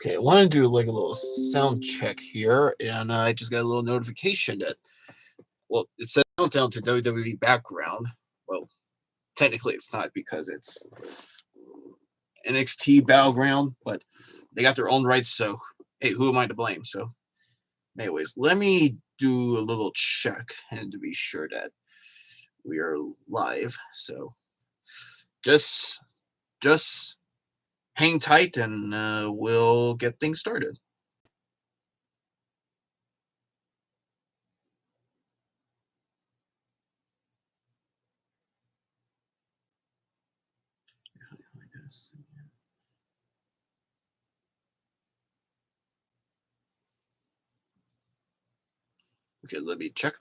Okay, I want to do like a little sound check here, and I just got a little notification that, well, it says countdown to WWE Battleground. Well, technically it's not because it's NXT Battleground, but they got their own rights, so hey, who am I to blame? So, anyways, let me do a little check and to be sure that we are live. So, just just hang tight, and we'll get things started. Okay, let me check.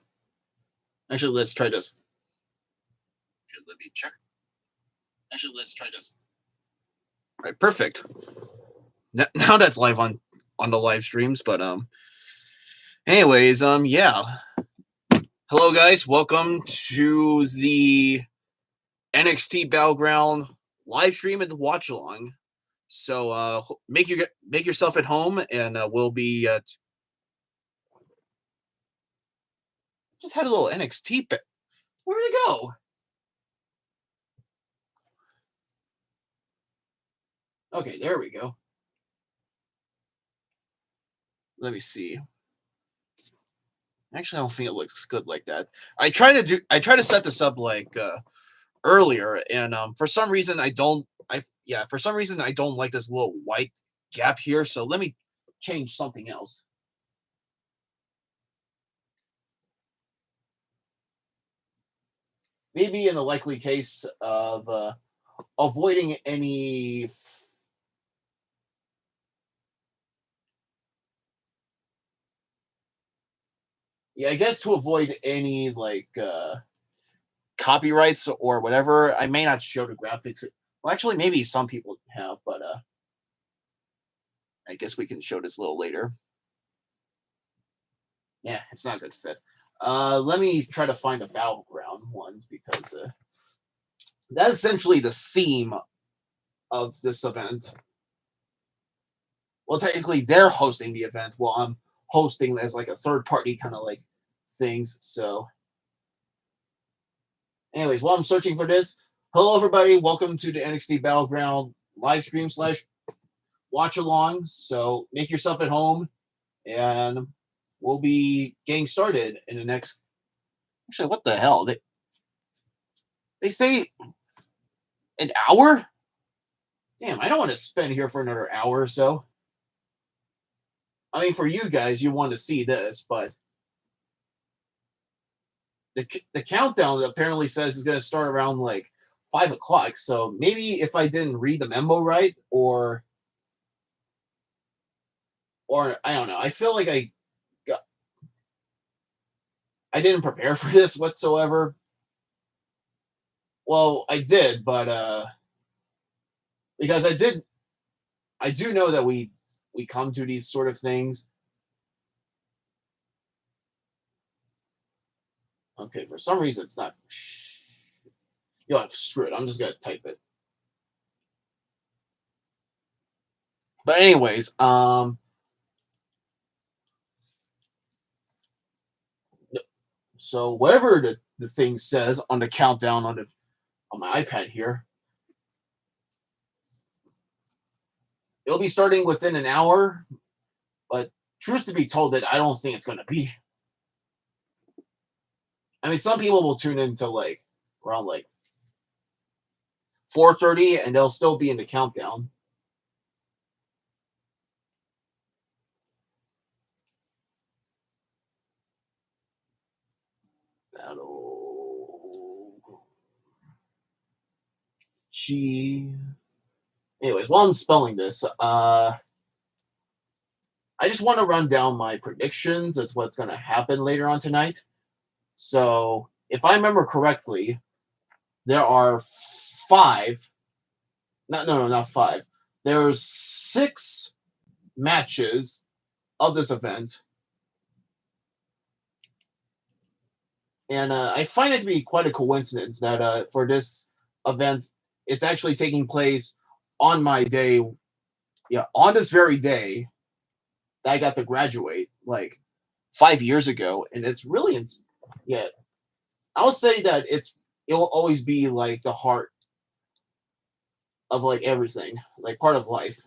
Actually, let's try this. Okay, let me check. Actually, let's try this. All right, perfect. Now that's live on the live streams, but anyways, yeah. Hello, guys. Welcome to the NXT Battleground live stream and watch along. So make yourself at home, and we'll be just had a little NXT. Where'd it go? Okay, there we go. Let me see. Actually, I don't think it looks good like that. I try to set this up like earlier, and for some reason for some reason I don't like this little white gap here. So let me change something else. Maybe in the likely case of avoiding any. Yeah, I guess to avoid any like copyrights or whatever, I may not show the graphics. Well, actually, maybe some people have, but I guess we can show this a little later. Yeah, it's not a good fit. Let me try to find the Battleground ones because that's essentially the theme of this event. Well, technically, they're hosting the event while I'm hosting as like a third party kind of like things. So, anyways, while I'm searching for this, hello everybody, welcome to the NXT Battleground live stream slash watch along. So make yourself at home, and we'll be getting started in the next. Actually, what the hell? They say an hour? Damn, I don't want to spend here for another hour or so. I mean, for you guys, you want to see this, but the countdown apparently says is going to start around like 5 o'clock. So maybe if I didn't read the memo right, or I don't know, I feel like I didn't prepare for this whatsoever. Well, I did, but because I do know that we come to these sort of things. Okay, for some reason it's not. You know, screw it. I'm just gonna type it. But anyways, so whatever the thing says on the countdown on my iPad here, it'll be starting within an hour. But truth to be told, that I don't think it's gonna be. I mean, some people will tune into like around like 4:30, and they'll still be in the countdown. Battle G. Anyways, while I'm spelling this, I just want to run down my predictions as what's going to happen later on tonight. So, if I remember correctly, there are five. No, not five. There's 6 matches of this event, and I find it to be quite a coincidence that for this event, it's actually taking place on my day yeah, on this very day that I got to graduate, like 5 years ago, and it's really, yeah, I would say that it will always be like the heart of like everything, like part of life.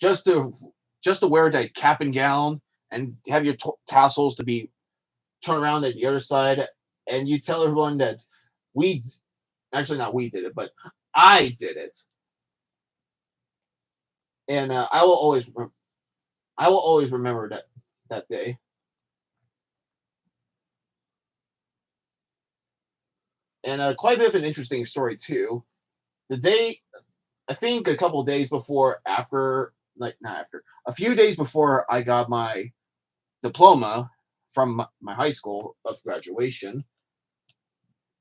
Just to just to wear that cap and gown and have your tassels to be turned around at the other side, and you tell everyone that we actually not we did it, but I did it, and I will always remember that day. And quite a bit of an interesting story too. The day, I think a couple of days before, after, like not after, a few days before I got my diploma from my high school of graduation,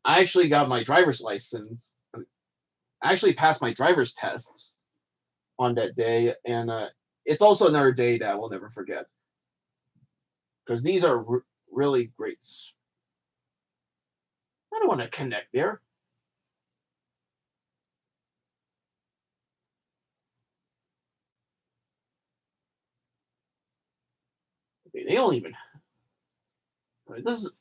I actually got my driver's license. I actually passed my driver's tests on that day, and it's also another day that I will never forget because these are really great. I don't want to connect there. They don't even. This is.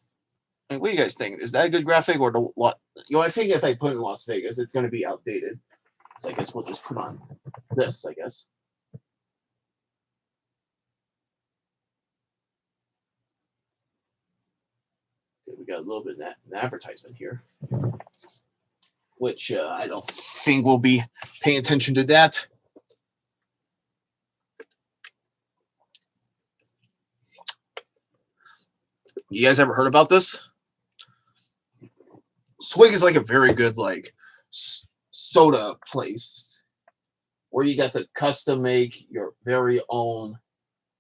What do you guys think? Is that a good graphic or the what? I think if I put in Las Vegas, it's going to be outdated. So I guess we'll just put on this. I guess. Okay, we got a little bit of an advertisement here, which I don't think we'll be paying attention to that. You guys ever heard about this? Swig is like a very good like soda place where you got to custom make your very own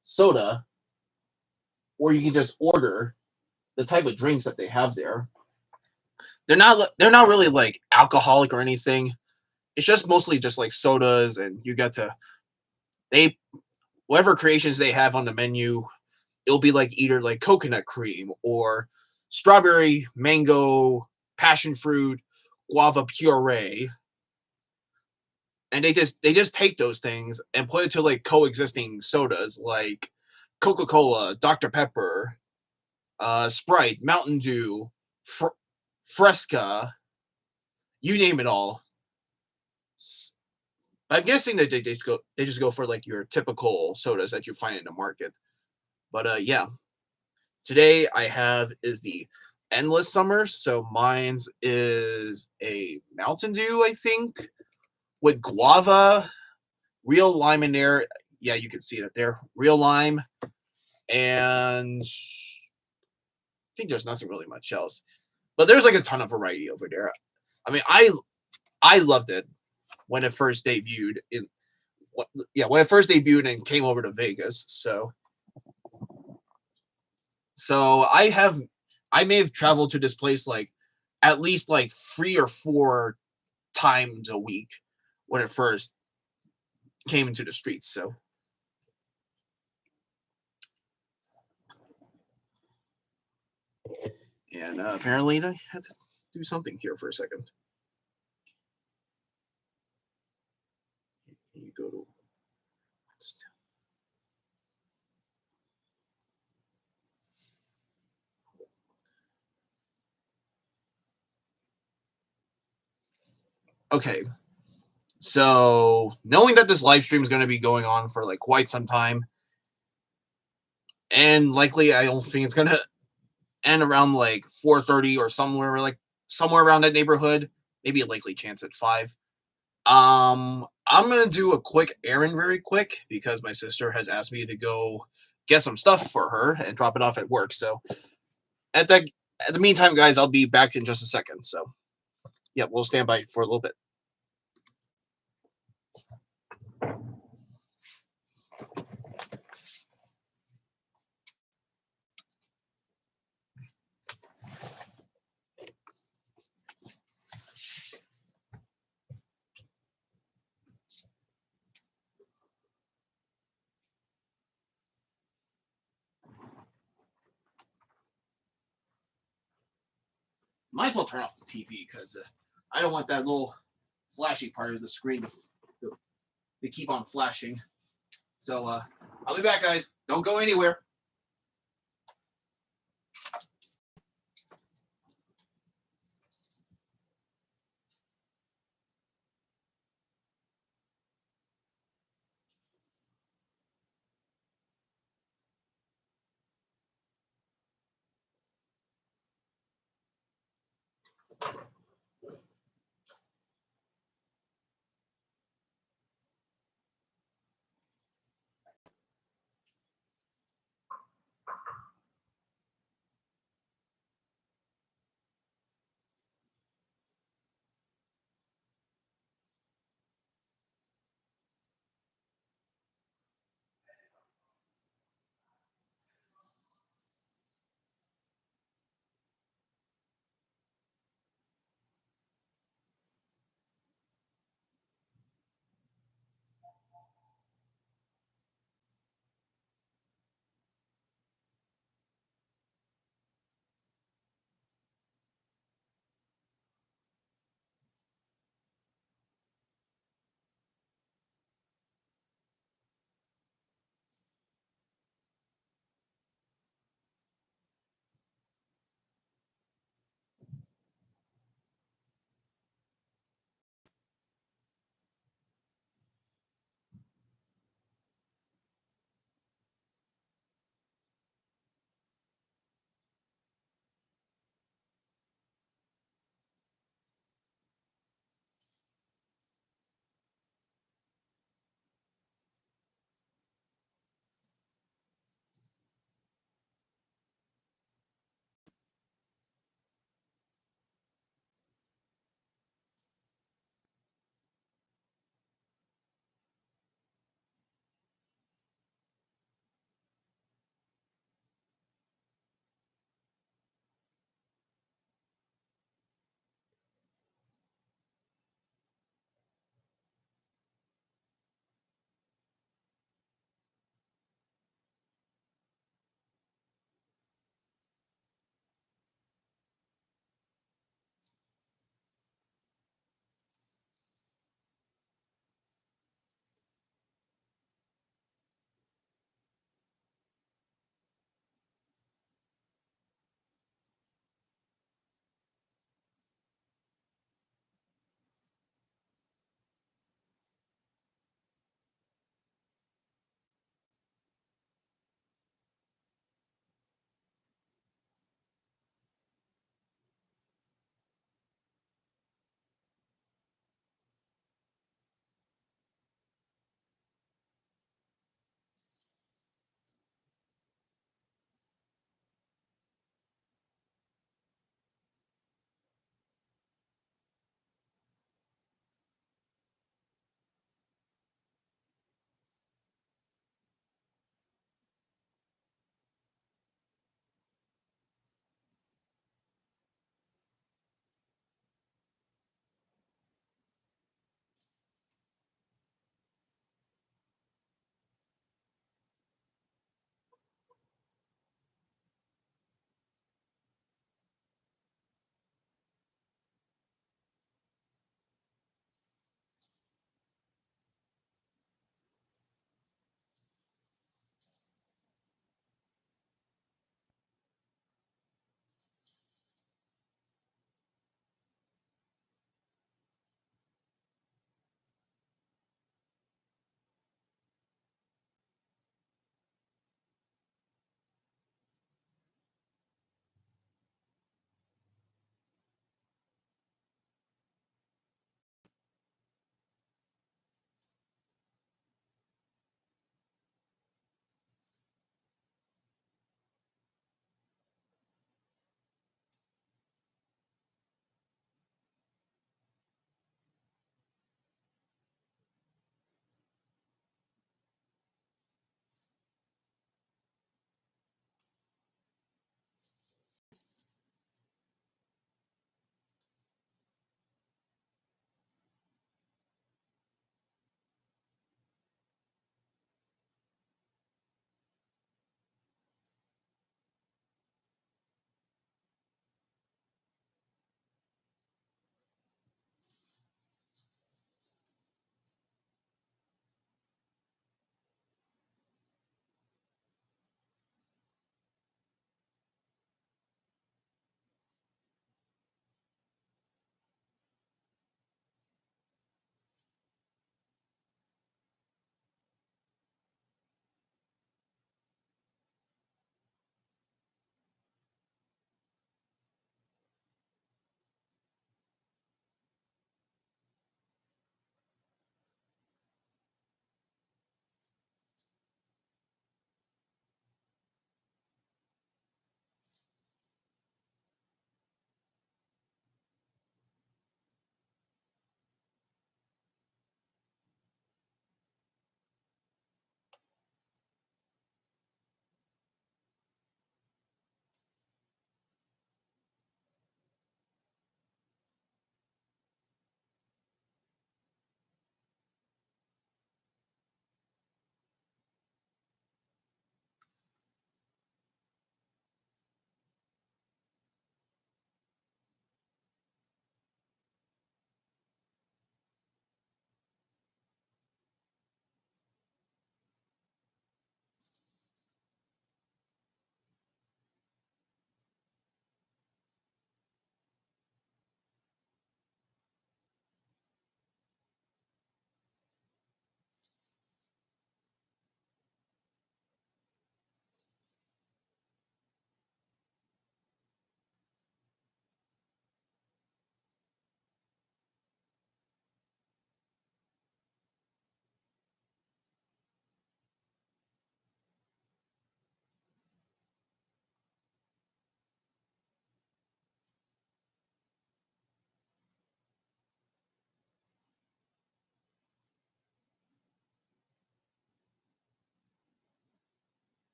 soda, or you can just order the type of drinks that they have there. They're not really like alcoholic or anything. It's just mostly just like sodas, and you got to they whatever creations they have on the menu, it'll be like either like coconut cream or strawberry, mango, passion fruit, guava puree, and they just take those things and put it to like coexisting sodas like Coca-Cola, Dr. Pepper, Sprite, Mountain Dew, Fresca, you name it all. I'm guessing that they just go for like your typical sodas that you find in the market. But yeah, today I have is the endless summer. So mine's is a Mountain Dew, I think, with guava, real lime in there. Yeah, you can see it there. Real lime, and I think there's nothing really much else. But there's like a ton of variety over there. I mean, I loved it when it first debuted in when it first debuted and came over to Vegas. So I may have traveled to this place like at least like 3 or 4 times a week when it first came into the streets. So and apparently I had to do something here for a second. You go to okay. So knowing that this live stream is going to be going on for like quite some time, and likely I don't think it's going to end around like 4:30 or somewhere around that neighborhood. Maybe a likely chance at 5. I'm gonna do a quick errand very quick because my sister has asked me to go get some stuff for her and drop it off at work. So at the at the meantime, guys, I'll be back in just a second. So yeah, we'll stand by for a little bit. Might as well turn off the TV because I don't want that little flashy part of the screen to they keep on flashing. So I'll be back, guys. Don't go anywhere.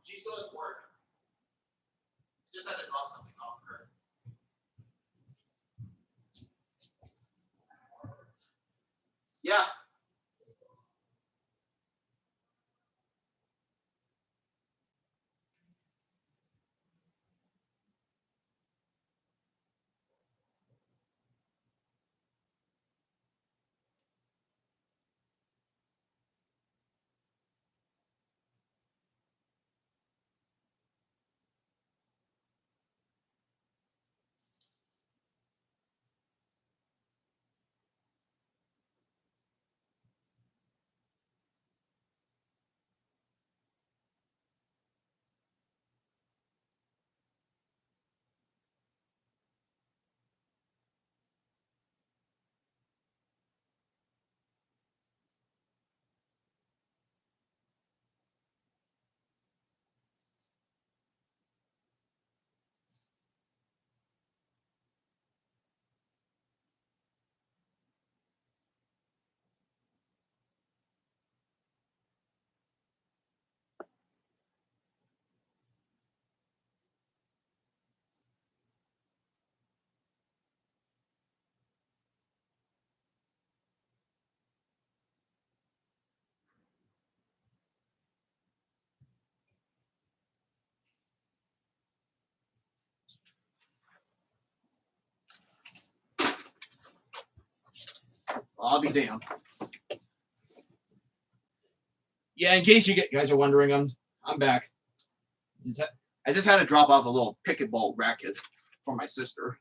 She's still at work. Just had to drop something off her. Yeah. I'll be damned. Yeah, in case you guys are wondering, I'm back. I just had to drop off a little pickleball racket for my sister.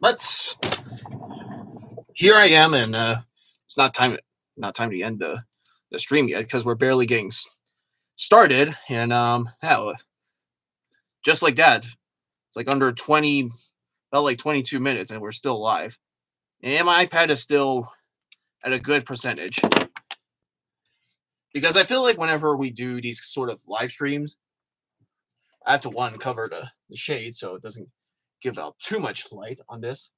But here I am, and it's not time to end the stream yet because we're barely getting started. And yeah, just like that, it's like under 20, about like 22 minutes, and we're still live. And my iPad is still at a good percentage. Because I feel like whenever we do these sort of live streams, I have to cover the shade so it doesn't give out too much light on this.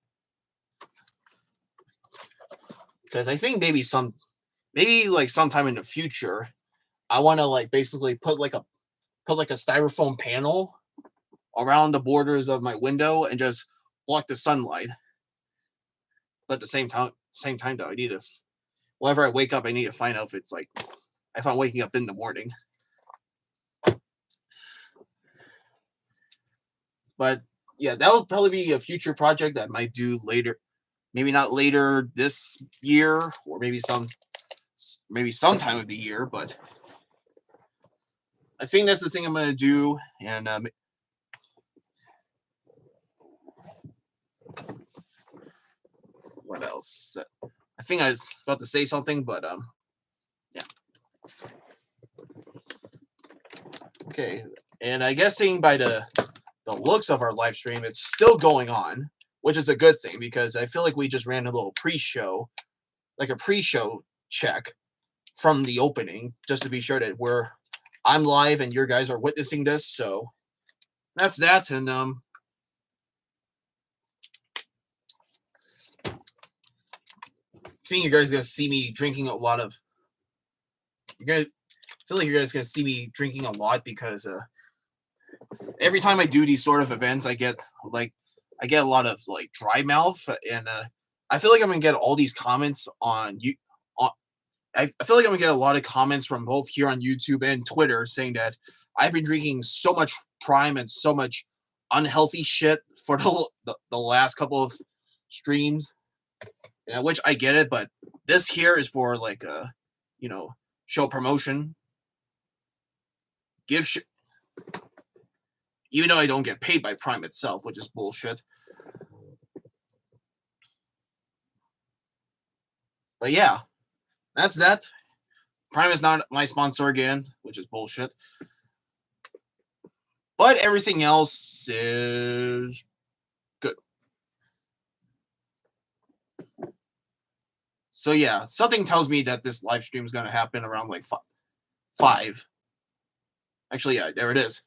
Because I think maybe like sometime in the future, I want to like basically put like a styrofoam panel around the borders of my window and just block the sunlight. But at the same time though, I need to, whenever I wake up, I need to find out if it's like, if I'm waking up in the morning. But yeah, that will probably be a future project that I might do later. Maybe not later this year, or maybe sometime of the year. But I think that's the thing I'm gonna do. And what else? I think I was about to say something, but yeah. Okay, and I guess seeing by the looks of our live stream, it's still going on, which is a good thing because I feel like we just ran a little pre-show, like a pre-show check from the opening, just to be sure that I'm live and your guys are witnessing this. So that's that, and I think you guys are gonna see me drinking a lot of. I feel like you guys are gonna see me drinking a lot because every time I do these sort of events, I get a lot of like dry mouth, and I feel like I'm gonna get all these comments on you. I feel like I'm gonna get a lot of comments from both here on YouTube and Twitter saying that I've been drinking so much Prime and so much unhealthy shit for the last couple of streams, which I get it, but this here is for like show promotion. Even though I don't get paid by Prime itself, which is bullshit. But yeah, that's that. Prime is not my sponsor again, which is bullshit. But everything else is good. So yeah, something tells me that this live stream is going to happen around like 5. Actually, yeah, there it is.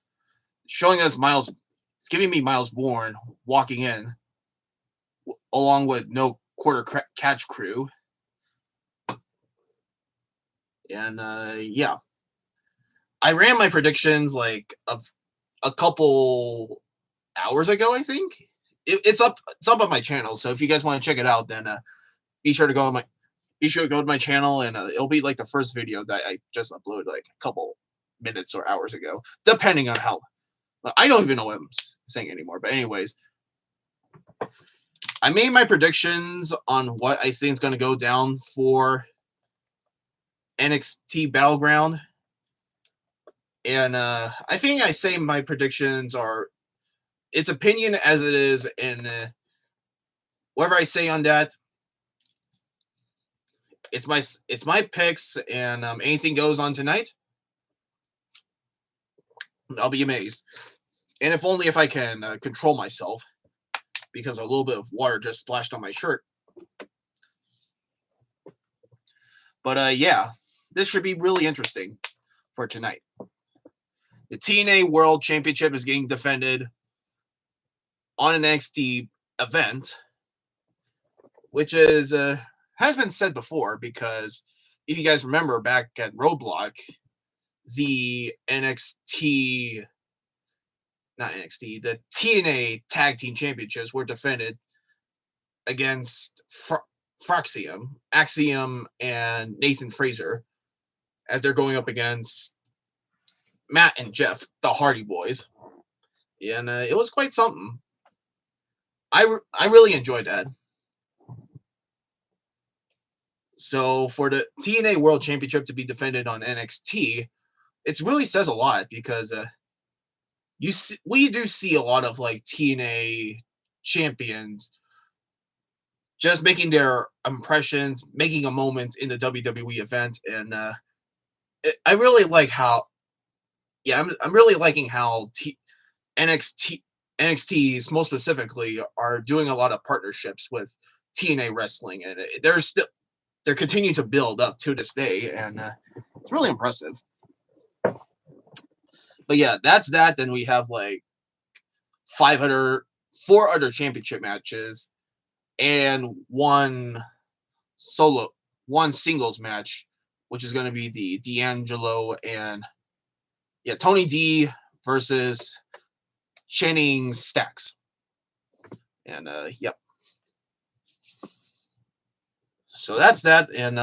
Showing us Miles. It's giving me Miles Bourne walking in along with no quarter catch crew. And yeah, I ran my predictions like of a couple hours ago. I think it's up. It's up on my channel. So if you guys want to check it out, then be sure to go on my be sure to go to my channel, and it'll be like the first video that I just uploaded like a couple minutes or hours ago, depending on how. I don't even know what I'm saying anymore. But anyways, I made my predictions on what I think is going to go down for NXT Battleground. And I think I say my predictions are its opinion as it is, and whatever I say on that, it's my picks, and anything goes on tonight, I'll be amazed. And if only if I can control myself, because a little bit of water just splashed on my shirt. But yeah, this should be really interesting for tonight. The TNA World Championship is getting defended on an NXT event, which is has been said before, because if you guys remember back at Roadblock, the the TNA Tag Team Championships were defended against Axiom, and Nathan Fraser, as they're going up against Matt and Jeff, the Hardy Boys. And it was quite something. I really enjoyed that. So for the TNA World Championship to be defended on NXT, it really says a lot, because we do see a lot of like TNA champions just making their impressions, making a moment in the WWE event, and I really like how. Yeah, I'm really liking how NXT's most specifically are doing a lot of partnerships with TNA wrestling, and they're continuing to build up to this day, and it's really impressive. But yeah, that's that. Then we have like 4 other championship matches, and one singles match, which is going to be the D'Angelo and Tony D versus Channing Stacks. And yep. So that's that, and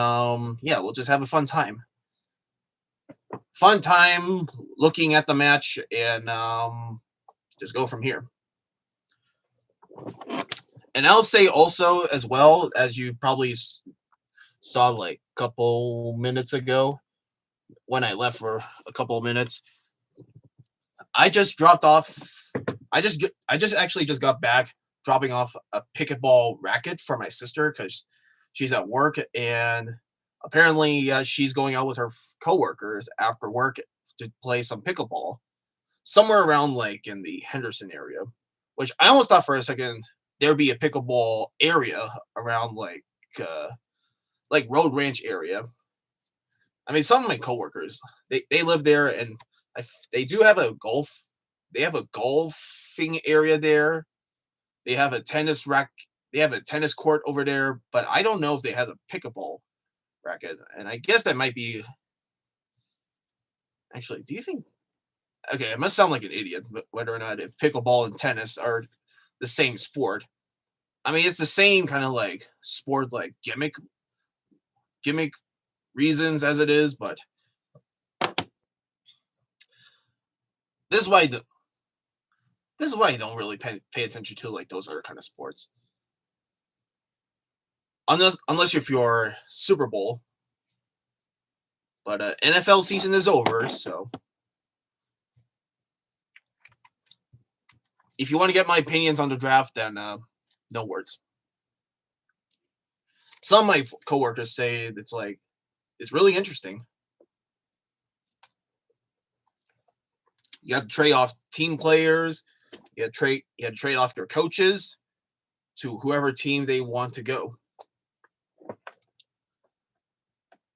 yeah, we'll just have a fun time. Fun time looking at the match, and just go from here. And I'll say also, as well, as you probably saw like a couple minutes ago when I left for a couple of minutes, I just dropped off. I just actually just got back dropping off a pickleball racket for my sister, because she's at work, and apparently she's going out with her coworkers after work to play some pickleball somewhere around like in the Henderson area, which I almost thought for a second there'd be a pickleball area around like Road Ranch area. I mean, some of my coworkers, they live there, and they do have a golf. They have a golfing area there. They have a tennis rack. They have a tennis court over there, but I don't know if they have a pickleball racket. And I guess that might be. Actually, do you think? Okay, it must sound like an idiot, but whether or not if pickleball and tennis are the same sport. I mean, it's the same kind of like sport, like gimmick reasons as it is, but this is why I don't really pay attention to like those other kind of sports. Unless if you're Super Bowl. But NFL season is over, so if you want to get my opinions on the draft, then no words. Some of my coworkers say it's really interesting. You have to trade off team players. You have to trade off your coaches to whoever team they want to go.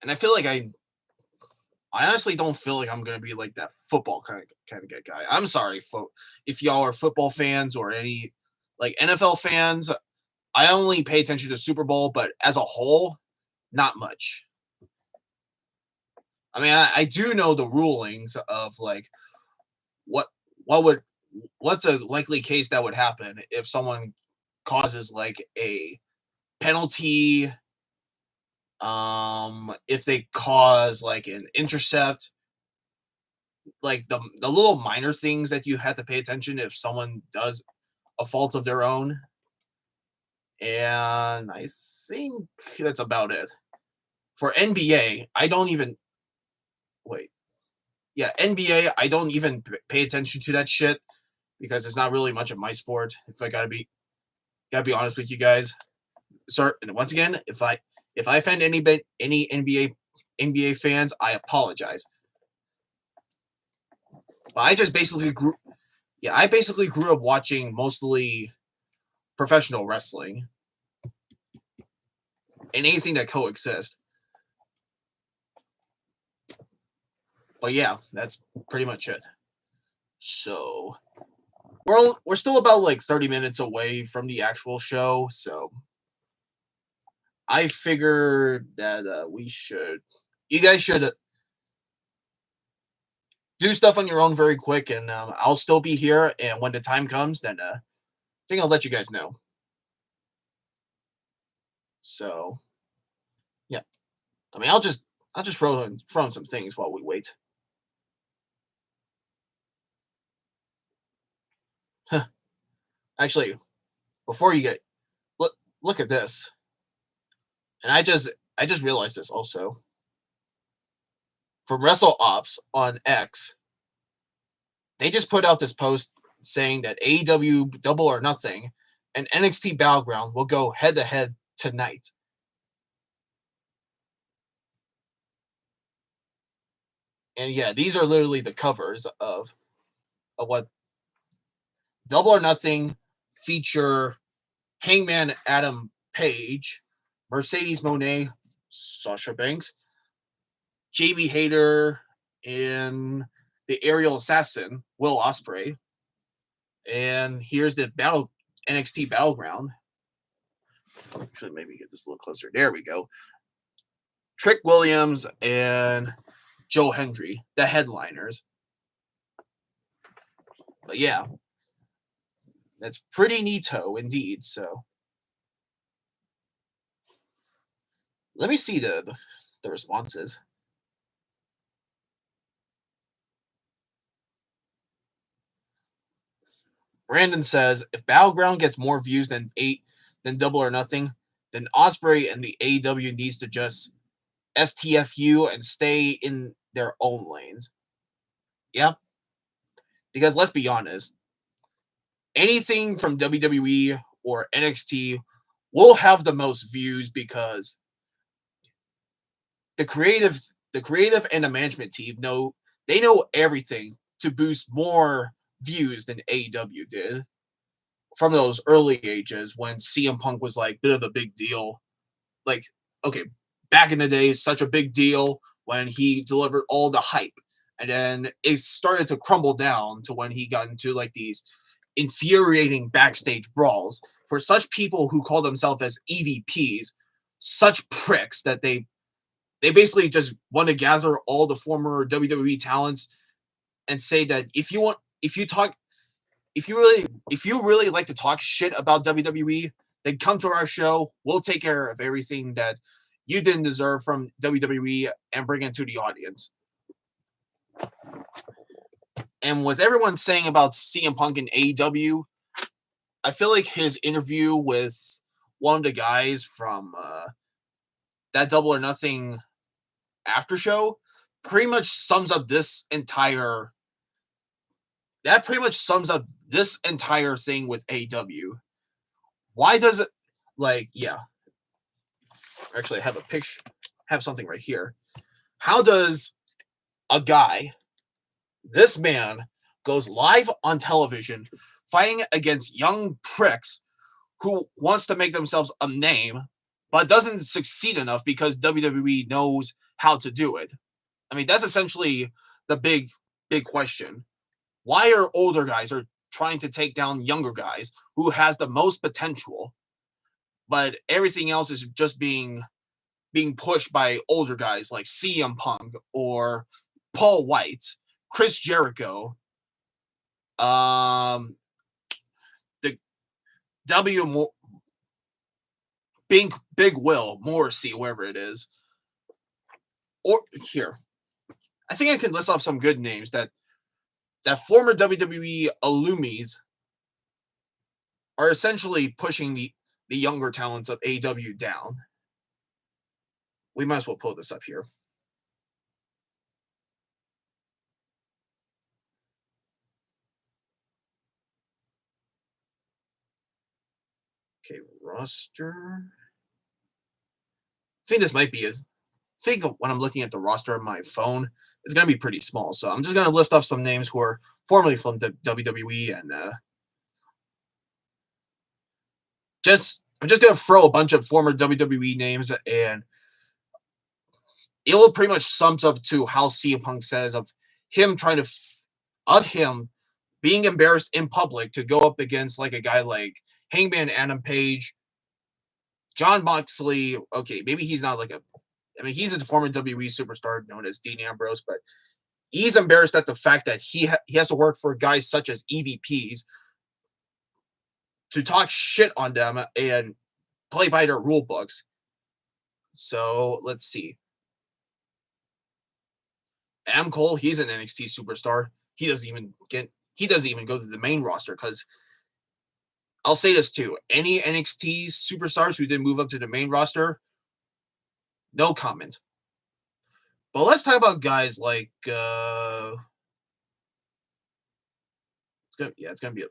And I feel like I honestly don't feel like I'm gonna be like that football kind of guy. I'm sorry, if y'all are football fans or any like NFL fans. I only pay attention to Super Bowl, but as a whole, not much. I mean, I do know the rulings of like what would what's a likely case that would happen if someone causes like a penalty, if they cause like an intercept, like the little minor things that you have to pay attention if someone does a fault of their own. And I think that's about it. For NBA, I don't even wait. Yeah, NBA, I don't even pay attention to that shit because it's not really much of my sport. If I gotta be honest with you guys, sir. And once again, if I offend any NBA fans, I apologize. But I just basically grew. Yeah, I basically grew up watching mostly professional wrestling and anything that coexists. But yeah, that's pretty much it. So we're still about like 30 minutes away from the actual show, so I figured that you guys should do stuff on your own very quick, and I'll still be here. And when the time comes, then I think I'll let you guys know. So yeah, I mean, I'll just throw in some things while we wait. Actually, before you get look at this, and I just realized this also from Wrestle Ops on X. They just put out this post saying that AEW Double or Nothing and NXT Battleground will go head to head tonight. And yeah, these are literally the covers of what Double or Nothing feature Hangman Adam Page, Mercedes Moné, Sasha Banks, JB Hayter, and the Aerial Assassin, Will Ospreay. And here's the NXT Battleground. Actually, maybe get this a little closer. There we go. Trick Williams and Joe Hendry, the headliners. But yeah, that's pretty neato indeed. So let me see the responses. Brandon says if Battleground gets more views than Double or Nothing, then Ospreay and the AEW needs to just STFU and stay in their own lanes. Yeah, because let's be honest, anything from WWE or NXT will have the most views because the creative and the management team know everything to boost more views than AEW did from those early ages when CM Punk was like a bit of a big deal. Like, okay, back in the day, such a big deal when he delivered all the hype. And then it started to crumble down to when he got into like these infuriating backstage brawls for such people who call themselves as EVPs, such pricks that they basically just want to gather all the former WWE talents and say that if you really like to talk shit about WWE, then come to our show. We'll take care of everything that you didn't deserve from WWE and bring it to the audience. And with everyone saying about CM Punk and AEW, I feel like his interview with one of the guys from that Double or Nothing after show pretty much sums up this entire thing with AEW. Why does it actually I have a picture, have something right here. How does a guy, this man, goes live on television fighting against young pricks who wants to make themselves a name, but doesn't succeed enough because WWE knows how to do it? I mean, that's essentially the big question. Why are older guys are trying to take down younger guys who has the most potential, but everything else is just being being pushed by older guys like CM Punk or Paul White, Chris Jericho, the Big Will Morrissey, wherever it is. Or here, I think I can list off some good names that former WWE alumnis are essentially pushing the younger talents of AEW down. We might as well pull this up here. Okay, roster. I think this might be when I'm looking at the roster on my phone, it's going to be pretty small. So I'm just going to list off some names who are formerly from the WWE, and I'm just going to throw a bunch of former WWE names, and it will pretty much sums up to how CM Punk says of him him being embarrassed in public to go up against like a guy like Hangman Adam Page, Jon Moxley. Okay, maybe he's not he's a former WWE superstar known as Dean Ambrose, but he's embarrassed at the fact that he has to work for guys such as EVPs to talk shit on them and play by their rule books. So let's see. Adam Cole, he's an NXT superstar. He doesn't even go to the main roster, because I'll say this too. Any NXT superstars who didn't move up to the main roster, no comment. But let's talk about guys like it's gonna be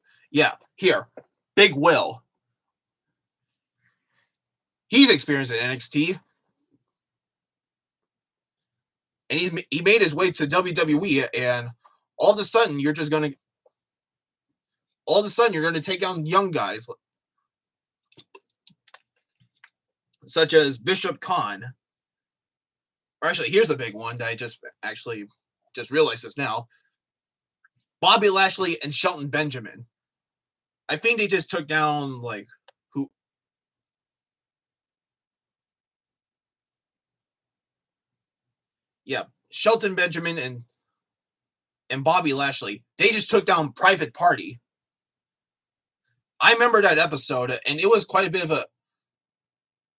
here. Big Will. He's experienced at NXT. And he made his way to WWE, and all of a sudden you're going to take on young guys such as Bishop Khan. Or actually, here's a big one that I just realized this now. Bobby Lashley and Shelton Benjamin. I think they just took down who? Yeah, Shelton Benjamin and Bobby Lashley. They just took down Private Party. I remember that episode, and it was quite a bit of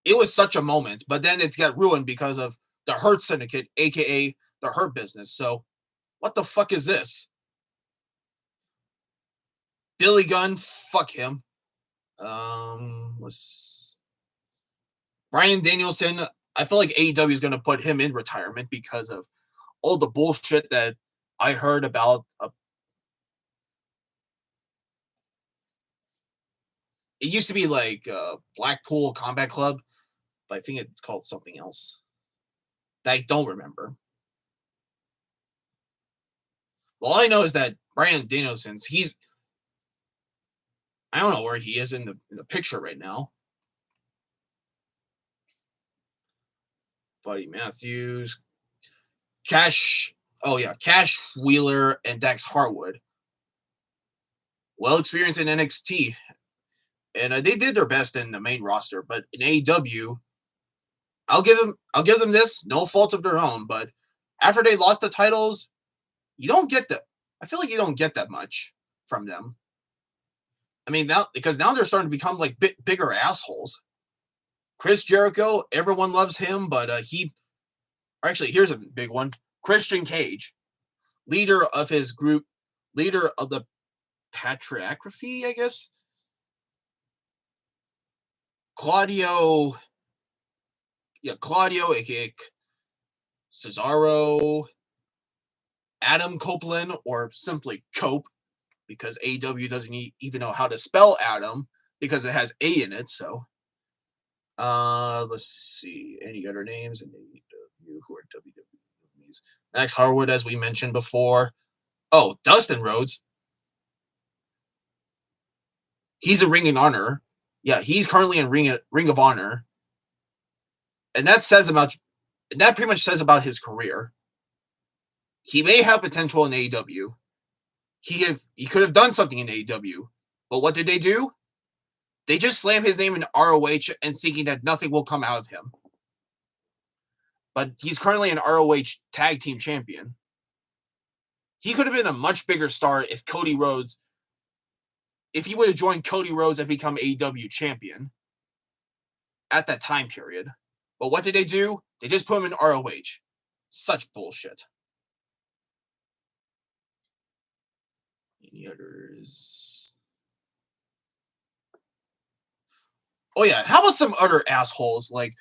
it was such a moment, but then it's got ruined because of the Hurt Syndicate, aka the Hurt Business. So, what the fuck is this? Billy Gunn, fuck him. Brian Danielson, I feel like AEW is going to put him in retirement because of all the bullshit that I heard about. It used to be like Blackpool Combat Club, but I think it's called something else that I don't remember. All I know is that Brian Danielson, I don't know where he is in the picture right now. Buddy Matthews, Cash Wheeler, and Dax Harwood. Well experienced in NXT, and they did their best in the main roster. But in AEW, I'll give them this, no fault of their own. But after they lost the titles, you don't get that. I feel like you don't get that much from them. I mean, now they're starting to become like bigger assholes. Chris Jericho, everyone loves him, but here's a big one. Christian Cage, leader of his group, leader of the Patriarchy, I guess. Claudio, aka Cesaro, Adam Copeland, or simply Cope, because AEW doesn't even know how to spell Adam because it has A in it. So, let's see, any other names in AEW who are WWE's. Dax Harwood, as we mentioned before. Oh, Dustin Rhodes. He's a Ring of Honor. Yeah, he's currently in Ring of Honor, and that pretty much says about his career. He may have potential in AEW. He could have done something in AEW, but what did they do? They just slam his name in ROH and thinking that nothing will come out of him. but he's currently an ROH tag team champion. He could have been a much bigger star if he would have joined Cody Rhodes and become AEW champion at that time period. But what did they do? They just put him in ROH. Such bullshit. Any others? Oh yeah, how about some other assholes like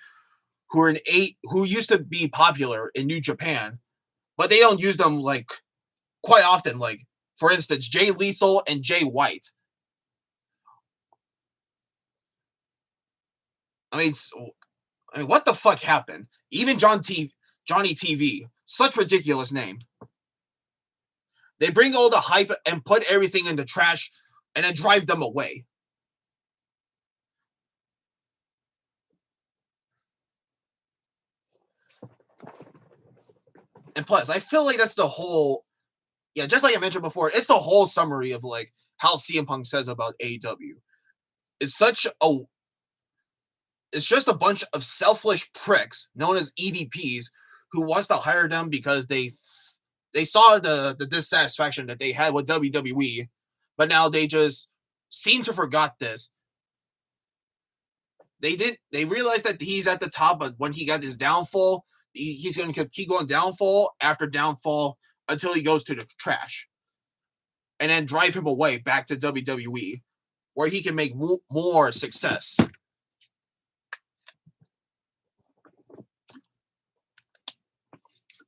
who used to be popular in New Japan, but they don't use them like quite often. Like for instance, Jay Lethal and Jay White. I mean, what the fuck happened? Even Johnny TV, such ridiculous name. They bring all the hype and put everything in the trash and then drive them away. And plus, I feel like that's the whole, just like I mentioned before, it's the whole summary of like how CM Punk says about AEW. It's just a bunch of selfish pricks known as EVPs who wants to hire them because they saw the dissatisfaction that they had with WWE, but now they just seem to forgot this. They realized that he's at the top, but when he got his downfall, he's going to keep going downfall after downfall until he goes to the trash. And then drive him away back to WWE, where he can make more success.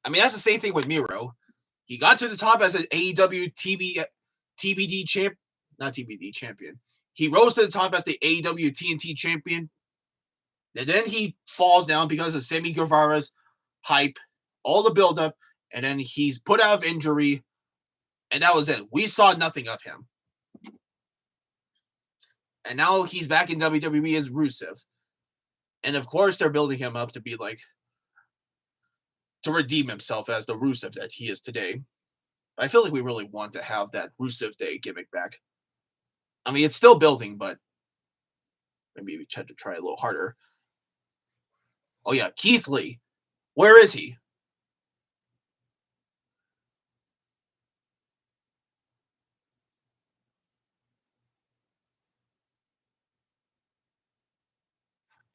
I mean, that's the same thing with Miro. He got to the top as an AEW TBD champ, not TBD champion. He rose to the top as the AEW TNT champion. And then he falls down because of Sammy Guevara's hype, all the buildup, and then he's put out of injury, and that was it. We saw nothing of him. And now he's back in WWE as Rusev. And of course, they're building him up to be like, to redeem himself as the Rusev that he is today. I feel like we really want to have that Rusev Day gimmick back. I mean, it's still building, but maybe we had to try a little harder. Oh yeah, Keith Lee. Where is he?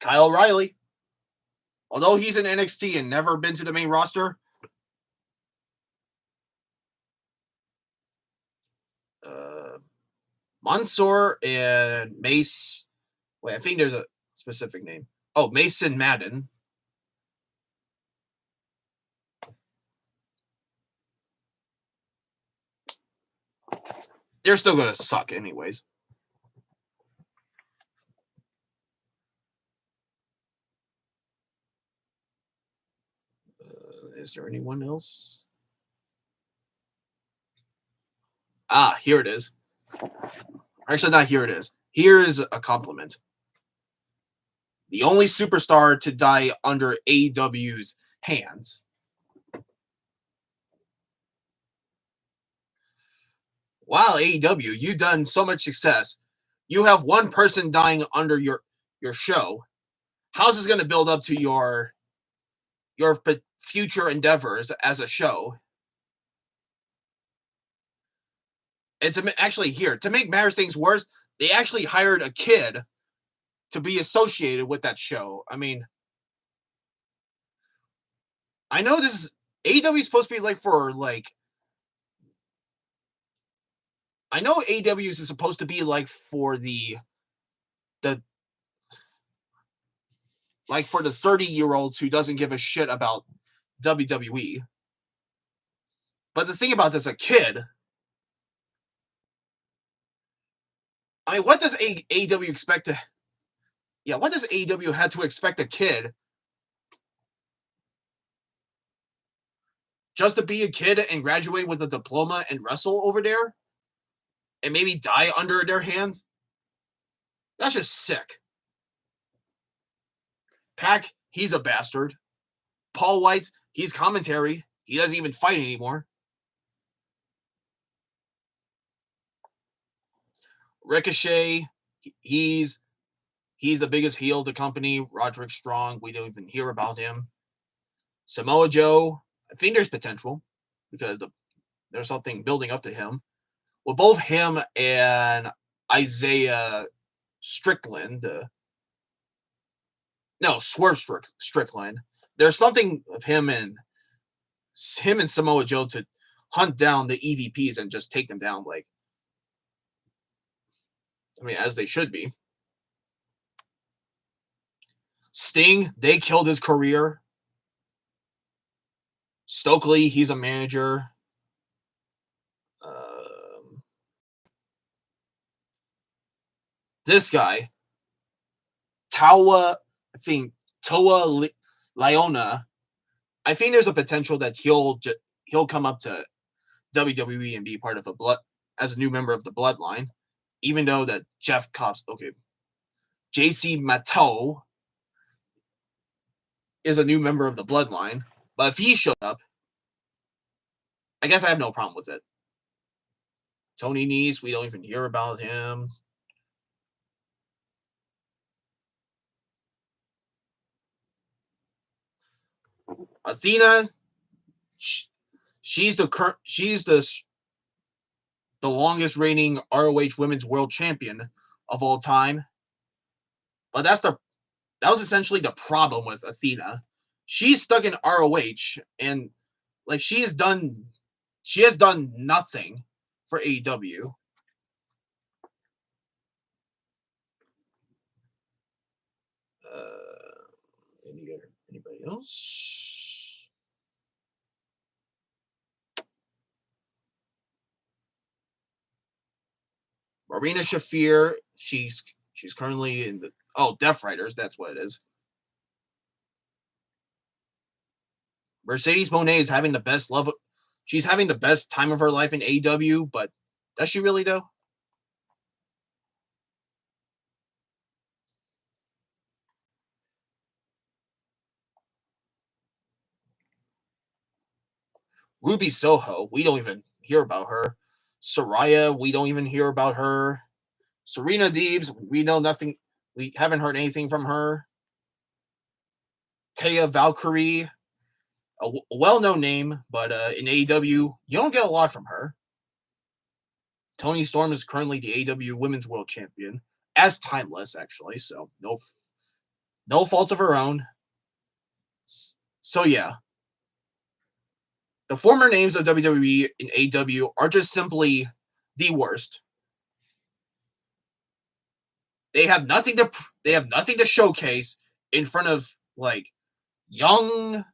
Kyle O'Reilly. Although he's in NXT and never been to the main roster. Mansoor and Mace. Wait, I think there's a specific name. Oh, Mason Madden. They're still going to suck anyways. Is there anyone else? Ah, here it is. Actually, not here it is. Here is a compliment. The only superstar to die under AEW's hands. Wow, AEW, you've done so much success. You have one person dying under your show. How's this going to build up to your future endeavors as a show? And to make matters things worse, they actually hired a kid to be associated with that show. I mean, I know this is AEW is supposed to be like for like. I know AEW is supposed to be like for the like for the 30-year-olds who doesn't give a shit about WWE. But the thing about this, a kid. I mean, what does AEW expect to? Yeah, what does AEW have to expect a kid just to be a kid and graduate with a diploma and wrestle over there? And maybe die under their hands? That's just sick. Pac, he's a bastard. Paul White, he's commentary. He doesn't even fight anymore. Ricochet, he's the biggest heel of the company. Roderick Strong, we don't even hear about him. Samoa Joe, I think there's potential because there's something building up to him. Well, both him and Isaiah Strickland, Swerve Strickland. There's something of him and Samoa Joe to hunt down the EVPs and just take them down, as they should be. Sting, they killed his career. Stokely, he's a manager. This guy, Toa Liona, I think there's a potential that he'll come up to WWE and be part of as a new member of the Bloodline, even though that Jeff Cobbs, JC Mattel is a new member of the Bloodline, but if he showed up, I guess I have no problem with it. Tony Nese, we don't even hear about him. Athena, she's the longest reigning ROH Women's World Champion of all time. But that was essentially the problem with Athena. She's stuck in ROH and she has done nothing for AEW. Anybody else? Marina Shafir, she's currently in the Death Riders, that's what it is. Mercedes Moné is having the best she's having the best time of her life in AEW, but does she really though? Ruby Soho, we don't even hear about her. Soraya, we don't even hear about her. Serena Deebs, we know nothing. We haven't heard anything from her. Taya Valkyrie, a well-known name, but in AEW, you don't get a lot from her. Toni Storm is currently the AEW Women's World Champion, as Timeless, actually, so no faults of her own. So yeah. The former names of WWE and AEW are just simply the worst. They have nothing to showcase in front of young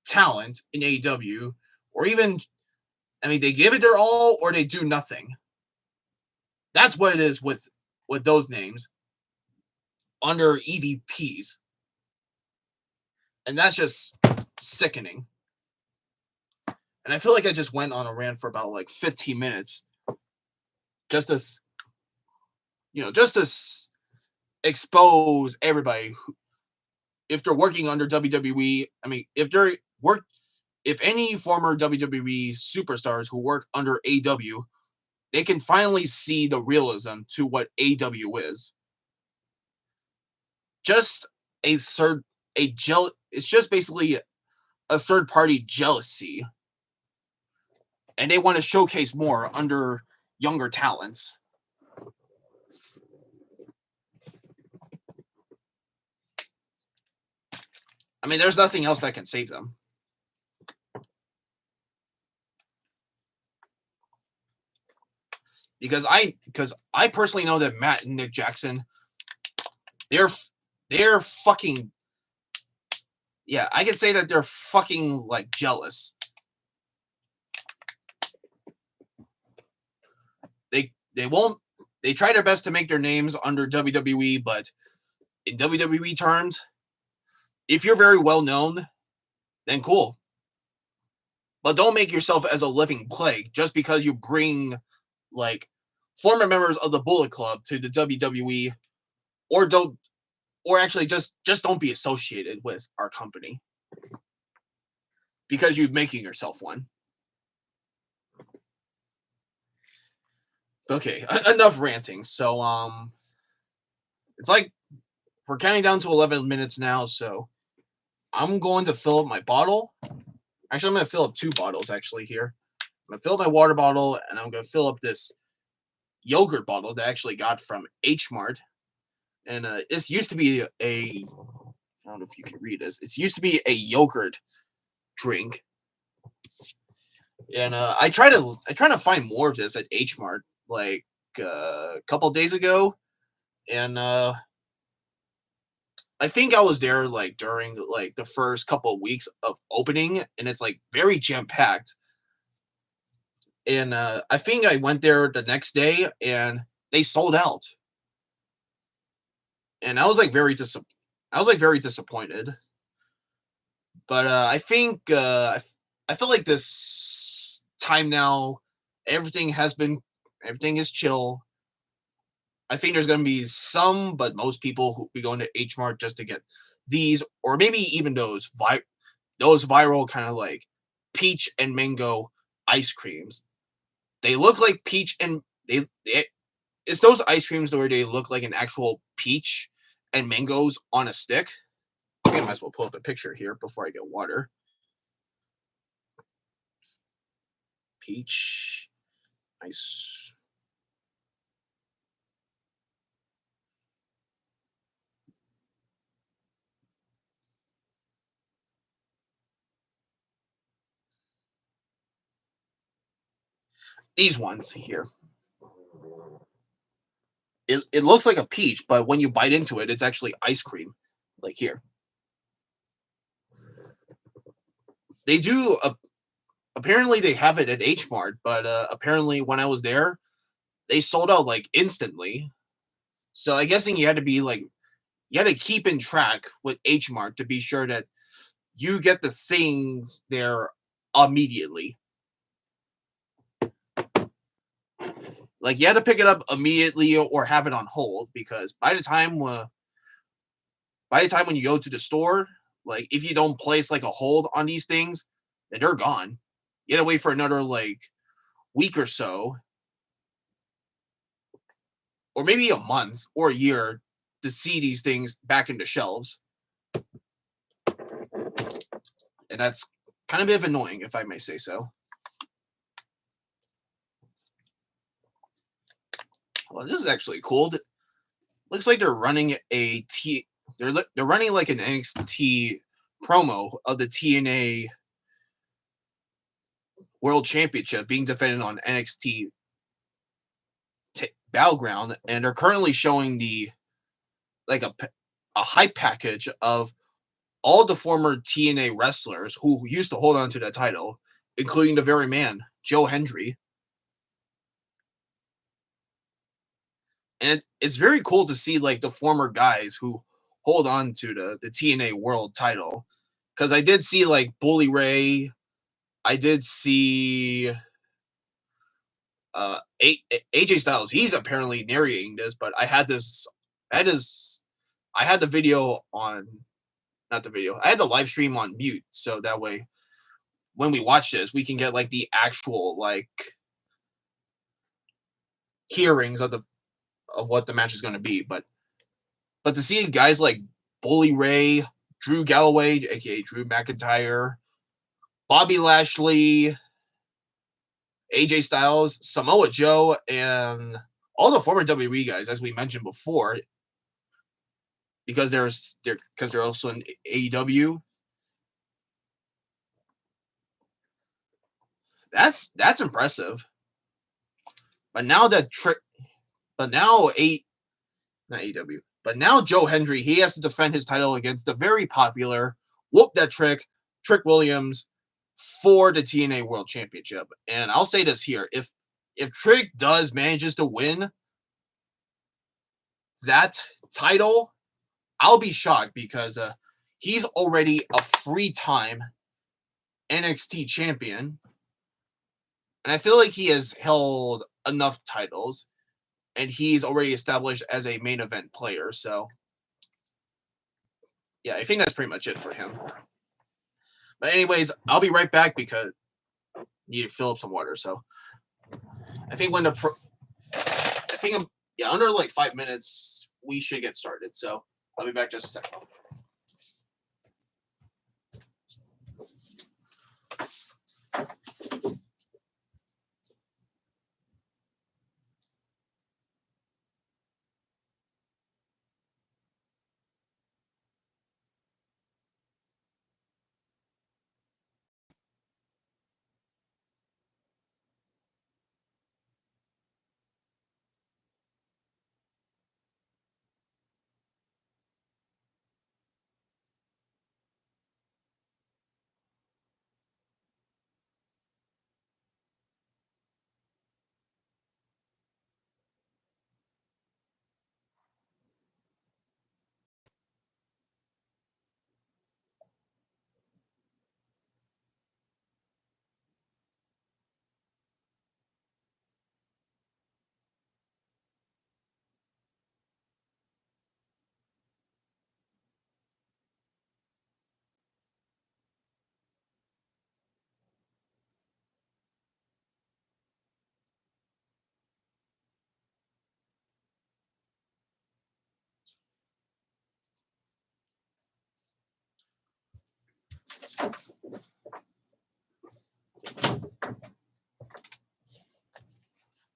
talent in AEW, or even they give it their all or they do nothing. That's what it is with those names under EVPs. And that's just sickening. And I feel like I just went on a rant for about 15 minutes just to expose everybody if they're working under WWE. If any former WWE superstars who work under AEW, they can finally see the realism to what AEW is. It's just basically a third party jealousy. And they want to showcase more under younger talents. There's nothing else that can save them. Because I personally know that Matt and Nick Jackson, they're fucking, yeah, I can say that they're fucking jealous. They try their best to make their names under WWE, but in WWE terms, if you're very well known, then cool. But don't make yourself as a living plague just because you bring former members of the Bullet Club to the WWE, or actually just don't be associated with our company because you're making yourself one. Okay, enough ranting. So it's we're counting down to 11 minutes now, so I'm going to fill up my bottle. Actually, I'm going to fill up 2 bottles actually here. I'm going to fill up my water bottle, and I'm going to fill up this yogurt bottle that I actually got from H Mart. And this used to be I don't know if you can read this. It used to be a yogurt drink. And I try to find more of this at H Mart like a couple days ago. And I think I was there like during like the first couple of weeks of opening, and it's like very jam packed. And I think I went there the next day, and they sold out. And I was like very disappointed. But I think I feel like this time now, everything is chill. I think there's going to be some, but most people who be going to H Mart just to get these, or maybe even those viral kind of like peach and mango ice creams. They look like peach and it's those ice creams where they look like an actual peach and mangoes on a stick. I think I might as well pull up a picture here before I get water. Peach ice. These ones here. It looks like a peach, but when you bite into it, it's actually ice cream. Like here. They do apparently they have it at H Mart, but apparently when I was there, they sold out like instantly. So I guessing you had to keep in track with H Mart to be sure that you get the things there immediately. Like you had to pick it up immediately or have it on hold, because by the time when you go to the store, like if you don't place like a hold on these things, then they're gone. You had to wait for another like week or so, or maybe a month or a year to see these things back in the shelves. And that's kind of a bit of annoying, if I may say so. Well, this is actually cool. Looks like they're running they're running like an NXT promo of the TNA World Championship being defended on NXT Battleground, and they're currently showing like a hype package of all the former TNA wrestlers who used to hold on to that title, including the very man, Joe Hendry. And it's very cool to see like the former guys who hold on to the TNA World title. Because I did see like Bully Ray, I did see AJ Styles. He's apparently narrating this, but I had the video on, not the video. I had the live stream on mute, so that way when we watch this, we can get like the actual like hearings of what the match is going to be. But to see guys like Bully Ray, Drew Galloway, aka Drew McIntyre, Bobby Lashley, AJ Styles, Samoa Joe, and all the former WWE guys, as we mentioned before, because they're also in AEW. That's impressive. But now not AEW. But now Joe Hendry, he has to defend his title against the very popular Whoop That Trick Williams for the TNA World Championship. And I'll say this here: if Trick manages to win that title, I'll be shocked, because he's already a three-time NXT champion, and I feel like he has held enough titles, and he's already established as a main event player. So yeah, I think that's pretty much it for him. But anyways, I'll be right back because I need to fill up some water. So I think under like 5 minutes we should get started. So I'll be back just a second.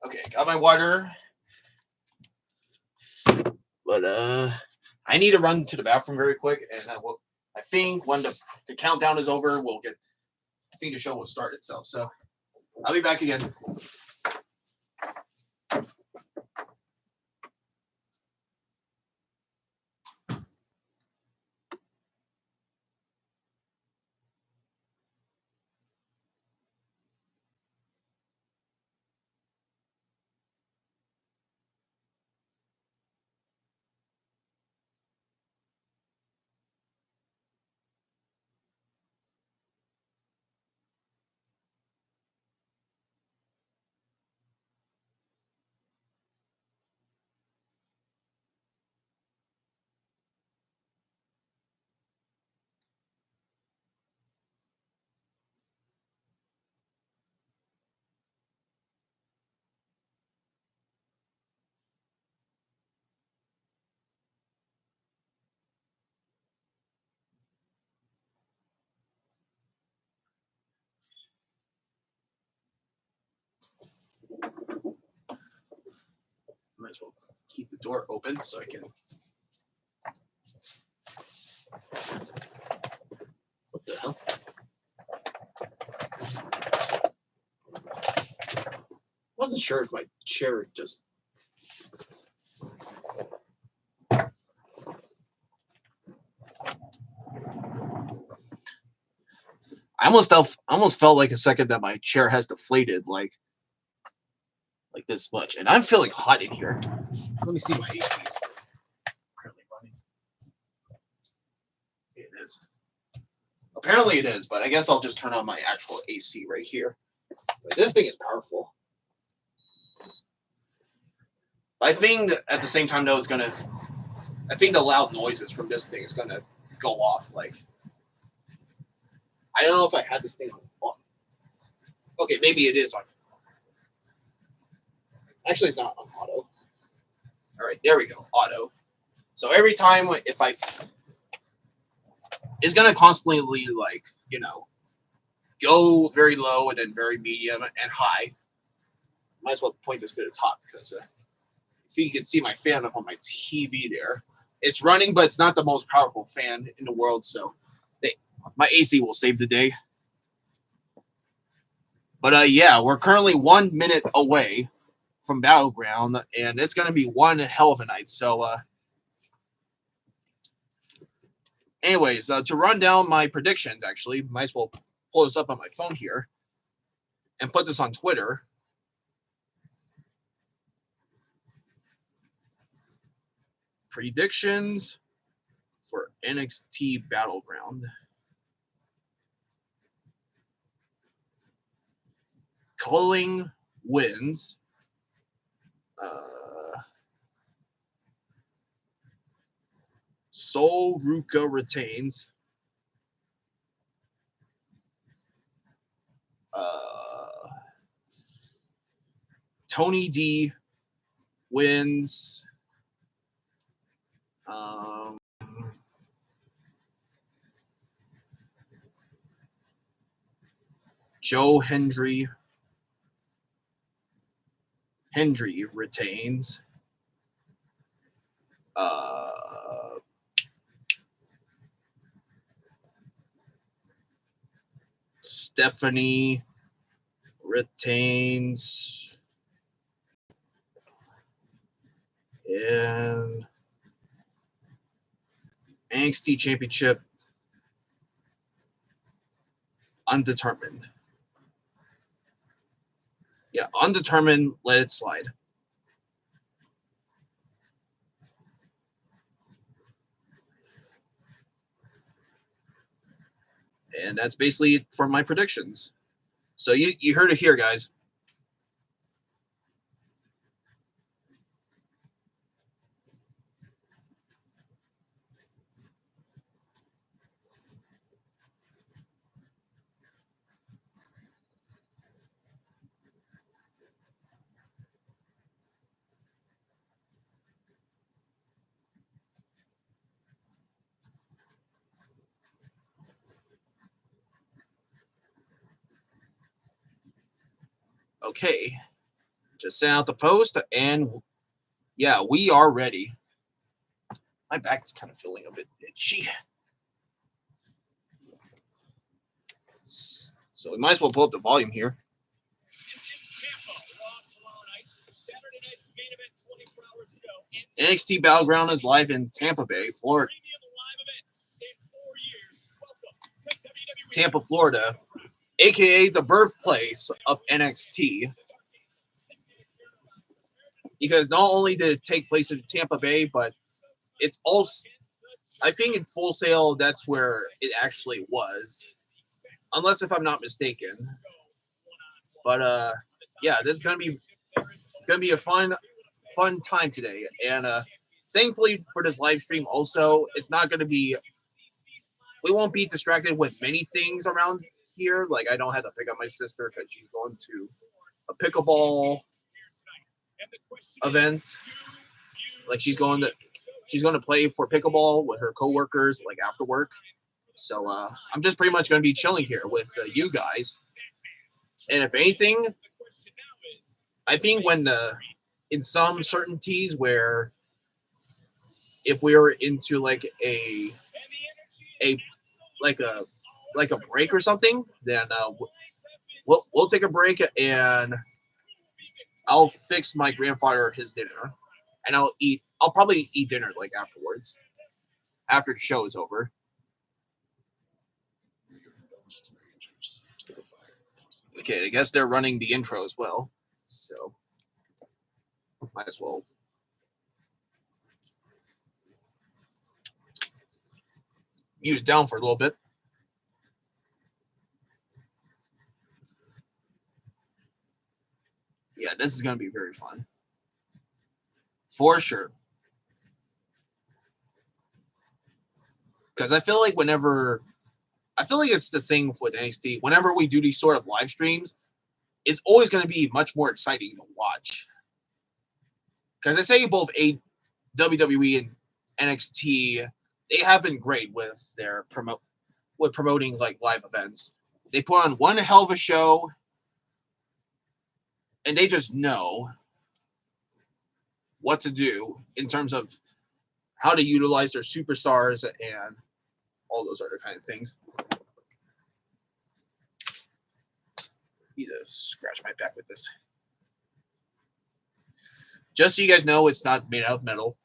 Okay, got my water. But I need to run to the bathroom very quick, and I think when the countdown is over, I think the show will start itself. So I'll be back again. Might as well keep the door open so I can. What the hell? Wasn't sure if my chair just. I almost felt like a second that my chair has deflated like this much, and I'm feeling hot in here. Let me see my AC is currently running. It is. Apparently it is, but I guess I'll just turn on my actual AC right here. But this thing is powerful. I think at the same time, though, I think the loud noises from this thing is gonna go off. Like, I don't know if I had this thing on. Okay, maybe it is on. Actually, it's not on auto. All right, there we go, auto. So every time it's gonna constantly go very low and then very medium and high. Might as well point this to the top because if you can see my fan up on my TV there, it's running, but it's not the most powerful fan in the world. So my AC will save the day. But yeah, we're currently 1 minute away from Battleground, and it's going to be one hell of a night. So anyways, to run down my predictions, actually, might as well pull this up on my phone here and put this on Twitter. Predictions for NXT Battleground. Culling wins. Sol Ruka retains. Tony D wins. Joe Hendry retains. Stephanie retains. And NXT Championship undetermined. Yeah, undetermined, let it slide. And that's basically it for my predictions. So you heard it here, guys. Okay. Just sent out the post, and yeah, we are ready. My back is kind of feeling a bit itchy. So we might as well pull up the volume here. NXT Battleground is live in Tampa Bay, Florida. Tampa, Florida, aka the birthplace of NXT. Because not only did it take place in Tampa Bay, but it's also, I think in Full Sail, that's where it actually was. Unless if I'm not mistaken. But yeah, it's gonna be a fun time today. And thankfully for this live stream also, it's not gonna be, we won't be distracted with many things around here. Like I don't have to pick up my sister because she's going to a pickleball event. Like she's going to play for pickleball with her coworkers like after work. So I'm just pretty much going to be chilling here with you guys. And if anything, I think when in some certainties where if we were into like a break or something, then we'll take a break and I'll fix my grandfather his dinner, and I'll probably eat dinner like afterwards, after the show is over. Okay, I guess they're running the intro as well, so might as well. Mute it down for a little bit. Yeah, this is going to be very fun. For sure. Because I feel like it's the thing with NXT, whenever we do these sort of live streams, it's always going to be much more exciting to watch. Because I say both WWE and NXT, they have been great with their promoting like live events. They put on one hell of a show, and they just know what to do in terms of how to utilize their superstars and all those other kind of things. Need to scratch my back with this. Just so you guys know, it's not made out of metal.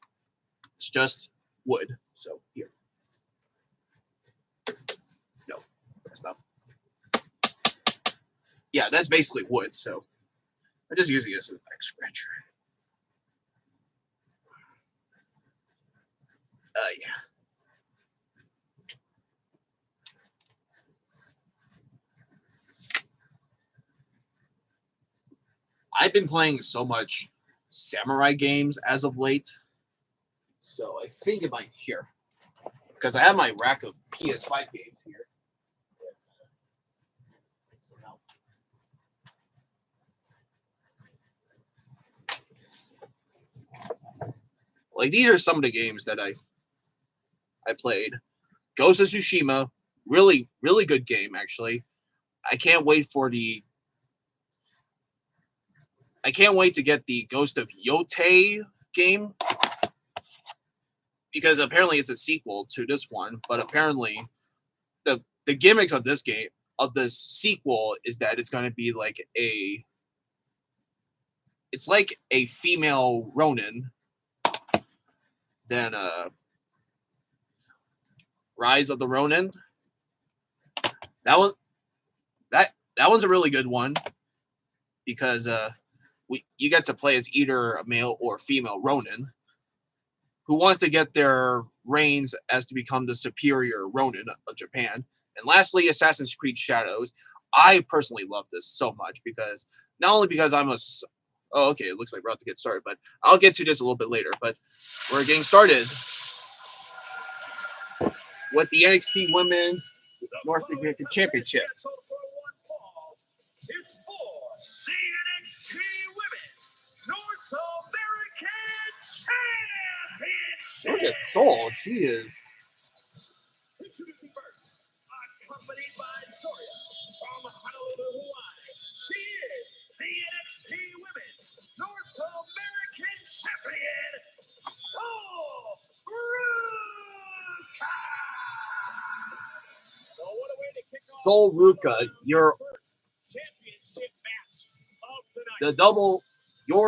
It's just wood. So here. No, that's not. Yeah, that's basically wood. So I'm just using this as a back scratcher. Yeah. I've been playing so much samurai games as of late. So I think it might here. Because I have my rack of PS5 games here. Like these are some of the games that I played. Ghost of Tsushima, really, really good game actually. I can't wait to get the Ghost of Yote game, because apparently it's a sequel to this one, but apparently the gimmicks of this game, of this sequel, is that it's going to be like it's like a female Ronin, then Rise of the Ronin. That one's a really good one, because you get to play as either a male or female Ronin who wants to get their reigns as to become the superior Ronin of Japan. And lastly, Assassin's Creed Shadows. I personally love this so much, because not only because I'm oh, okay, it looks like we're about to get started, but I'll get to this a little bit later. But we're getting started with the NXT Women's North American Championship. It's for the NXT Women's North American Championship. Look at Soul. She is. Introducing first, accompanied by Soria from Honolulu, Hawaii. She is the Sol Ruka, your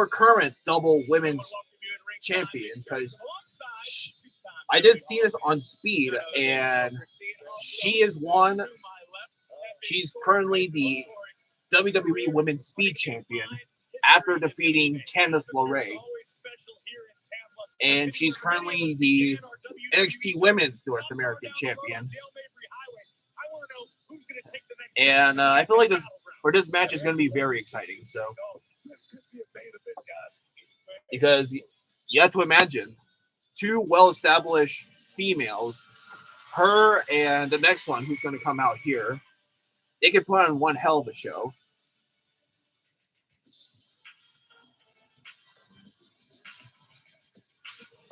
current double women's champion, because I did see this on Speed, and she is one. She's currently the WWE Women's Speed Champion after defeating Candice LeRae. And she's currently the NXT Women's North American Champion. And I feel like this match is going to be very exciting. So, because you have to imagine two well-established females, her and the next one who's going to come out here, they could put on one hell of a show.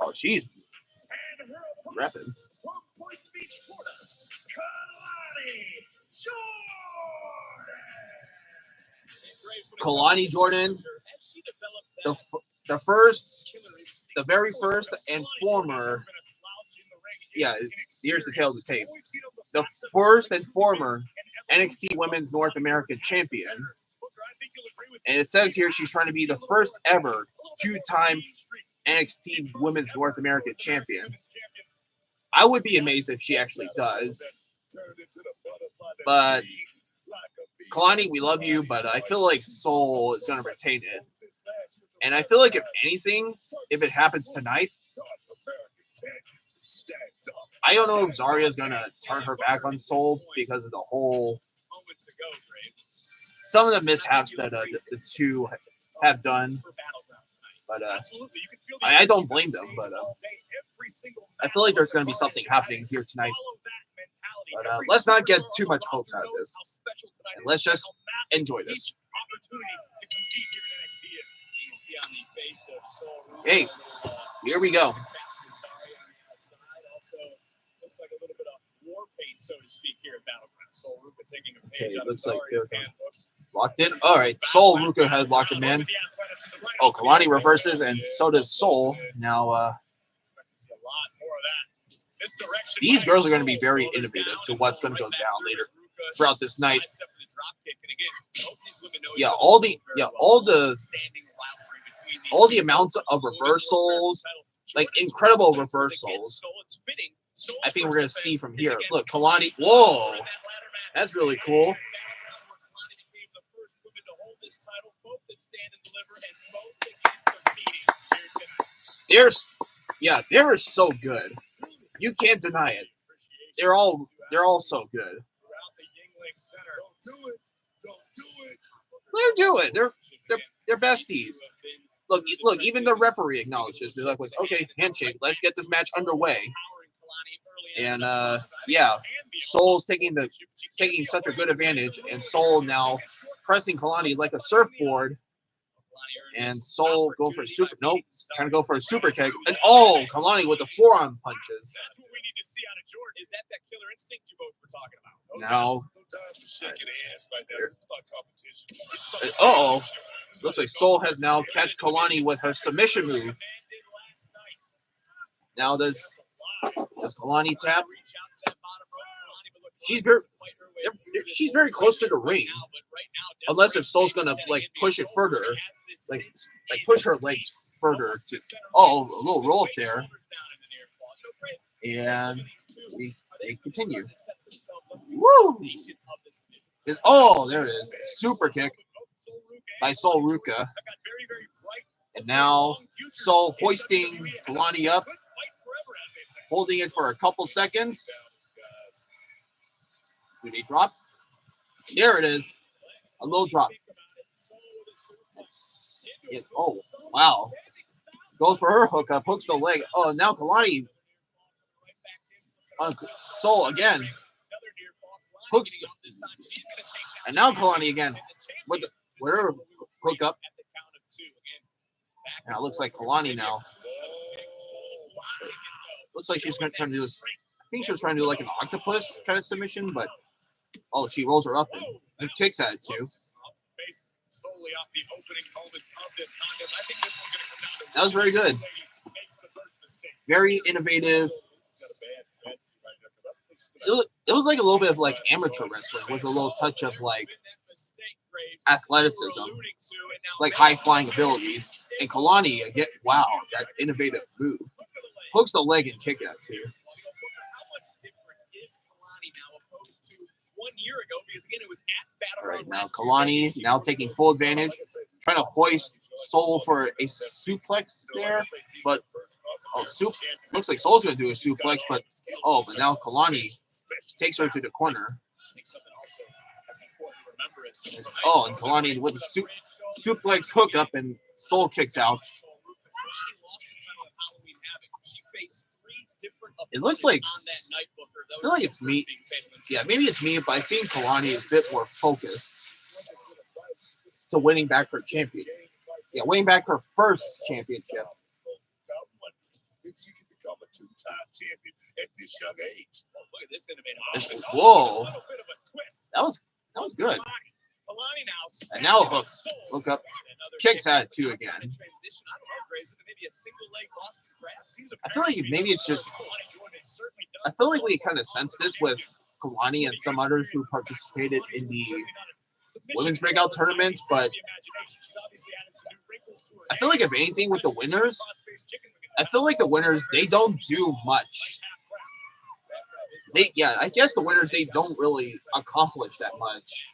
Oh, she's repping. Kalani Jordan, the very first and former, here's the tail of the tape, the first and former NXT Women's North American Champion. And it says here she's trying to be the first ever two-time NXT Women's North American Champion. I would be amazed if she actually does. But Kalani, we love you, but I feel like Sol is going to retain it. And I feel like if anything, if it happens tonight, I don't know if Zarya is going to turn her back on Sol because of the whole, some of the mishaps that the two have done. But I don't blame them. But I feel like there's going to be something happening here tonight. But let's not get too much hopes out of this. And let's just enjoy this. Hey, here we go. Looks like a little bit of war paint, so to speak, here at Battleground. Sol Ruka taking a page out of Zarya's handbook. Locked in. All right, Sol Ruka has locked him in. Oh, Kalani reverses, and so does Sol. Now, these girls are going to be very innovative to what's going to go down later throughout this night. Yeah, all the amounts of reversals, like incredible reversals. I think we're going to see from here. Look, Kalani. Whoa, that's really cool. They're so good. You can't deny it. They're all so good. They're doing it. They're besties. Look, even the referee acknowledges. They're like, okay, handshake. Let's get this match underway. And Sol's taking such a good advantage, and Sol now pressing Kalani like a surfboard. And Sol go for a super. Nope, trying to go for a super kick. And Kalani with the forearm punches. That's what we need to see out of Jordan. Is that killer instinct you both were talking about? No. Looks like Sol has now catch Kalani with her submission move. Now does Kalani tap? She's very close to the ring. Unless if Sol's gonna push it further, like push her legs further to a little roll up there. And they continue. Woo! There it is. Super kick by Sol Ruka. And now Sol hoisting Kalani up, holding it for a couple seconds. Do they drop? There it is. A little drop. Wow. Goes for her hookup, hooks the leg. Oh, now Kalani. Sol again. Hooks. And now Kalani again. With her hookup. Now it looks like Kalani now. Looks like she's going to try to do this. I think she was trying to do like an octopus kind of submission, but she rolls her up and takes at it too. That was very good. Very innovative. it was like a little bit of like amateur wrestling with a little touch of like athleticism, like high flying abilities. And Kalani again, wow, that innovative move. Hooks the leg and kick out too. All right, now Kalani now taking full advantage, trying to hoist Soul for a suplex there, but looks like Soul's going to do a suplex, but now Kalani takes her to the corner. And Kalani with a suplex hook up, and Soul kicks out. It looks like I feel like it's me. Yeah, maybe it's me, but I think Kalani is a bit more focused to winning back her champion. Yeah, winning back her first championship. She can become a two-time champion at this young age. Look at this innovative. Whoa, that was good. And now hook up, kicks at it too again. I feel like maybe it's just. I feel like we kind of sensed this with Kalani and some others who participated in the women's breakout tournament, but I feel like if anything with the winners, they don't do much. I guess the winners, they don't really accomplish that much.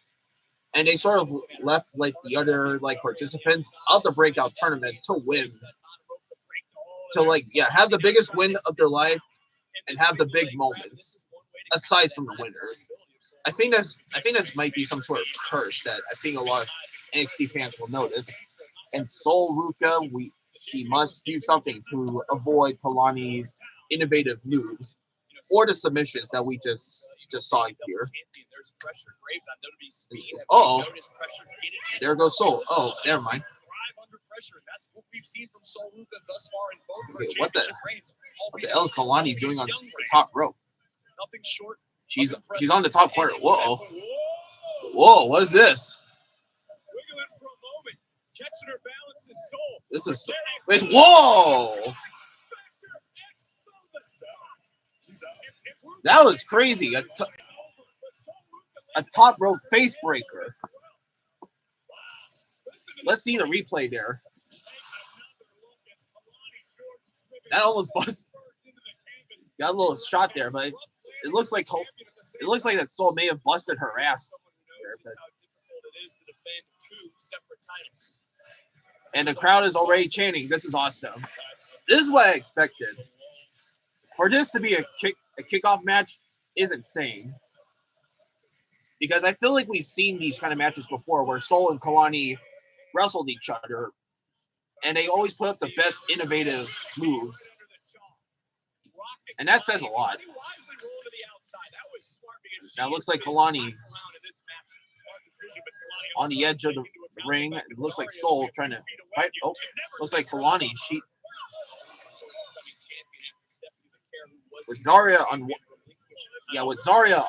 And they sort of left like the other like participants of the breakout tournament to win. To have the biggest win of their life and have the big moments aside from the winners. I think that's might be some sort of curse that I think a lot of NXT fans will notice. And Sol Ruka, she must do something to avoid Kalani's innovative moves or the submissions that we just saw here. There goes Sol. Never mind. Okay, what the hell is Kalani doing on the top rope? She's on the top corner. Whoa, what is this? Whoa! That was crazy. A top rope face breaker. Let's see the replay there. That almost busted. Got a little shot there, but it looks like that Soul may have busted her ass there, and the crowd is already chanting, "This is awesome." This is what I expected. For this to be a kickoff match is insane. Because I feel like we've seen these kind of matches before where Soul and Kalani wrestled each other, and they always put up the best innovative moves. And that says a lot. Now it looks like Kalani on the edge of the ring. It looks like Soul trying to fight. Looks like Kalani. With Zarya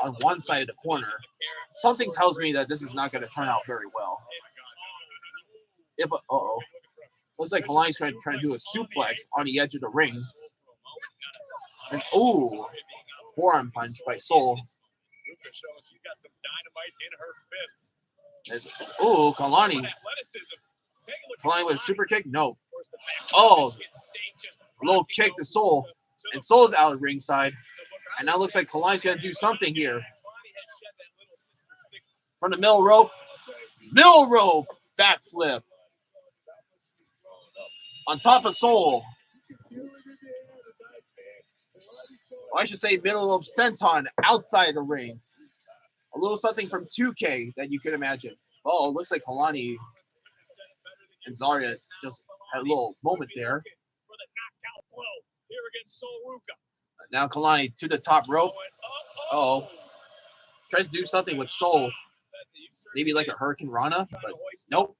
on one side of the corner, something tells me that this is not going to turn out very well. Looks like Kalani's trying to do a suplex on the edge of the ring. Forearm punch by Soul. Kalani. Kalani with a super kick? No. Low kick to Soul. And Soul's out of ringside. And now looks like Kalani's going to do something here. From the middle rope. Backflip. On top of Soul. I should say middle rope senton outside the ring. A little something from 2K that you could imagine. It looks like Kalani and Zarya just had a little moment there. Now Kalani to the top rope. Tries to do something with Soul. Maybe like a Hurricane Rana, but nope.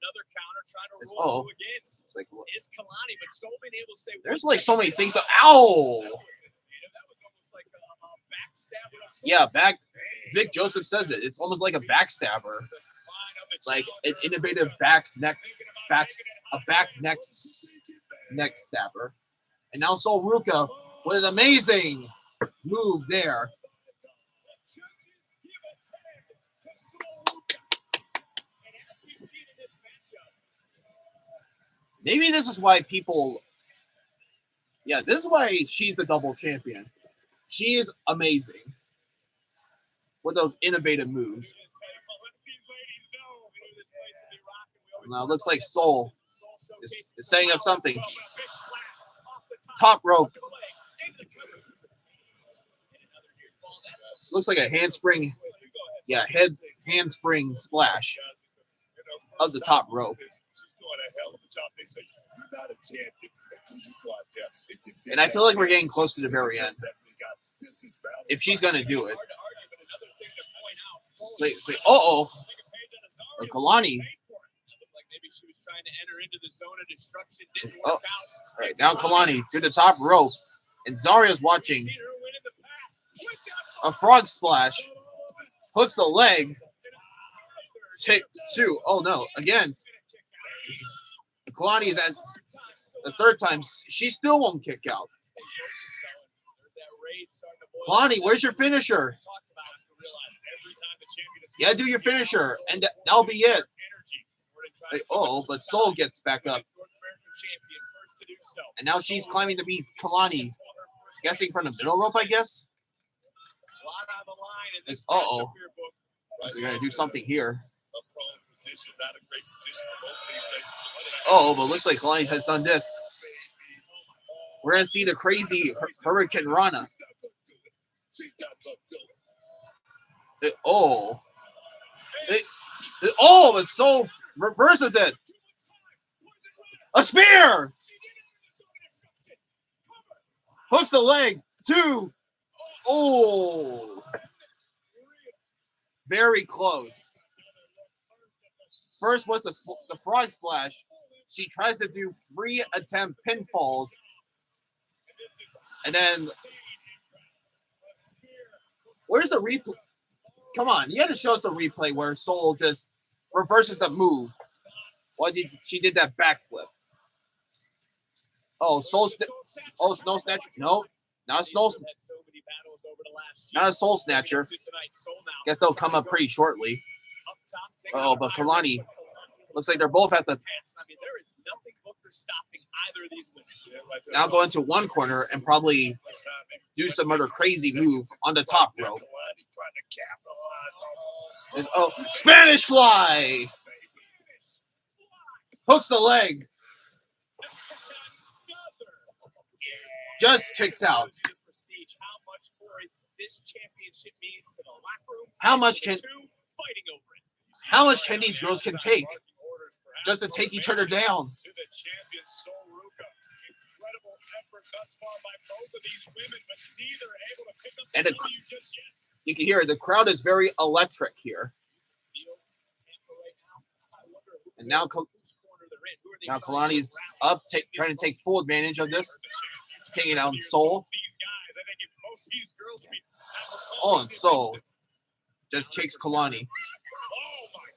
It's like, there's like so many things. Yeah, Vic Joseph says it. It's almost like a backstabber, like an innovative back neck stabber. And now Sol Ruka with an amazing move there. Maybe this is why people... Yeah, this is why she's the double champion. She is amazing with those innovative moves. Now it looks like Soul is setting up something. Top rope. Looks like a handspring. Yeah, handspring splash of the top rope. And I feel like we're getting close to the very end. If she's going to do it. Uh-oh. Kalani. Oh, all right, now Kalani to the top rope. And Zaria's watching. A frog splash. Hooks the leg. Take two. Oh, no. Again. Kalani is at the third time. She still won't kick out. Kalani, where's your finisher? Yeah, do your finisher. And that'll be it. But Soul gets back up. And now she's climbing to beat Kalani. Guessing from the middle rope, I guess? Uh-oh. So we're going to do something here. But looks like Kalani has done this. We're going to see the crazy Hurricane Rana. But Soul reverses it. A spear! Hooks the leg. Two. Oh. Very close. First was the frog splash. She tries to do 3 attempt pinfalls. And then... Where's the replay? Come on, you had to show us the replay where Soul just reverses the move. She did that backflip. Snow Snatcher. No, not a Snow. Not a Soul Snatcher. Guess they'll come up pretty shortly. But Kalani looks like they're both at the. Now go into one corner and probably do some other crazy move on the top rope. Spanish fly! Hooks the leg. Just kicks out. How much can these girls can take just to take each other down? And you can hear the crowd is very electric here. And now Kalani's up, trying to take full advantage of this. Taking out Soul. And Soul just kicks Kalani.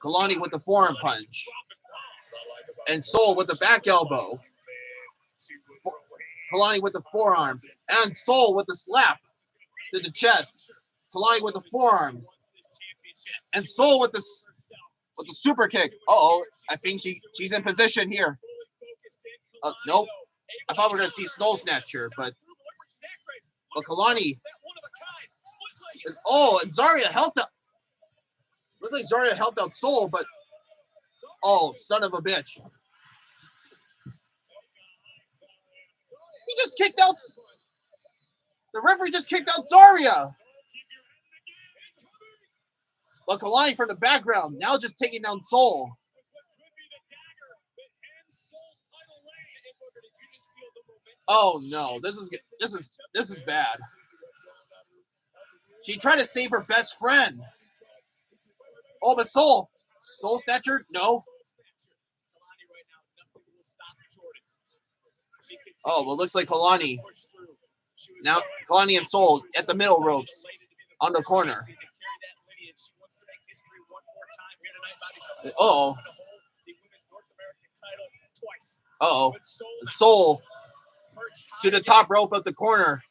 Kalani with the forearm punch. And Soul with the back elbow. Kalani with the forearm. And Soul with the slap to the chest. Kalani with the forearms. And Soul with the super kick. I think she's in position here. Nope. I thought we were going to see Snow Snatcher, but Kalani is... and Zarya helped out. Looks like Zarya helped out Soul, but... son of a bitch. He just kicked out... The referee just kicked out Zarya. But Kalani from the background, now just taking down Soul. Oh no, this is bad. She tried to save her best friend. But Soul Snatcher? No. Well, looks like Kalani. Now Kalani and Soul at the middle ropes on the corner. Soul to the top rope of the corner.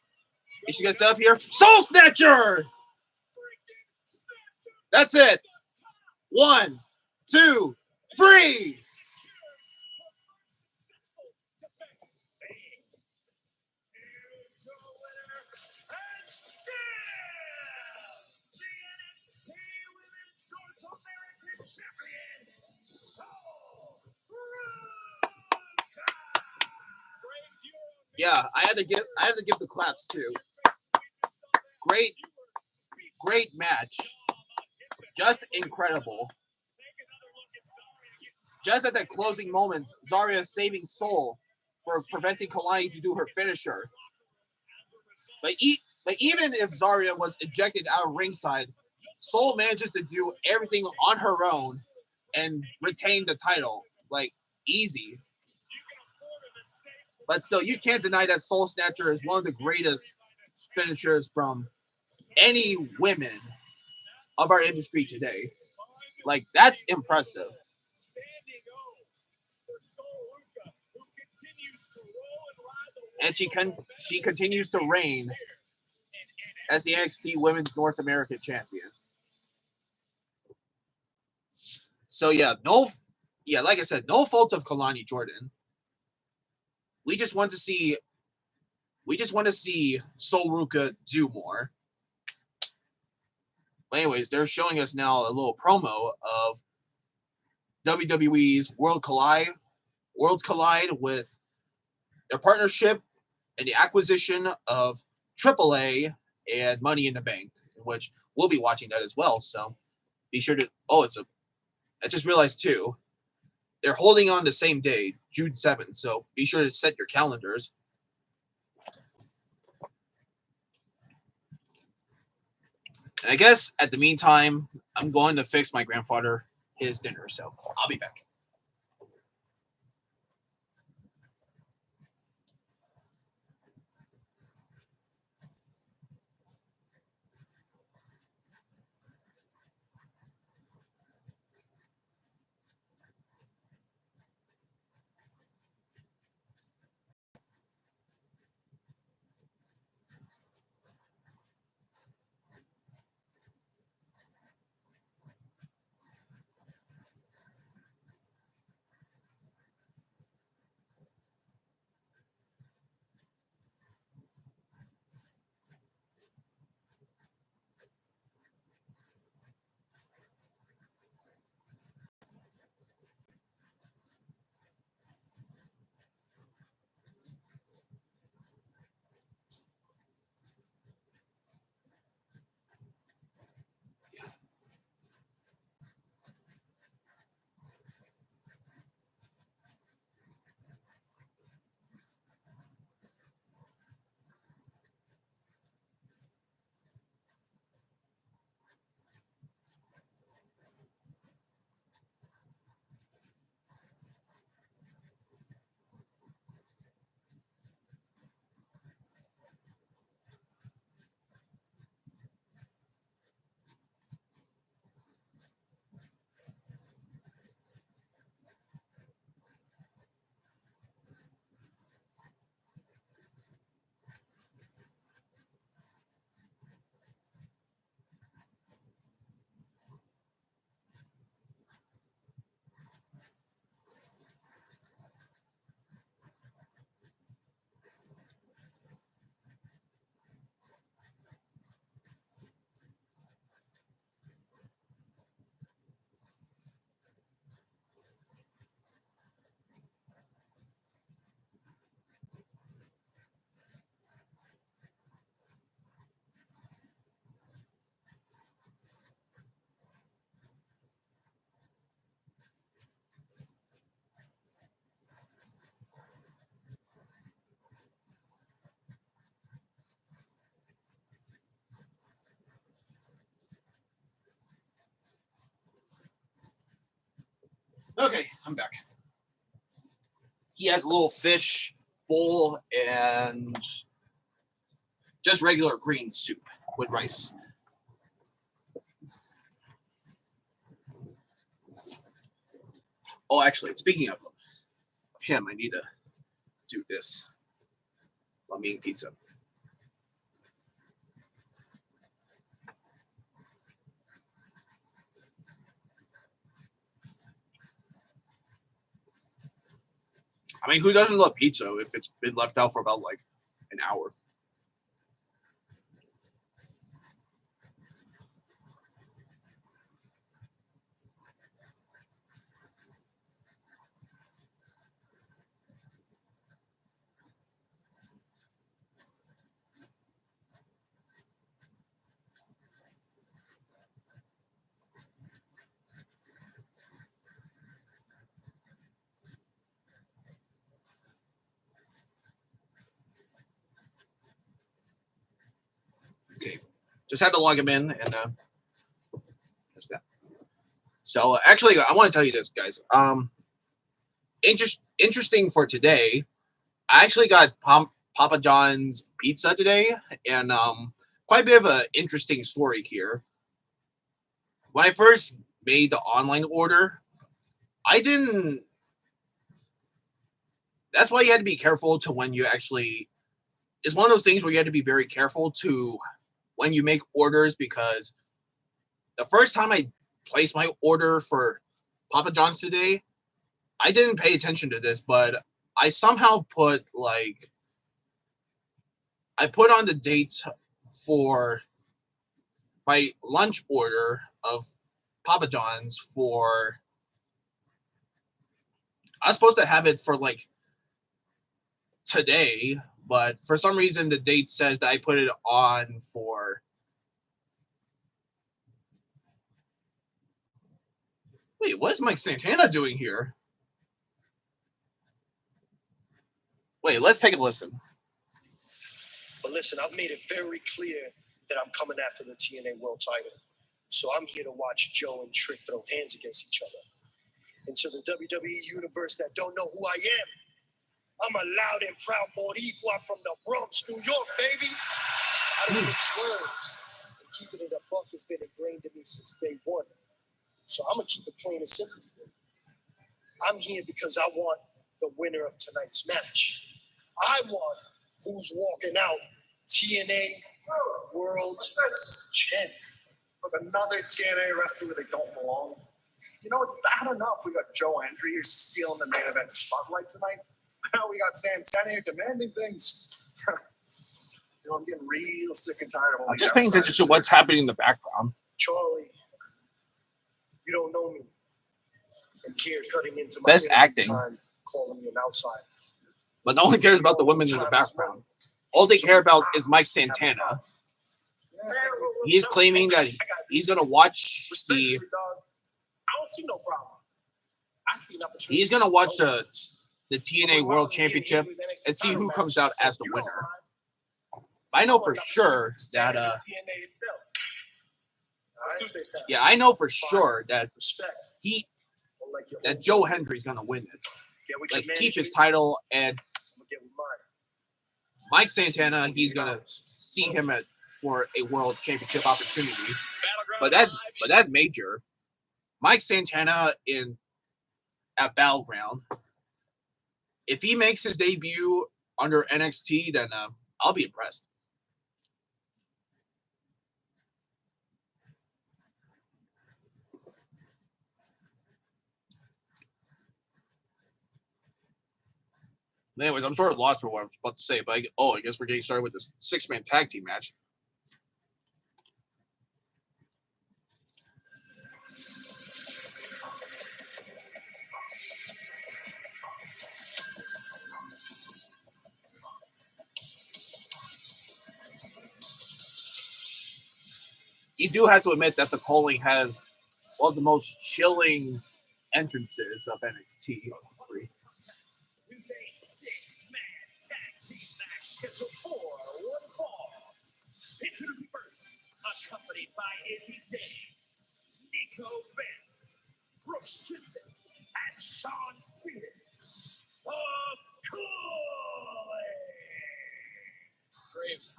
Is she gonna set up here? Soul Snatcher! That's it. 1, 2, 3. Yeah, I had to give the claps too. Great, great match. Just incredible. Just at the closing moments, Zarya saving Soul for preventing Kalani to do her finisher. But even if Zarya was ejected out of ringside, Soul manages to do everything on her own and retain the title. Like, easy. But still, you can't deny that Soul Snatcher is one of the greatest finishers from any women of our industry today. Like, that's impressive. And she continues to reign as the NXT Women's North American Champion. So like I said, no fault of Kalani Jordan. We just want to see Sol Ruka do more. But anyways, they're showing us now a little promo of WWE's Worlds Collide with their partnership and the acquisition of AAA and Money in the Bank, which we'll be watching that as well. So be sure to. I just realized too. They're holding on the same day, June 7th. So be sure to set your calendars. And I guess at the meantime, I'm going to fix my grandfather his dinner. So I'll be back. Okay, I'm back. He has a little fish bowl and just regular green soup with rice. Oh, actually, speaking of him, I need to do this while I'm eating pizza. I mean, who doesn't love pizza if it's been left out for about like an hour? Just had to log him in, and that's that. So actually, I want to tell you this, guys. Interesting for today. I actually got Papa John's pizza today, and quite a bit of an interesting story here. When I first made the online order, I didn't. That's why you had to be careful to when you actually. It's one of those things where you had to be very careful to when you make orders, because the first time I placed my order for Papa John's today, I didn't pay attention to this, but I somehow put I put on the dates for my lunch order of Papa John's for. I was supposed to have it for like today, but for some reason the date says that I put it on for. Wait, what is Mike Santana doing here? Wait, let's take a listen. But listen, I've made it very clear that I'm coming after the TNA World title. So I'm here to watch Joe and Trick throw hands against each other. And to the WWE universe that don't know who I am, I'm a loud and proud Boricua from the Bronx, New York, baby. I don't mix words. And keeping it a buck has been ingrained in me since day one. So I'm going to keep it plain and simple for you. I'm here because I want the winner of tonight's match. I want who's walking out TNA World Champ. With another TNA wrestler where they don't belong. You know, it's bad enough we got Joe Hendry here stealing the main event spotlight tonight. Now we got Santana here demanding things. You know, I'm getting real sick and tired of all I'm these just paying attention to what's happening in the background. Charlie, you don't know me. I'm here cutting into my Best acting. time, calling me an outsider. But no one cares about the women in the background. All they care about is Mike Santana. He's claiming that he's going to watch the. I don't see no problem. I see an opportunity. He's going to watch the TNA World Championship and see who comes out as the winner. I know for sure that yeah, I know for sure that Joe Hendry's going to win it. Like keep his title, and Mike Santana, he's going to see him for a world championship opportunity. But that's major. Mike Santana at Battleground. If he makes his debut under NXT, then I'll be impressed. Anyways, I'm sort of lost for what I'm about to say, but I guess we're getting started with this 6-man tag team match. You do have to admit that the calling has one of the most chilling entrances of NXT. It's a 6-man tag team match scheduled for one fall. Introducing first, accompanied by Izzy Day, Nico Vince, Brooks Jensen, and Sean Spears.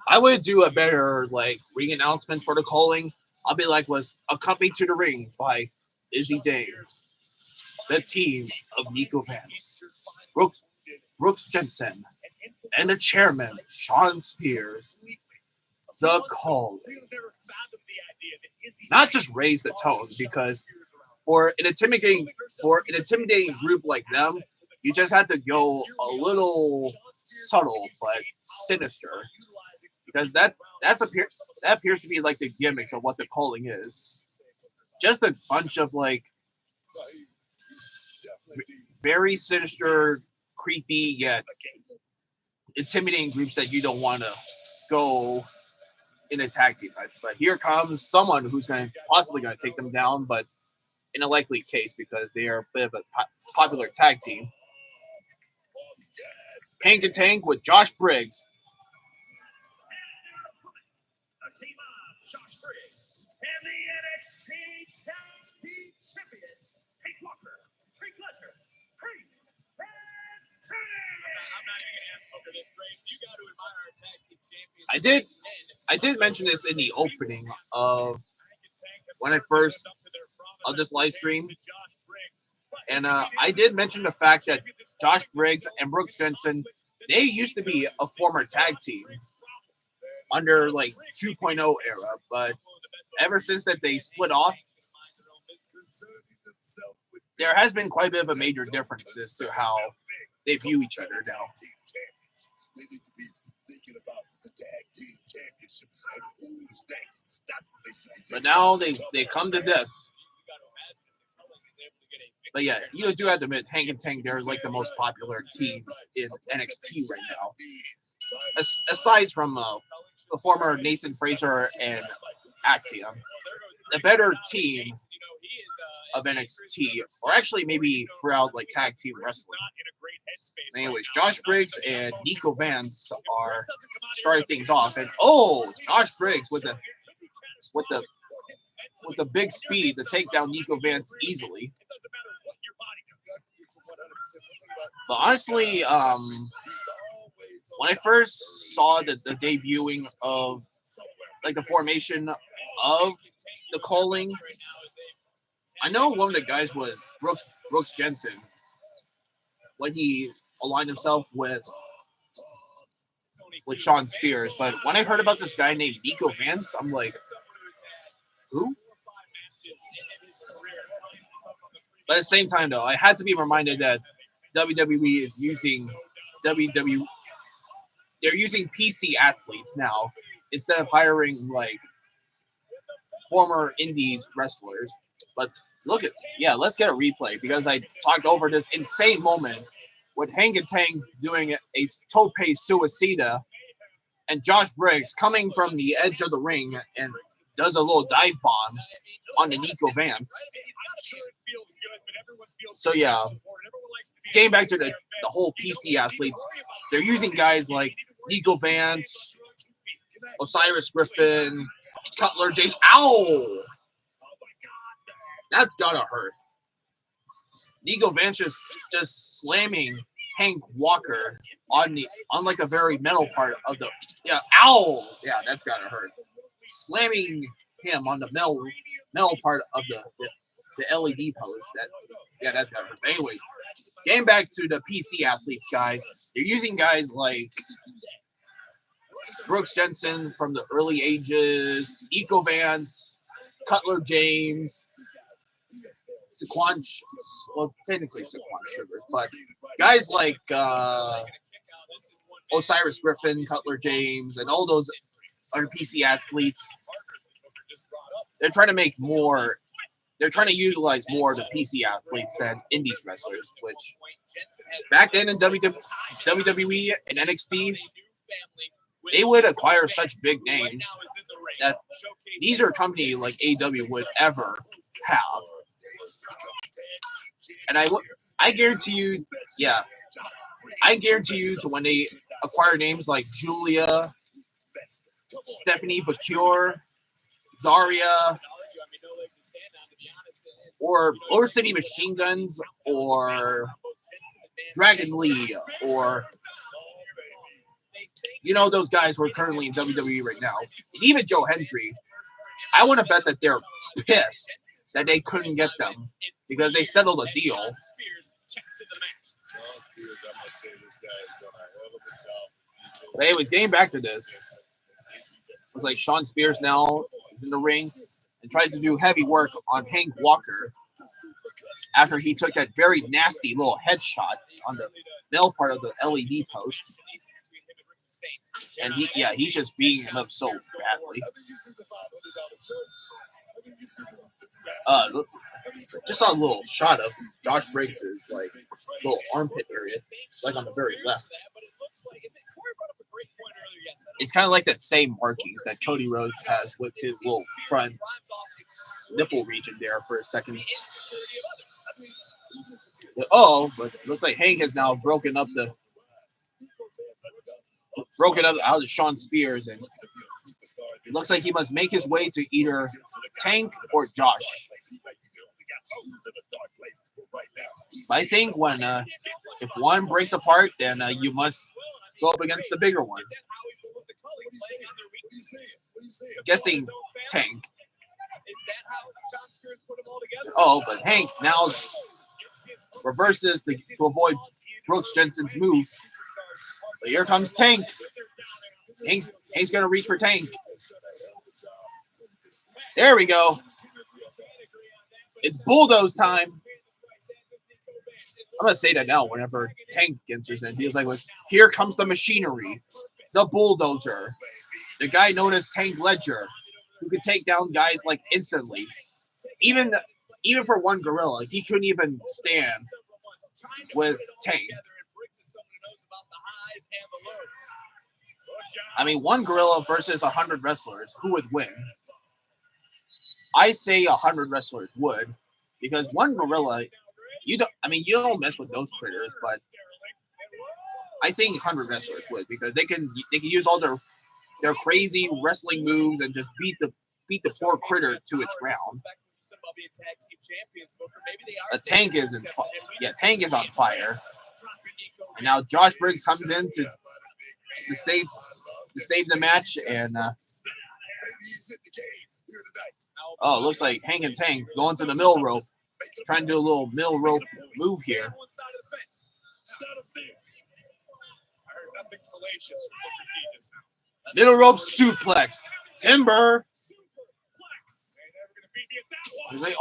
I would do a better ring announcement for the calling. I'll be like, was accompanied to the ring by Izzy Day, the team of Nico Vince, Brooks Jensen, and the chairman, Sean Spears. The calling. Not just raise the tone, because for an intimidating group like them, you just have to go a little subtle but sinister, because that appears to be like the gimmicks of what the calling is. Just a bunch of very sinister, creepy yet intimidating groups that you don't want to go in a tag team match. But here comes someone who's possibly going to take them down, but in a likely case because they are a bit of a popular tag team. Tank to Tank with Josh Briggs. I did mention this in the opening of when I first of this live stream, and I did mention the fact that Josh Briggs and Brooks Jensen, they used to be a former tag team under like 2.0 era, but ever since that they split off, there has been quite a bit of a major difference as to how they view each other now. But now they come to this. But yeah, you do have to admit, Hank and Tank, they're like the most popular teams in NXT right now. Aside from the former Nathan Fraser and Axiom, the better team of NXT, or actually maybe throughout like tag team wrestling. Anyways, Josh Briggs and Nico Vance are starting things off, and Josh Briggs with the big speed to take down Nico Vance easily. But honestly, when I first saw the debuting of like the formation of the calling, I know one of the guys was Brooks Jensen when he aligned himself with Shawn Spears. But when I heard about this guy named Nico Vance, I'm like, who? But at the same time, though, I had to be reminded that WWE is using they're using PC athletes now instead of hiring like former indies wrestlers. But let's get a replay because I talked over this insane moment with Hank and Tank doing a tope suicida and Josh Briggs coming from the edge of the ring and does a little dive bomb on the Nico Vance. So yeah, getting back to the whole PC athletes, they're using guys like Nico Vance, Osiris Griffin, Cutler James. Ow! That's gotta hurt. Nico Vance just slamming Hank Walker on like a very metal part of the ow! Yeah, that's gotta hurt. Slamming him on the metal part of the LED post. That's gotta hurt. But anyways, getting back to the PC athletes, guys, they're using guys like Brooks Jensen from the early ages, Nico Vance, Cutler James, technically Saquon Sugars, but guys like Osiris Griffin, Cutler James, and all those other PC athletes, they're trying to utilize more of the PC athletes than indies wrestlers, which back then in WWE and NXT, they would acquire such big names that neither company like AEW would ever have. And I guarantee you to when they acquire names like Julia, Stephanie Bakure, Zarya, or Motor City Machine Guns, or Dragon Lee, or those guys who are currently in WWE right now, and even Joe Hendry, I want to bet that they're pissed that they couldn't get them because they settled a deal. But anyways, getting back to this, it's like Shawn Spears now is in the ring and tries to do heavy work on Hank Walker after he took that very nasty little headshot on the male part of the LED post. And he's just beating him up so badly. Just saw a little shot of Josh Briggs' like little armpit area, like on the very left. It's kind of like that same markings that Cody Rhodes has with his little front nipple region there for a second. But looks like Hank has now broken up out of Shawn Spears, and it looks like he must make his way to either Tank or Josh. I think when if one breaks apart, then you must go up against the bigger one. I'm guessing Tank. Oh, but Hank now reverses to avoid Brooks Jensen's move. But here comes Tank. Hank's gonna reach for Tank. There we go. It's bulldoze time. I'm gonna say that now. Whenever Tank enters in, he's like, "Here comes the machinery, the bulldozer, the guy known as Tank Ledger, who could take down guys like instantly. Even for one gorilla, he couldn't even stand with Tank. I mean, one gorilla versus 100 wrestlers, who would win? I say 100 wrestlers would, because one gorilla, you don't mess with those critters, but I think 100 wrestlers would, because they can use all their crazy wrestling moves and just beat the poor critter to its ground. A Tank is Tank is on fire, and now Josh Briggs comes in to save the match, and it looks like Hank and Tank going to the middle rope, trying to do a little middle rope move here. Middle rope suplex, Timber. He's like,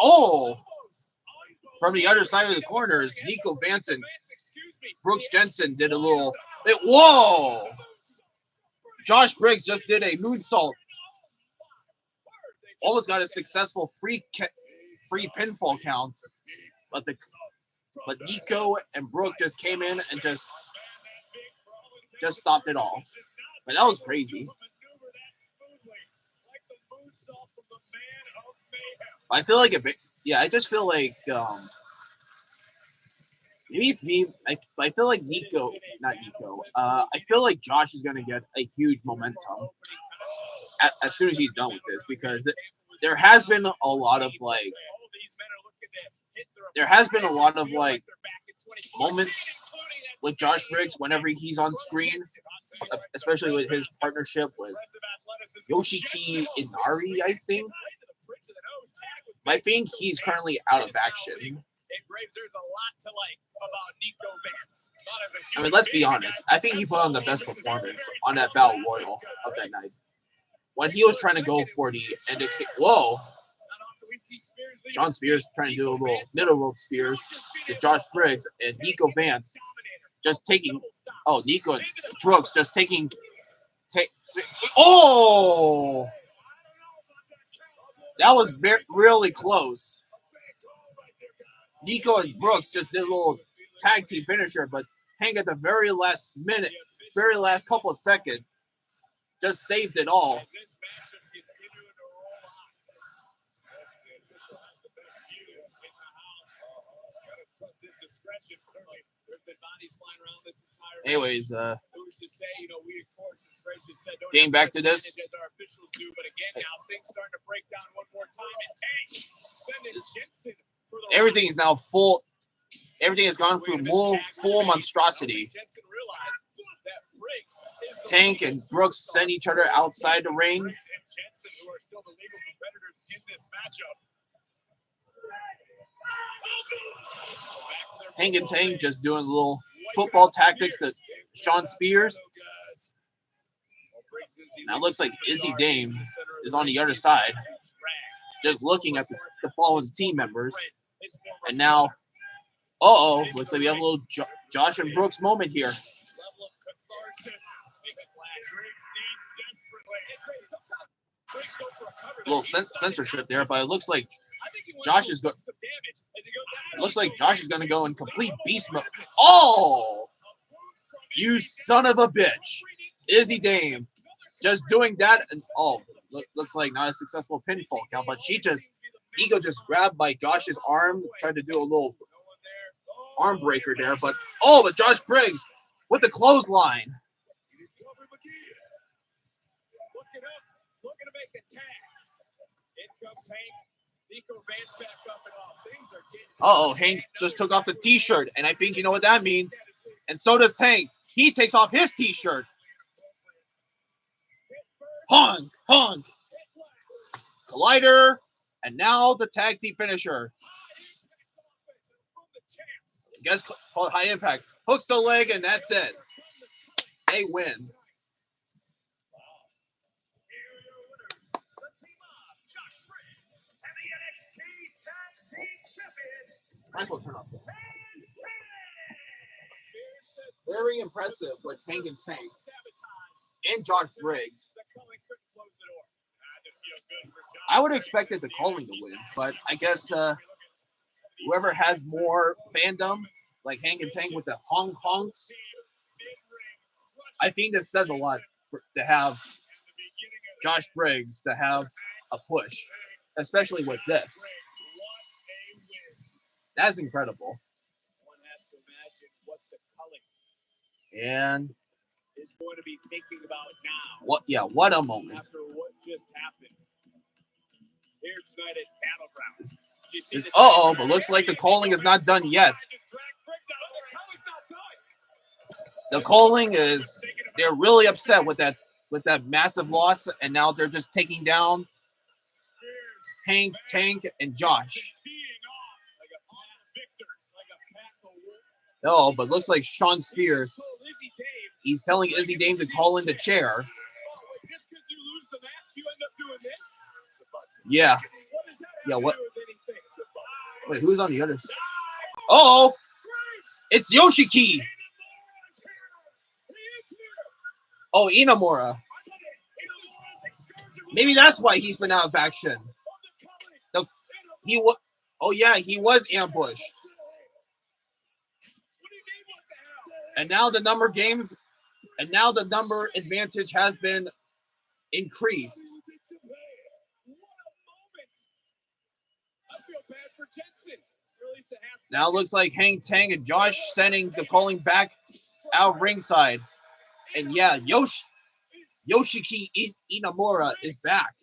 from the other side of the corners, Nico Vance and Brooks Jensen did a little. Whoa! Josh Briggs just did a moonsault. Almost got a successful free pinfall count, but Nico and Brooke just came in and just stopped it all. But that was crazy. I feel like I just feel like maybe it's me. I feel like not Nico. I feel like Josh is gonna get a huge momentum as soon as he's done with this, because there has been a lot of moments with Josh Briggs whenever he's on screen, especially with his partnership with Yoshiki Inari, I think. I think he's currently out of action. I mean, let's be honest. I think he put on the best performance on that Battle Royal of that night, when he was trying to go for the NXT. Whoa! John Spears trying to do a little middle rope spears to Josh Briggs, and Nico Vance just taking. Oh, Nico and Brooks just taking. Oh! That was really close. Nico and Brooks just did a little tag team finisher, but Hank at the very last couple of seconds, just saved it all. Anyways, getting back to this. Everything is now full. Everything has gone through full monstrosity. Tank and Brooks send each other outside the ring. Hank and Tank just doing little football tactics to Sean Spears. Now it looks like Izzy Dame is on the other side, just looking at the fallen team members. And now, looks like we have a little Josh and Brooks moment here. A little censorship there, but it looks like Josh is going. Looks like Josh is going to go in complete beast mode. Oh, you son of a bitch, Izzy Dame, just doing that, and looks like not a successful pinfall count. But Ego just grabbed by Josh's arm, tried to do a little arm breaker there. But Josh Briggs with the clothesline. Uh-oh, Hank just took off the t-shirt, and I think you know what that means. And so does Tank. He takes off his t-shirt. Honk, honk. Collider, and now the tag team finisher. Guess called High Impact. Hooks the leg, and that's it. They win. Nice one, turn off. Very impressive with Hank and Tank and Josh Briggs. I would have expected the Calling to win, but I guess whoever has more fandom, like Hank and Tank with the honk honks, I think this says a lot to have Josh Briggs to have a push, especially with this. That's incredible. And is going to be thinking about now. What? Yeah, what a moment. After what just happened here tonight at Battleground. Uh-oh, but looks like the Calling is not done yet. The Calling is, they're really upset with that massive loss, and now they're just taking down Hank, Tank, and Josh. Oh, but looks like Sean Spears, he's telling Izzy Dame to call in the chair. Yeah. Yeah, what? Wait, who's on the other side? Oh! It's Yoshiki! Oh, Inamura. Maybe that's why he's been out of action. No, oh yeah, he was ambushed. And now the number advantage has been increased. Now it looks like Hank, Tang, and Josh sending the Calling back out ringside. And yeah, Yoshiki Inamura is back.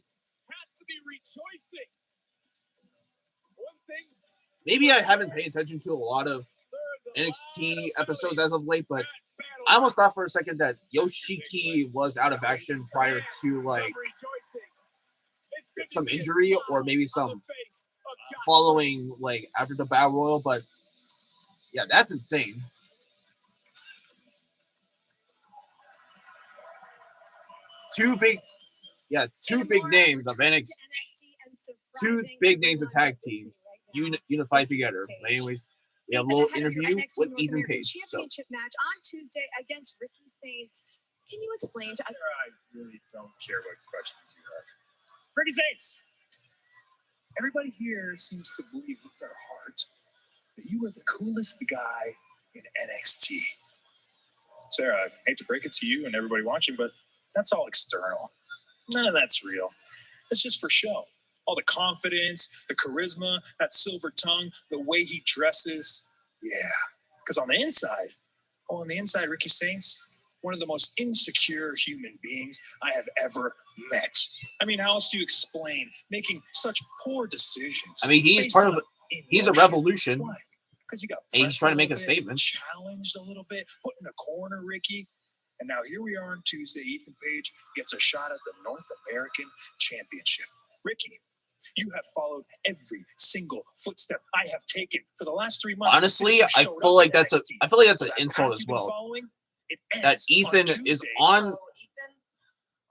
Maybe I haven't paid attention to a lot of NXT episodes as of late, but I almost thought for a second that Yoshiki was out of action prior to like some injury or maybe some following like after the Battle Royal, but yeah, that's insane. Two big names of NXT, two big names of tag teams unified together. But anyways, we have a little interview with Ethan Page. Championship match on Tuesday against Ricky Saints. Can you explain to us? I really don't care what questions you ask. Ricky Saints. Everybody here seems to believe with their heart that you are the coolest guy in NXT. Sarah, I hate to break it to you and everybody watching, but That's all external. None of that's real. It's just for show. All the confidence, the charisma, that silver tongue, the way he dresses. Yeah. Because on the inside, Ricky Saints, one of the most insecure human beings I have ever met. I mean, how else do you explain making such poor decisions? I mean, he's a revolution. Why? Because you got And he's trying to make a bit, statement. challenged a little bit, put in a corner, Ricky. And now here we are on Tuesday. Ethan Page gets a shot at the North American Championship. Ricky, you have followed every single footstep I have taken for the last 3 months. Honestly, I feel like that's an insult as well. That Ethan is on.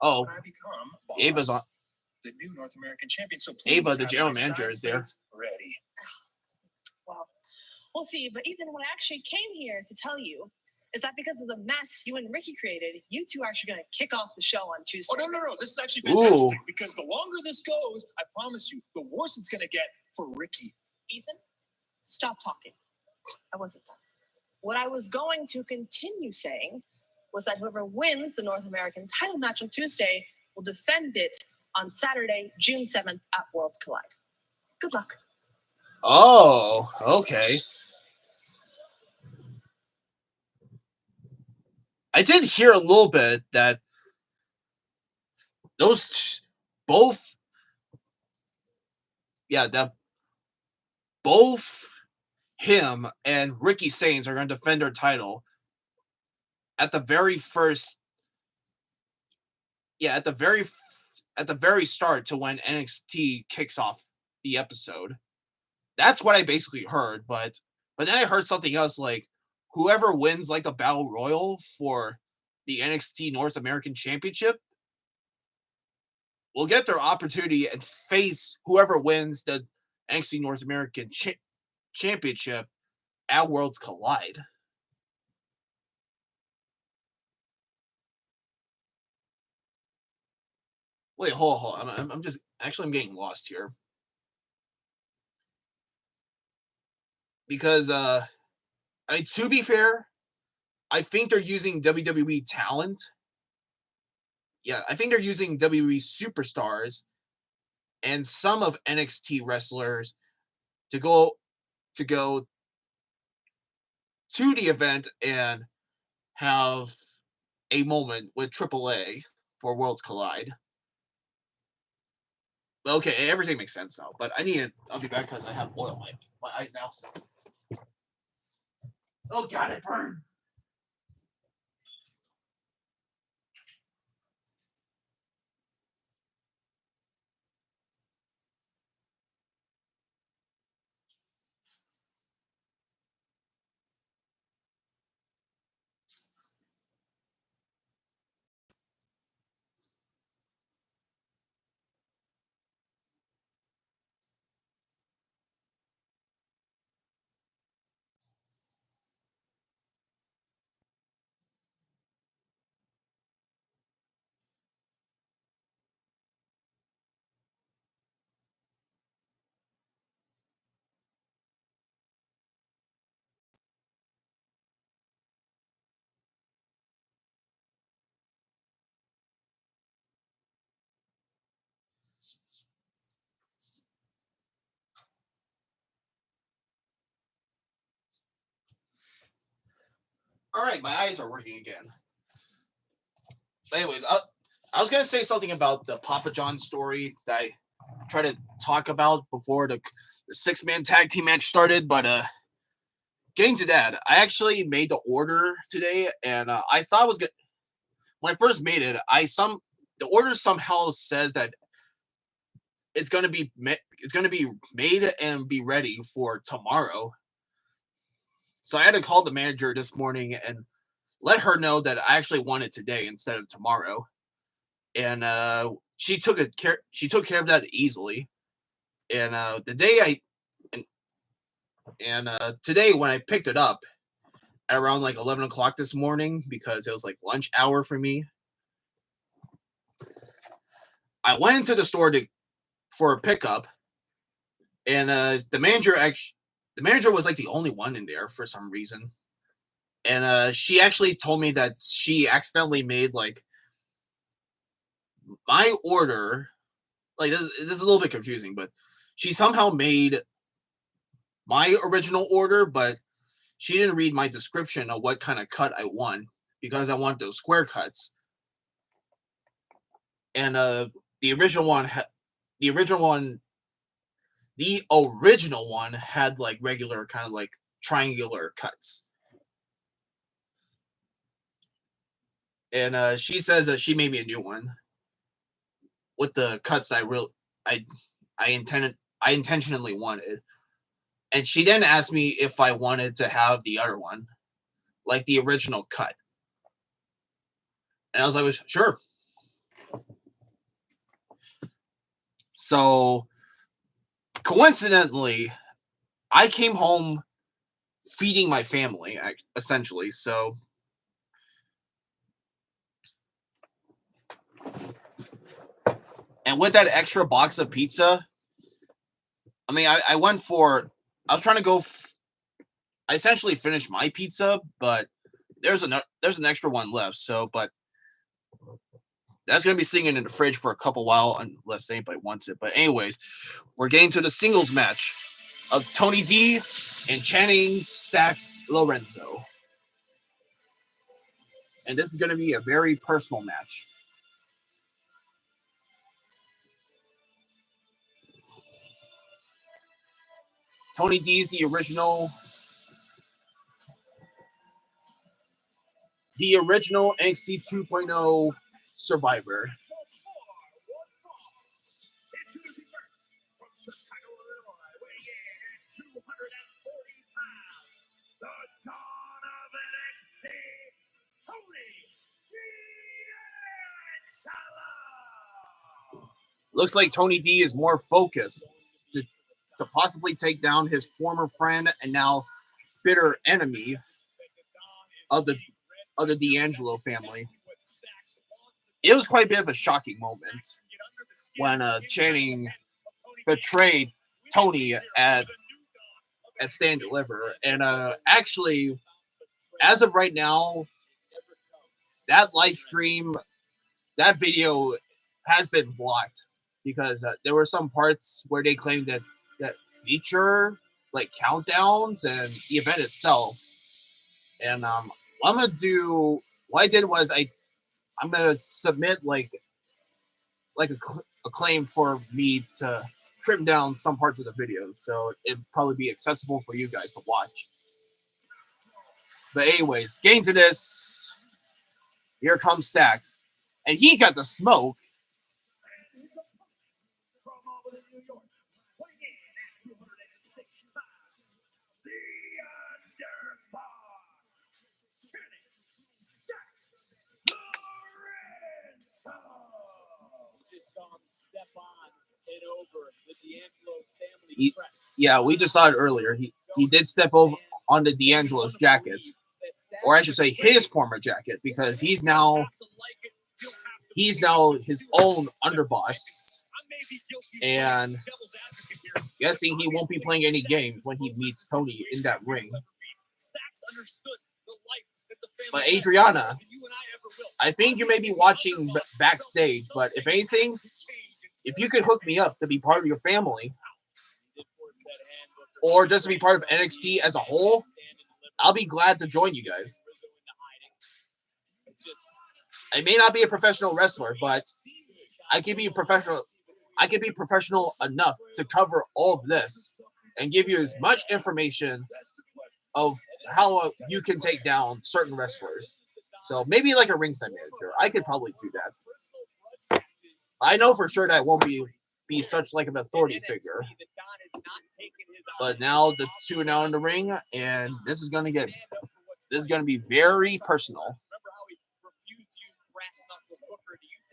Oh, When I become boss, Ava's on. the new North American champion. So please, Ava, the have general my manager, side is there. bets ready. Well, we'll see. But Ethan, what I actually came here to tell you is that because of the mess you and Ricky created, you two are actually going to kick off the show on Tuesday. Oh, no. This is actually fantastic because the longer this goes, I promise you, the worse it's going to get for Ricky. Ethan, stop talking. I wasn't done. What I was going to continue saying was that whoever wins the North American title match on Tuesday will defend it on Saturday, June 7th at Worlds Collide. Good luck. Oh, okay. I did hear a little bit that those both yeah, that both him and Ricky Sainz are going to defend their title at the very first. Yeah, at the very start to when NXT kicks off the episode. That's what I basically heard, but then I heard something else like whoever wins like the Battle Royal for the NXT North American Championship will get their opportunity and face whoever wins the NXT North American Championship at Worlds Collide. Wait, hold on. I'm just I'm getting lost here because I mean, to be fair, I think they're using WWE talent. Yeah, I think they're using WWE superstars and some of NXT wrestlers to go to the event and have a moment with AAA for Worlds Collide. Okay, everything makes sense now, but I'll be back because I have oil in my eyes now. So. Oh God, it burns. All right, my eyes are working again. Anyways, I was gonna say something about the Papa John story that I tried to talk about before the 6-man tag team match started, but getting to that, I actually made the order today, and I thought it was good. When I first made it, the order somehow says that it's gonna be made and be ready for tomorrow. So I had to call the manager this morning and let her know that I actually want it today instead of tomorrow. And she took care of that easily. And the day today when I picked it up at around like 11 o'clock this morning because it was like lunch hour for me, I went into the store for a pickup, and the manager was like the only one in there for some reason, and she actually told me that she accidentally made like my order. Like this is a little bit confusing, but she somehow made my original order, but she didn't read my description of what kind of cut I want because I want those square cuts. And the original one had like regular kind of like triangular cuts. And she says that she made me a new one with the cuts I intentionally wanted. And she then asked me if I wanted to have the other one, like the original cut. And I was like, sure. So coincidentally, I came home feeding my family, essentially. So and with that extra box of pizza, I mean, I was trying to go. I essentially finished my pizza, but there's an extra one left. So, but that's gonna be sitting in the fridge for a couple while unless anybody wants it. But anyways, we're getting to the singles match of Tony D and Channing Stacks Lorenzo, and this is gonna be a very personal match. Tony D is the original NXT 2.0 survivor. Introducing first from Chicago, Illinois, weighing in at 240 pounds, the dawn of NXT, Tony D'Angelo. Looks like Tony D is more focused to possibly take down his former friend and now bitter enemy of the D'Angelo family. It was quite a bit of a shocking moment when Channing betrayed Tony at Stand Deliver, and actually, as of right now, that live stream, that video has been blocked because there were some parts where they claimed that feature like countdowns and the event itself. And what I did was I'm gonna submit like a claim for me to trim down some parts of the video, so it'd probably be accessible for you guys to watch. But anyways, getting to this, here comes Stax, and he got the smoke. From Albany, New York, weighing in at 206 pounds, the Underboss, Channing Stax Lorenzo. Just saw him step on and over the D'Angelo family crest. Yeah, we just saw it earlier. He did step over on the D'Angelo's jacket, or I should say his former jacket, because he's now his own underboss, and guessing he won't be playing any games when he meets Tony in that ring. But Adriana, I think you may be watching backstage, but if anything, if you could hook me up to be part of your family, or just to be part of NXT as a whole, I'll be glad to join you guys. I may not be a professional wrestler, but I can be professional. I can be professional enough to cover all of this and give you as much information of how you can take down certain wrestlers. So maybe like a ringside manager, I could probably do that. I know for sure that I won't be such like an authority figure. But now the two are now in the ring, and this is gonna be very personal.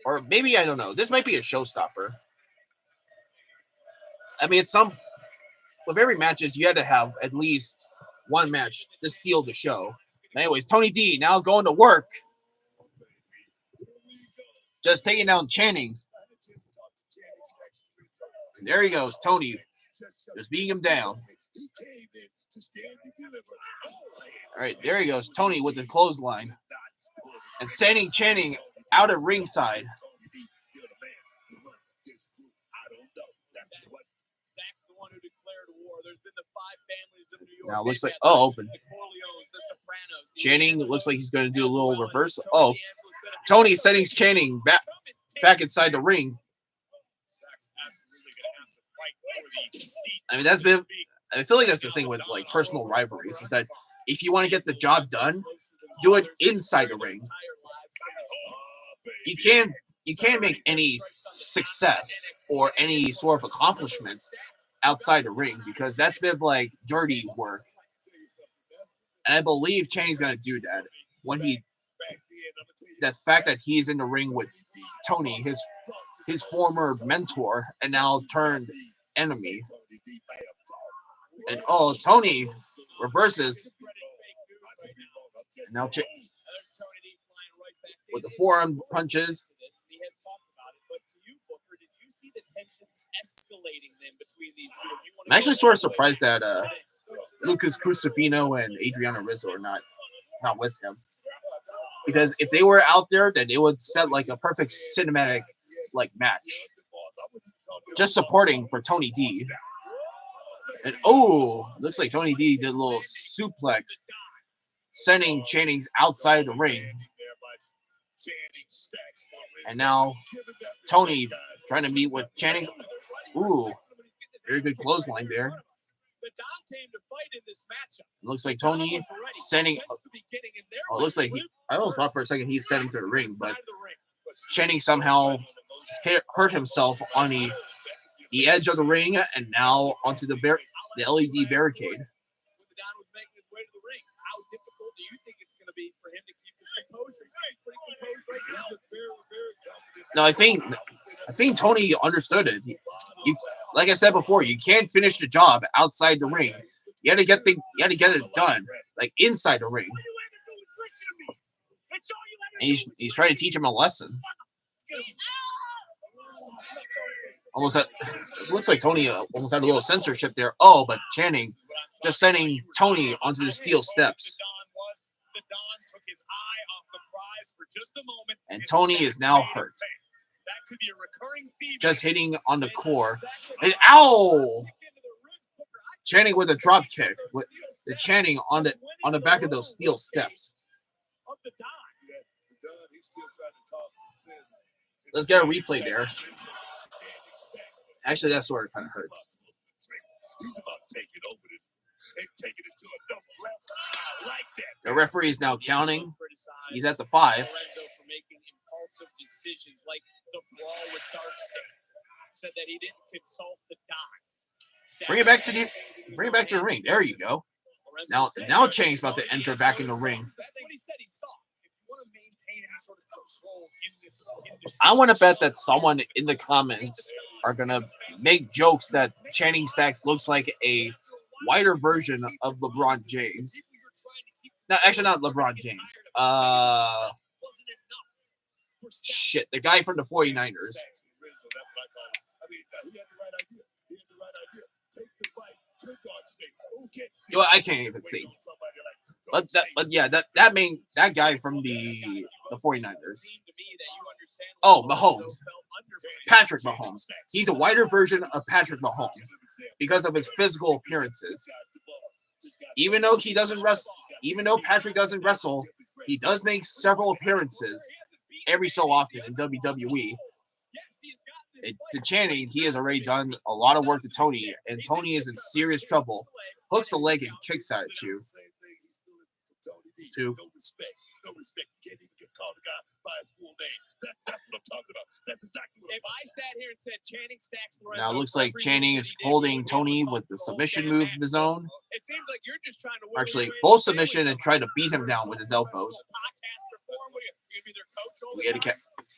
Or maybe, I don't know. This might be a showstopper. I mean, with every matches, you had to have at least one match to steal the show. Anyways, Tony D now going to work. Just taking down Channing's. There he goes, Tony. Just beating him down. All right, there he goes, Tony with the clothesline. And sending Channing out at ringside. Now it looks like, open. Channing looks like he's going to do a little reverse. Oh, Tony sending Channing back inside the ring. I mean, I feel like that's the thing with like personal rivalries, is that if you want to get the job done, do it inside the ring. You can't make any success or any sort of accomplishments outside the ring, because that's a bit of like dirty work. And I believe Channing's gonna do that when that fact that he's in the ring with Tony, his former mentor and now turned enemy. And Tony reverses. Now with the forearm punches. I'm actually sort of surprised that Lucas Crucifino and Adriana Rizzo are not with him, because if they were out there, then it would set like a perfect cinematic like match, just supporting for Tony D. And looks like Tony D did a little suplex, sending Channing's outside the ring. And now Tony trying to meet with Channing's. Very good clothesline there. The Don came to fight in this matchup. It looks like Tony sending. Oh, it looks like I almost thought for a second he's sending to the ring, but Channing somehow hurt himself on the edge of the ring and now onto the LED barricade. Don was making his way to the ring. How difficult do you think it's going to be for him to keep his composure? He's pretty composed right now. No, I think Tony understood it. You, like I said before, you can't finish the job outside the ring. You had to get it done like inside the ring. And he's trying to teach him a lesson. Almost had, it looks like Tony almost had a little censorship there. Oh, but Channing just sending Tony onto the steel steps. And Tony is now hurt. Just hitting on the core. And, ow! Channing with a drop kick. With the Channing on the back of those steel steps. Let's get a replay there. Actually, that sort of kind of hurts. He's about taking over this and taking it to another level. I like that. The referee is now counting. He's at the 5. Lorenzo for making impulsive decisions like the brawl with Darkstone. Said that he didn't consult the Don. Bring it back to the ring. There you go. Now Chang's about to enter back in the ring. That's what he said he saw. If you want to maintain any sort of control in this industry, I want to bet that someone in the comments are gonna make jokes that Channing Stacks looks like a whiter version of LeBron James. No, actually not LeBron James. Shit, the guy from the 49ers. You know, I can't even think. But that guy from the 49ers. Oh, Mahomes. Patrick Mahomes. He's a whiter version of Patrick Mahomes because of his physical appearances. Even though Patrick doesn't wrestle, he does make several appearances every so often in WWE. To Channing, he has already done a lot of work to Tony, and Tony is in serious trouble. Hooks the leg and kicks at it too. No respect. You can't even get called a guy by his full name. That's what I'm talking about. That's exactly what I'm talking about. If I sat here and said Channing Stacks Lorenzo, now it looks like Channing is holding Tony with the submission move of his own. It seems like you're just trying to actually both submission and try to beat him down with his elbows. We had to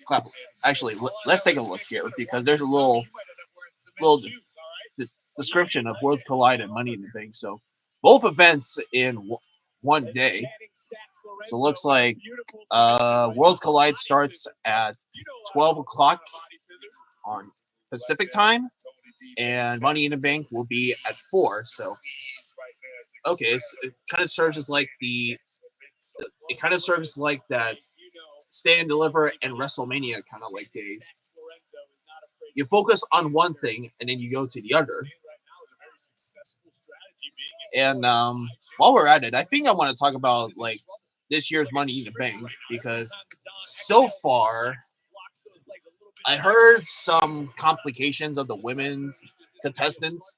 clap. Actually, let's take a look here because there's a little description of Worlds Collide and Money in the Bank. So both events in one day. So it looks like Worlds Collide starts at 12 o'clock on Pacific time, and Money in the Bank will be at 4. So, okay, so it kind of serves as like that Stay and Deliver and WrestleMania kind of like days. You focus on one thing and then you go to the other. And while we're at it, I think I want to talk about like this year's Money in the Bank because so far I heard some complications of the women's contestants.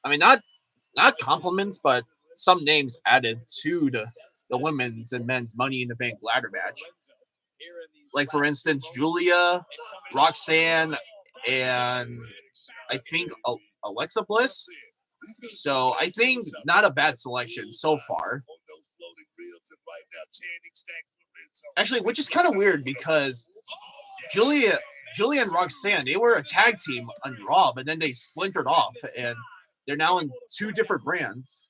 I mean, not compliments, but some names added to the women's and men's Money in the Bank ladder match. Like for instance, Julia, Roxanne, and I think Alexa Bliss. So I think not a bad selection so far. Actually, which is kind of weird because Julia and Roxanne, they were a tag team on Raw, but then they splintered off and they're now in 2 different brands.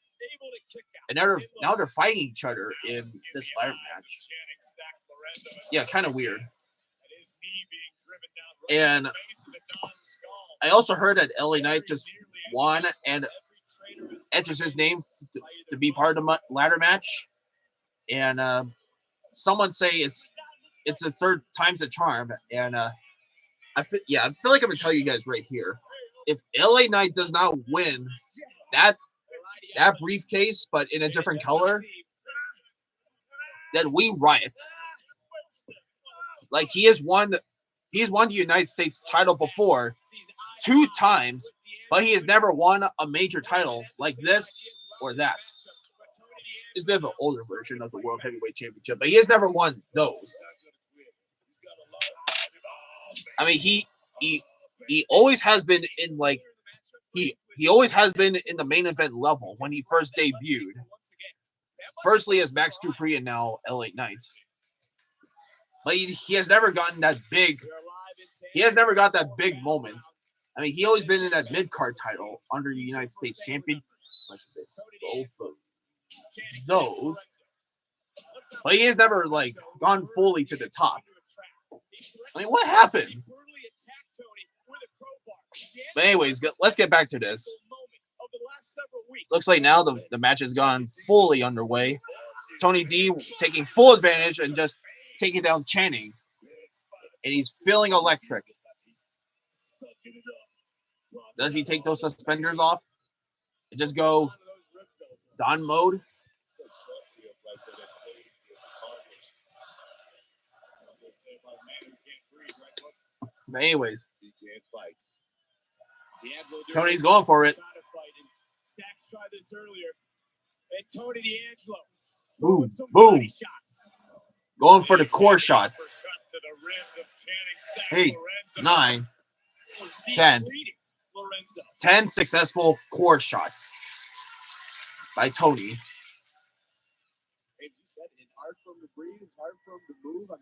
And now they're fighting each other in this ladder match. Yeah, kind of weird. And I also heard that LA Knight just won and enters his name to be part of the ladder match. And someone say it's the 3rd time's a charm. And I feel like I'm gonna tell you guys right here. If LA Knight does not win that briefcase, but in a different color, then we riot. Like he's won the United States title before 2 times, but he has never won a major title like this or that. It's a bit of an older version of the World Heavyweight Championship, but he has never won those. I mean, he always has been in like he always has been in the main event level when he first debuted. Firstly as Max Dupree and now LA Knight. But he has never gotten that big. He has never got that big moment. I mean, he always been in that mid-card title under the United States champion. I should say both of those. But he has never like gone fully to the top. I mean, what happened? But anyways, let's get back to this. Looks like now the match has gone fully underway. Tony D taking full advantage and just taking down Channing. And he's feeling electric. Does he take those suspenders off? And just go Don mode? But anyways, Tony's going for it. Stacks tried this earlier. And Tony D'Angelo. Boom, boom. Going for the core shots. 8, 9, 10. 10 successful core shots by Tony.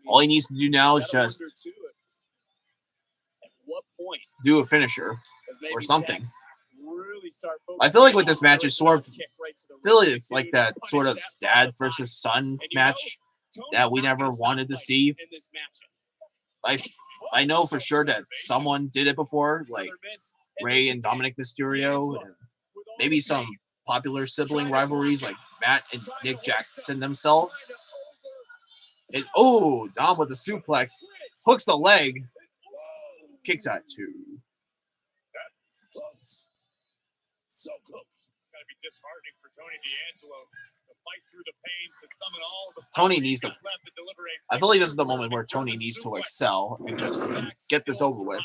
All he needs to do now is just do a finisher or something. I feel like with this match is sort of it's like that sort of dad versus son match that we never wanted to see. I know for sure that someone did it before, like Rey and Dominic Mysterio, and maybe some popular sibling rivalries like Matt and Nick Jackson themselves. Dom with the suplex, hooks the leg, kicks out 2. So close. Gotta be disheartening for Tony D'Angelo to fight through the pain to summon all the Tony needs to. I feel like this is the moment where Tony needs to excel and just get this over with.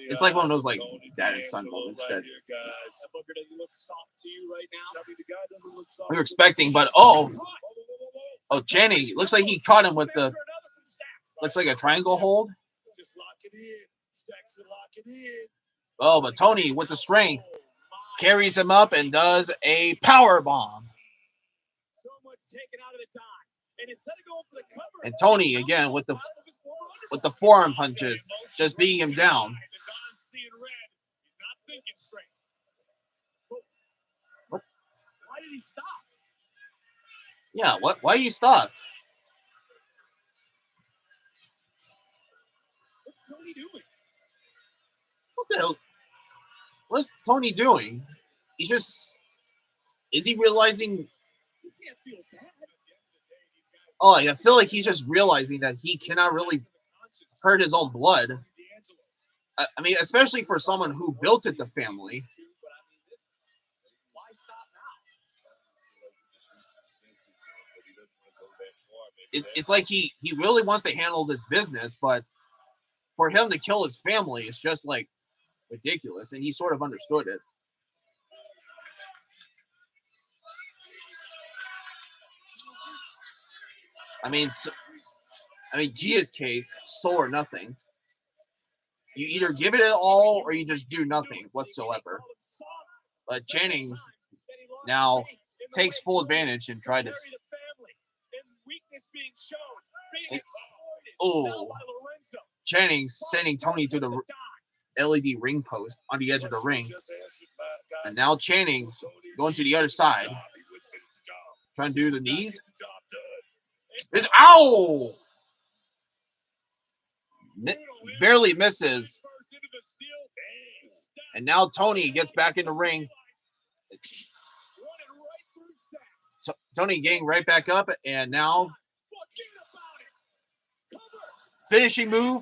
It's like one of those like dad and son moments that we were expecting, but Channing looks like he caught him with the looks like a triangle hold. Just lock it in. Stacks and lock it in. Oh, but Tony, with the strength, carries him up and does a power bomb. So much taken out of the time. And instead of going for the cover, and Tony again with the forearm punches, just beating him down. He's not thinking straight. What? Why did he stop? Yeah, what? Why he stopped? What's Tony doing? What the hell? What's Tony doing? He's just... Is he realizing... Oh, I feel like he's just realizing that he cannot really hurt his own blood. I mean, especially for someone who built it, the family. It's like he really wants to handle this business, but for him to kill his family is just like ridiculous, and he sort of understood it. I mean, Gia's case, so or nothing. You either give it all or you just do nothing whatsoever. But Jennings now takes full advantage and tries to. Jennings sending Tony to the LED ring post on the edge of the ring. And now Channing going to the other side. Trying to do the knees. Ow! Barely misses. And now Tony gets back in the ring. Tony getting right back up, and now finishing move.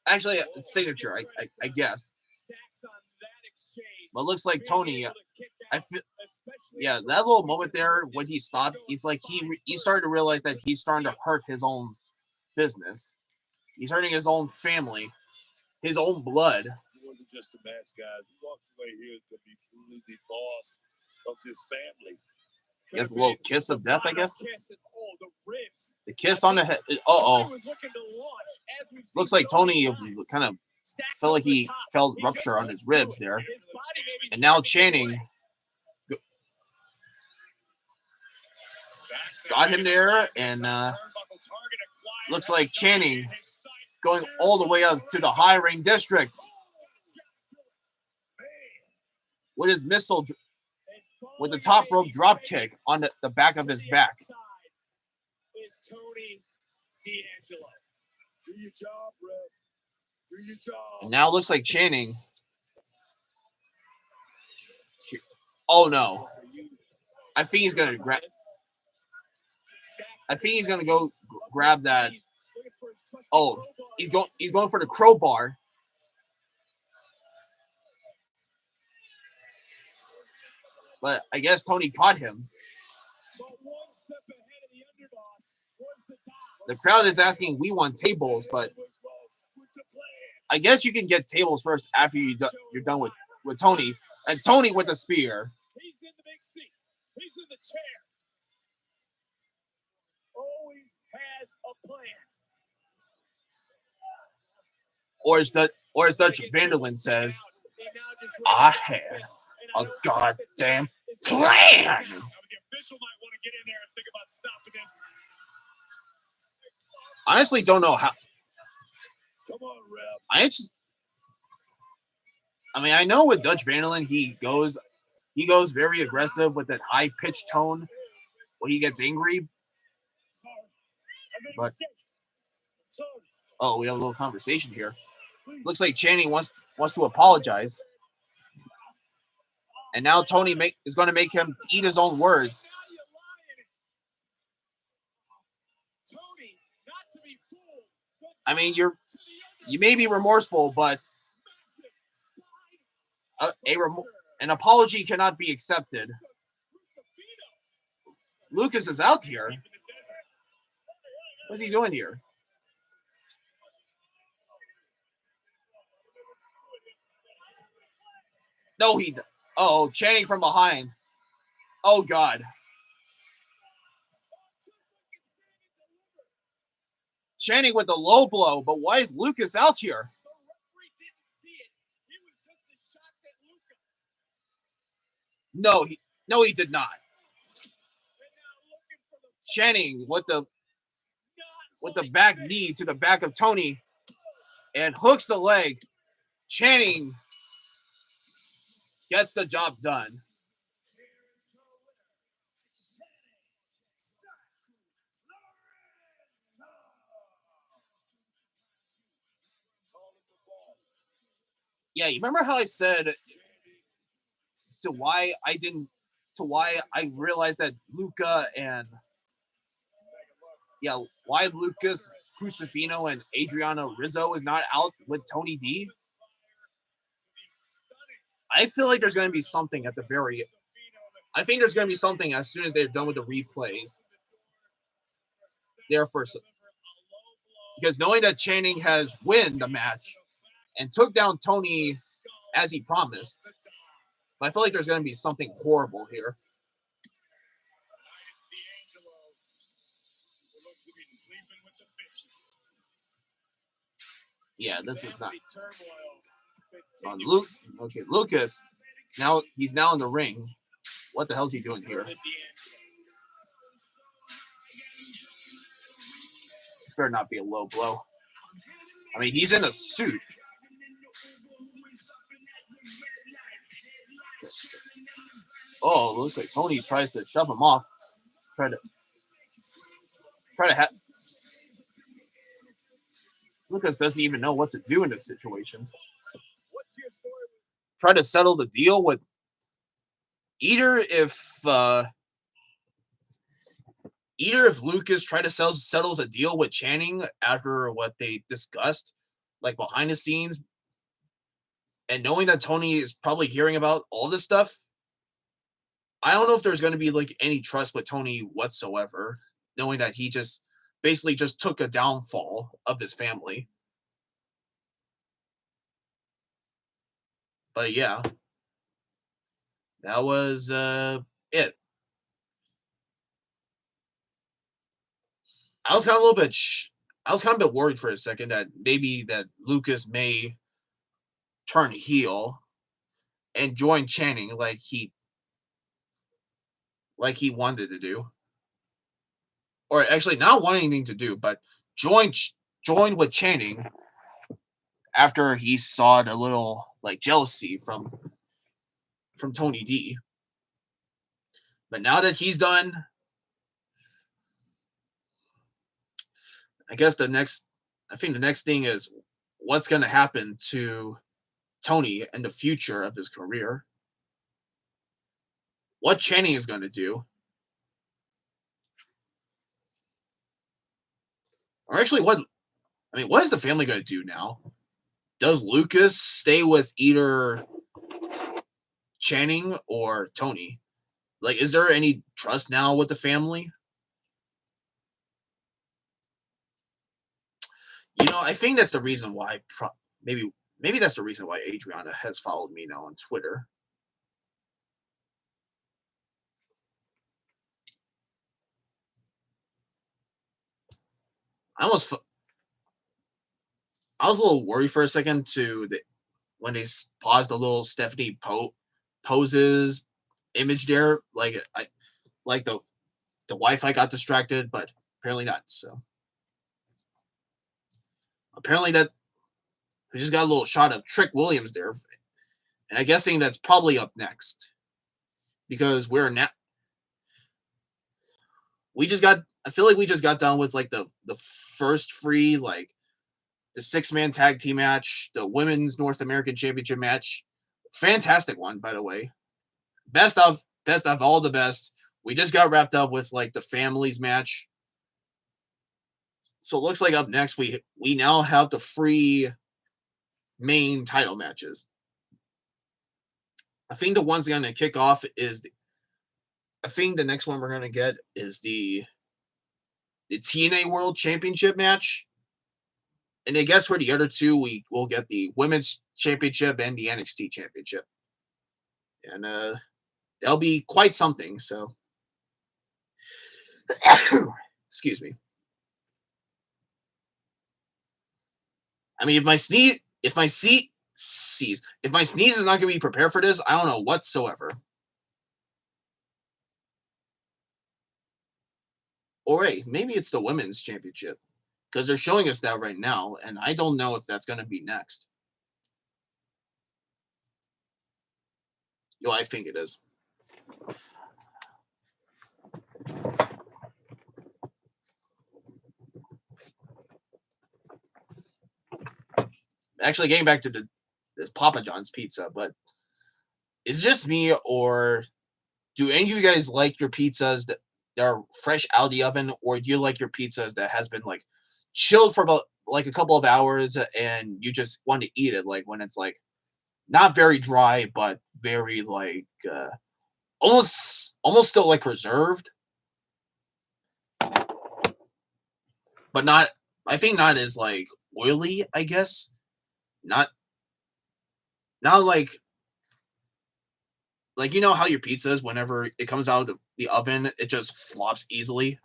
Actually, a signature, I guess. But looks like Tony. I feel, yeah, that little moment there when he stopped, he's like he started to realize that he's starting to hurt his own business. He's hurting his own family, his own blood. It's more than just a match, guys. He walks away here is going to be truly the boss of this family. I guess a little kiss of death, I guess. The ribs. The kiss on the head. Uh-oh. Looks like Tony kind of felt like he felt rupture on his ribs there. And now Channing got him there, and looks like Channing going all the way up to the high ring district with his missile, with the top rope drop kick on the back of his back. Is Tony D'Angelo. Do your job, ref. Do your job. And now it looks like Channing. Oh no! I think he's gonna grab. I think he's gonna go grab that. Oh, he's going for the crowbar. But I guess Tony caught him. The crowd is asking, we want tables, but I guess you can get tables first after you're done with Tony. And Tony with the spear. He's in the big seat. He's in the chair. Always has a plan. Or as Dutch Vanderlyn says, I have a goddamn plan. The official might want to get in there and think about stopping this. I honestly don't know how. Come on, ref. I mean, I know with Dutch Vanderlyn, he goes very aggressive with that high pitched tone when he gets angry. But oh, we have a little conversation here. Looks like Channing wants to apologize, and now Tony is going to make him eat his own words. I mean, you may be remorseful, but an apology cannot be accepted. Lucas is out here. What's he doing here? No, oh, Channing from behind. Oh, God. Channing with the low blow, but why is Lucas out here? The referee didn't see it. He was just as shocked at Luka. No, he did not. Channing with the back knee to the back of Tony and hooks the leg. Channing gets the job done. Yeah, you remember how I said why I realized that Luca and why Lucas Crucifino and Adriana Rizzo is not out with Tony D? I feel like there's going to be something at the very. I think there's going to be something as soon as they're done with the replays. Because knowing that Channing has won the match and took down Tony as he promised, I feel like there's going to be something horrible here. Yeah, this is not. On Luke, okay, Lucas. Now he's now in the ring. What the hell is he doing here? This better not be a low blow. I mean, he's in a suit. Oh, it looks like Tony tries to shove him off. Try to Lucas doesn't even know what to do in this situation. Try to settle the deal with either if Lucas tried to settles a deal with Channing after what they discussed, like behind the scenes, and knowing that Tony is probably hearing about all this stuff, I don't know if there's going to be like any trust with Tony whatsoever, knowing that he just basically just took a downfall of his family. But yeah, that was it. I was kind of a little bit. I was kind of a bit worried for a second that maybe that Lucas may turn heel and join Channing like he wanted to do, or actually not wanting anything to do, but join with Channing after he saw a little like jealousy from Tony D. But now that he's done, I guess the next thing is what's going to happen to Tony and the future of his career. What Channing is going to do. Or actually, what is the family going to do now? Does Lucas stay with either Channing or Tony? Like, is there any trust now with the family? I think that's the reason why. Maybe that's the reason why Adriana has followed me now on Twitter. I was a little worried for a second when they paused the little Stephanie poses image there. Like the Wi-Fi got distracted, but apparently not. So apparently that we just got a little shot of Trick Williams there, and I'm guessing that's probably up next because I feel like we just got done with like the first free like the 6-man tag team match, the women's North American Championship match. Fantastic one, by the way. Best of all the best. We just got wrapped up with like the families match. So it looks like up next we now have the free main title matches. I think the one's going to kick off is I think the next one we're going to get is the TNA World Championship match. And I guess for the other two, we will get the Women's Championship and the NXT Championship. And that'll be quite something, so. Excuse me. I mean, if my sneeze is not going to be prepared for this, I don't know whatsoever. Or hey, maybe it's the Women's Championship. Because they're showing us that right now, and I don't know if that's going to be next. I think it is. Actually, getting back to this Papa John's pizza, but is it just me, or do any of you guys like your pizzas that are fresh out of the oven, or do you like your pizzas that has been like chilled for about like a couple of hours and you just want to eat it like when it's like not very dry but very like almost still like preserved, but not, I think not as like oily, I guess. Not like you know how your pizzas, whenever it comes out of the oven, it just flops easily.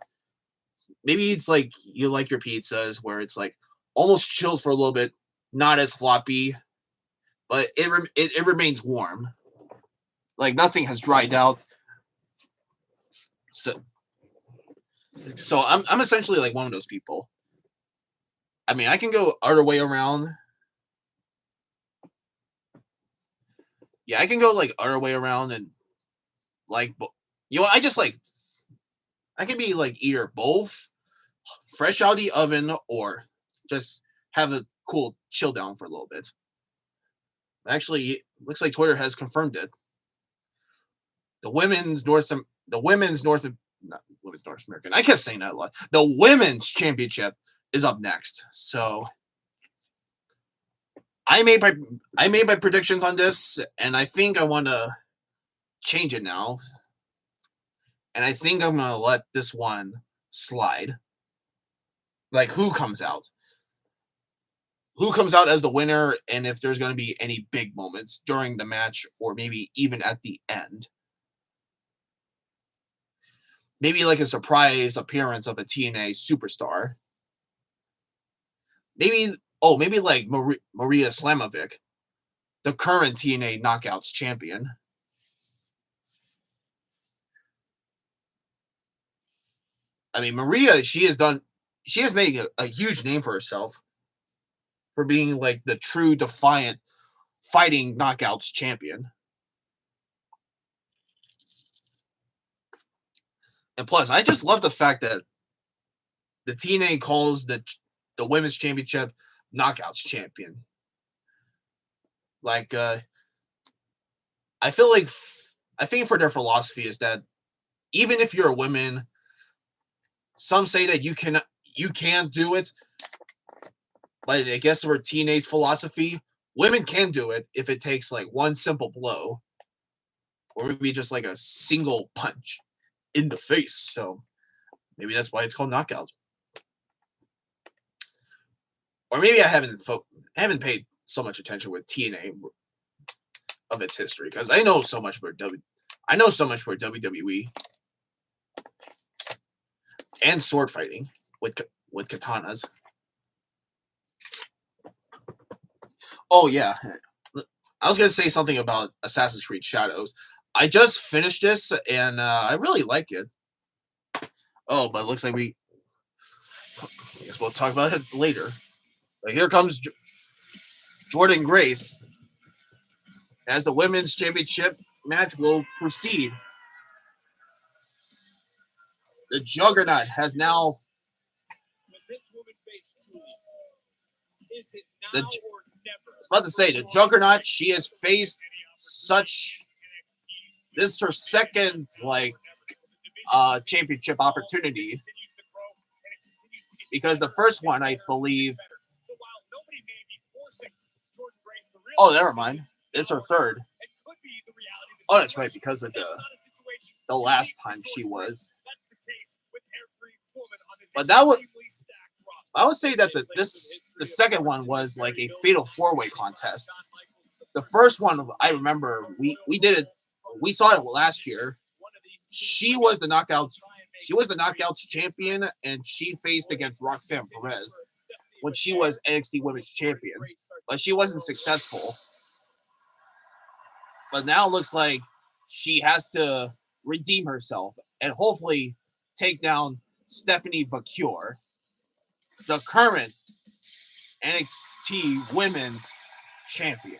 Maybe it's like you like your pizzas where it's like almost chilled for a little bit, not as floppy, but it remains warm. Like nothing has dried out. So I'm essentially like one of those people. I mean, I can go other way around. Yeah, I can go like other way around and like I just like I can be like either both fresh out of the oven or just have a cool chill down for a little bit. Actually, looks like Twitter has confirmed it. The women's North American. I kept saying that a lot. The women's championship is up next. So I made my predictions on this, and I think I want to change it now. And I think I'm gonna let this one slide. Like who comes out? who comes out as the winner, and if there's going to be any big moments during the match or maybe even at the end. Maybe like a surprise appearance of a TNA superstar. Maybe like Maria Slamovic, the current TNA Knockouts champion. I mean, Maria, she has made a huge name for herself for being like the true defiant fighting Knockouts champion. And plus, I just love the fact that the TNA calls the Women's Championship Knockouts champion. Like, I think for their philosophy is that even if you're a woman, some say that you can't do it. But I guess for TNA's philosophy, women can do it if it takes like one simple blow, or maybe just like a single punch in the face. So maybe that's why it's called Knockout. Or maybe I haven't paid so much attention with TNA of its history, because I know so much for WWE and sword fighting with katanas. Oh yeah, I was gonna say something about Assassin's Creed Shadows. I just finished this and I really like it. Oh, but it looks like I guess we'll talk about it later. But here comes Jordynne Grace as the women's championship match will proceed. The Juggernaut has now. I was about to say, the Juggernaut, she has faced such. This is her second championship opportunity, because the first one, I believe. Oh, never mind. This is her third. Oh, that's right, because of the last time she was. But that was. I would say that the second one was like a fatal four-way contest. The first one, I remember we did it. We saw it last year. She was the Knockouts champion, and she faced against Roxanne Perez when she was NXT Women's Champion, but she wasn't successful. But now it looks like she has to redeem herself and hopefully take down Stephanie Vacure, the current NXT Women's Champion.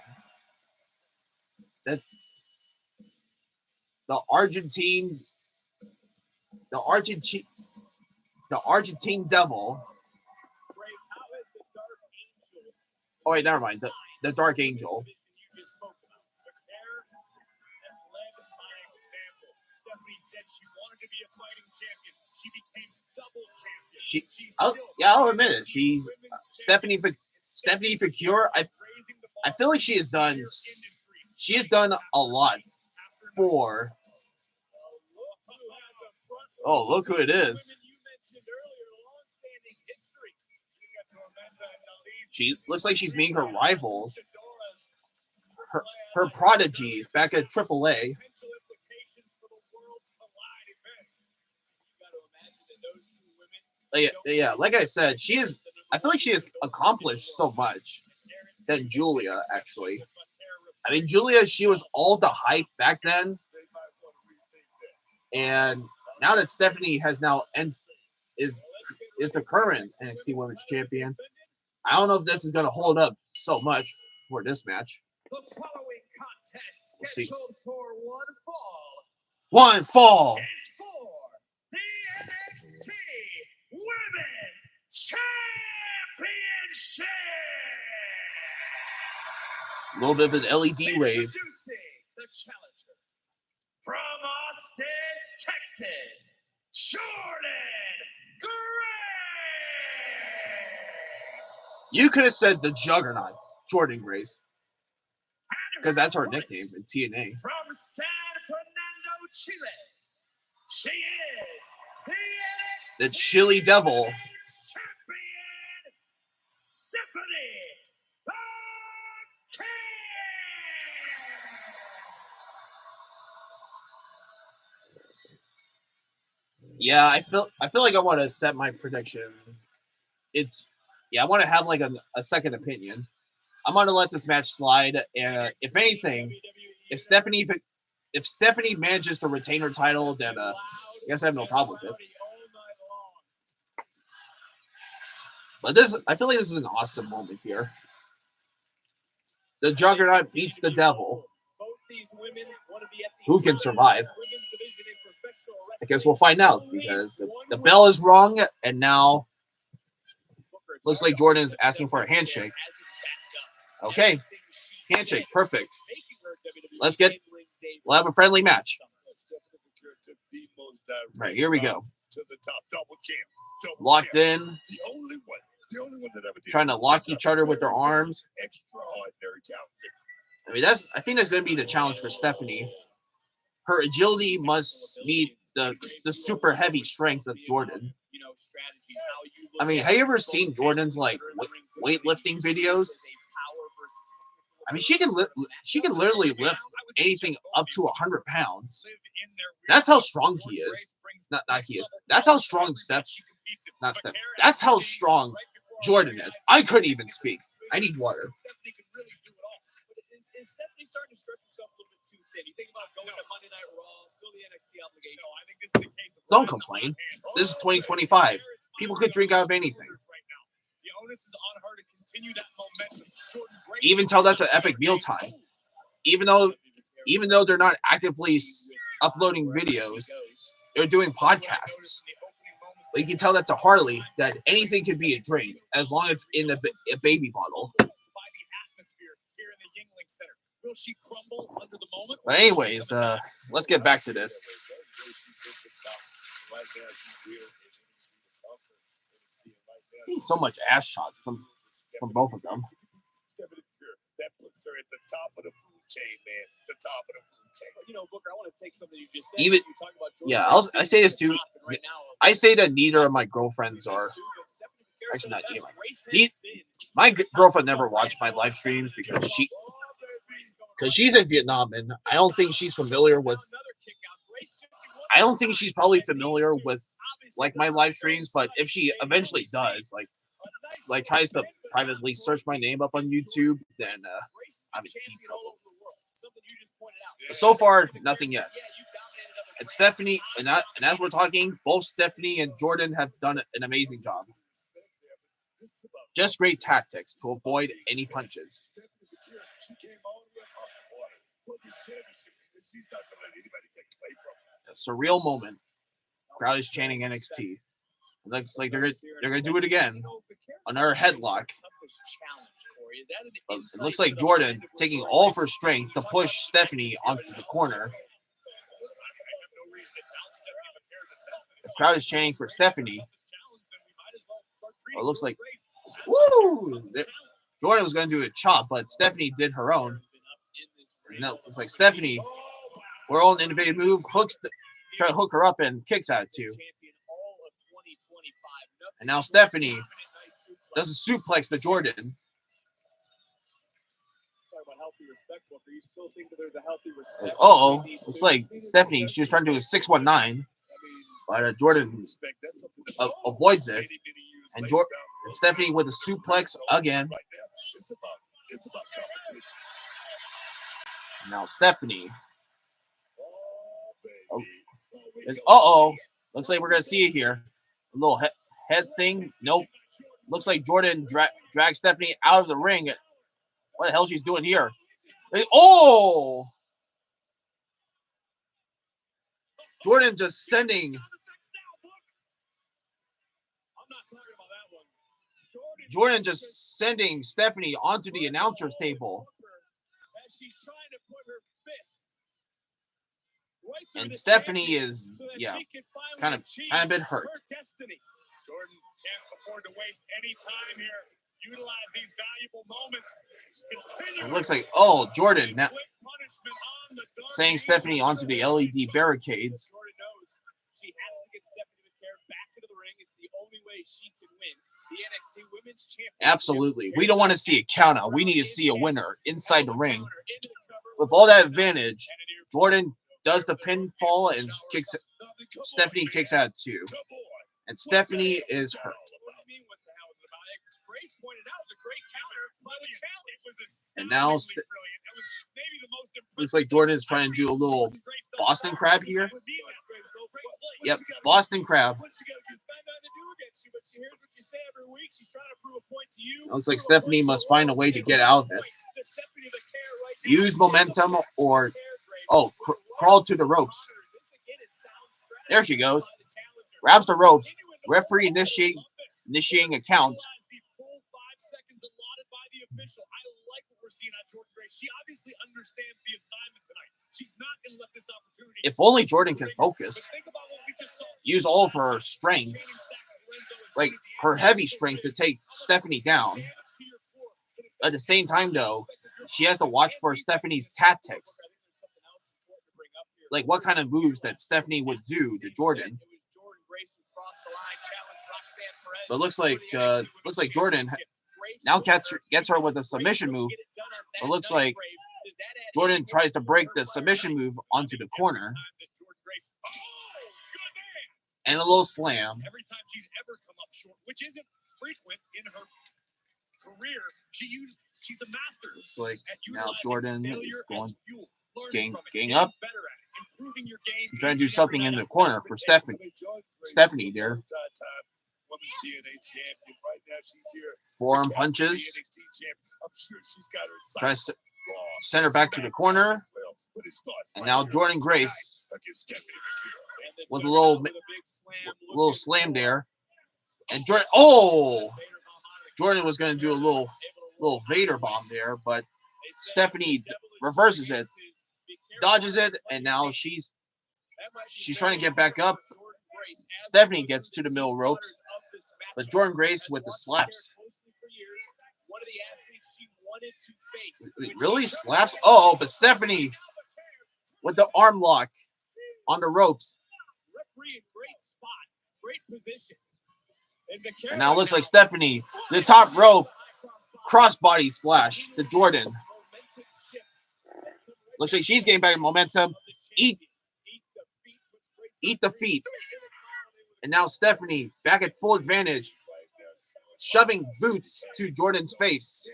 The Argentine Devil. Oh wait, never mind. The Dark Angel. Stephanie said she wanted to be a fighting champion. She became double champion. I'll admit it. She's Stephanie Vacure. I feel like she has done a lot for. Oh, look who it is. She looks like she's meeting her rivals, her prodigies back at AAA. Yeah, like I said, I feel like she has accomplished so much than Julia, actually. I mean, Julia, she was all the hype back then. And now that Stephanie has now is the current NXT Women's Champion, I don't know if this is going to hold up so much for this match. The following contest scheduled for one fall. is for the NXT Women's Championship. A little bit of an LED wave. Introducing the challenger from Austin, Texas, Jordynne Grace. You could have said the Juggernaut, Jordynne Grace, because that's her nickname in TNA. From San Fernando, Chile, she is the Chili Devil. Champion, Stephanie Yeah, I feel like I want to set my predictions. I want to have like a second opinion. I'm gonna let this match slide, and if anything, if Stephanie manages to retain her title, then I guess I have no problem with it. But I feel like this is an awesome moment here. The Juggernaut beats the Devil. Who can survive? I guess we'll find out because the bell is rung, and now looks like Jordan is asking for a handshake. Okay, handshake, perfect. We'll have a friendly match. Right, here we go. Locked in. Trying to lock each other with their arms. I mean, I think that's going to be the challenge for Stephanie. Her agility must meet the super heavy strength of Jordan. I mean, have you ever seen Jordan's like weightlifting videos? I mean, she can literally lift anything up to 100 pounds. That's how strong he is. Not he is. That's how strong not Steph. That's how strong Jordan is. I couldn't even speak. I need water. Is Stephanie starting to stretch herself a little bit too thin? You think about going to Monday Night Raw, still the NXT obligation. No, I think this is the case. Don't complain. This is 2025. People could drink out of anything. The onus is on her to continue that momentum. Even till that's an epic mealtime. Even though they're not actively uploading videos, they're doing podcasts. But you can tell that to Harley that anything can be a drink as long as it's in a baby bottle. But anyways, let's get back to this. So much ass shots from both of them. That puts her at the top of the food chain, man. The top of the food chain. You know, Booker, I want to take something you just said. I say this too. I say that neither of my girlfriends are. Actually, not either. My girlfriend never watched my live streams because she's in Vietnam, and I don't think she's familiar with. I don't think she's probably familiar with like my live streams, but if she eventually does, like tries to privately search my name up on YouTube, then I'm in deep trouble. But so far, nothing yet. And Stephanie, and as we're talking, both Stephanie and Jordan have done an amazing job. Just great tactics to avoid any punches. A surreal moment. Crowd is chanting NXT. It looks like they're gonna do it again. Another headlock. It looks like Jordan taking all of her strength to push Stephanie onto the corner. The crowd is chanting for Stephanie. It looks like, woo! Jordan was going to do a chop, but Stephanie did her own. No, it's like Stephanie, her own innovative move, try to hook her up and kicks out too. And now Stephanie does a suplex to Jordan. Looks like Stephanie, she was trying to do a 619, but Jordan avoids it. And Stephanie with a suplex again. And now Stephanie. Looks like we're going to see it here. A little head thing. Nope. Looks like Jordan dragged Stephanie out of the ring. What the hell she's doing here? Oh! Jordan just sending. Jordan just sending Stephanie onto the announcer's table. And Stephanie is, kind of been hurt. Jordan can't afford to waste any time here. Utilize these valuable moments. It looks like, Jordan now saying Stephanie onto the LED barricades. Jordan knows she has to get Stephanie McCare back into the ring. It's the only way she can win the NXT Women's Championship. Absolutely. We don't want to see a count out. We need to see a winner inside the ring. With all that advantage, Jordan does the pinfall and kicks. Stephanie kicks out at 2. And Stephanie is hurt. And now looks like Jordan is trying to do a little Boston Crab here. Yep, Boston Crab. Looks like Stephanie must find a way to get out of it. Use momentum or, crawl to the ropes. There she goes. Grabs the ropes. Referee initiating a count. If only Jordan can focus. Use all of her strength. Like her heavy strength to take Stephanie down. At the same time, though, she has to watch for Stephanie's tactics. Like what kind of moves that Stephanie would do to Jordan. But looks like Jordan now gets her with a submission move. But looks like Jordan tries to break the submission move onto the corner. And a little slam. Every time she's ever come up short, which isn't frequent in her career, she's a master. Looks like now Jordan is getting up. He's trying to do something in the corner for Stephanie there. Forearm punches. Tries to send her back to the corner. And now Jordan Grace with a little slam there. And Jordan was going to do a little Vader bomb there, but Stephanie reverses it, dodges it, and now she's trying to get back up. Stephanie gets to the middle ropes, but Jordan Grace with the slaps. Really slaps? Oh, but Stephanie with the arm lock on the ropes. And now it looks like Stephanie, the top rope, crossbody splash to Jordan. Looks like she's getting back in momentum. Eat the feet. And now Stephanie back at full advantage, shoving boots to Jordan's face.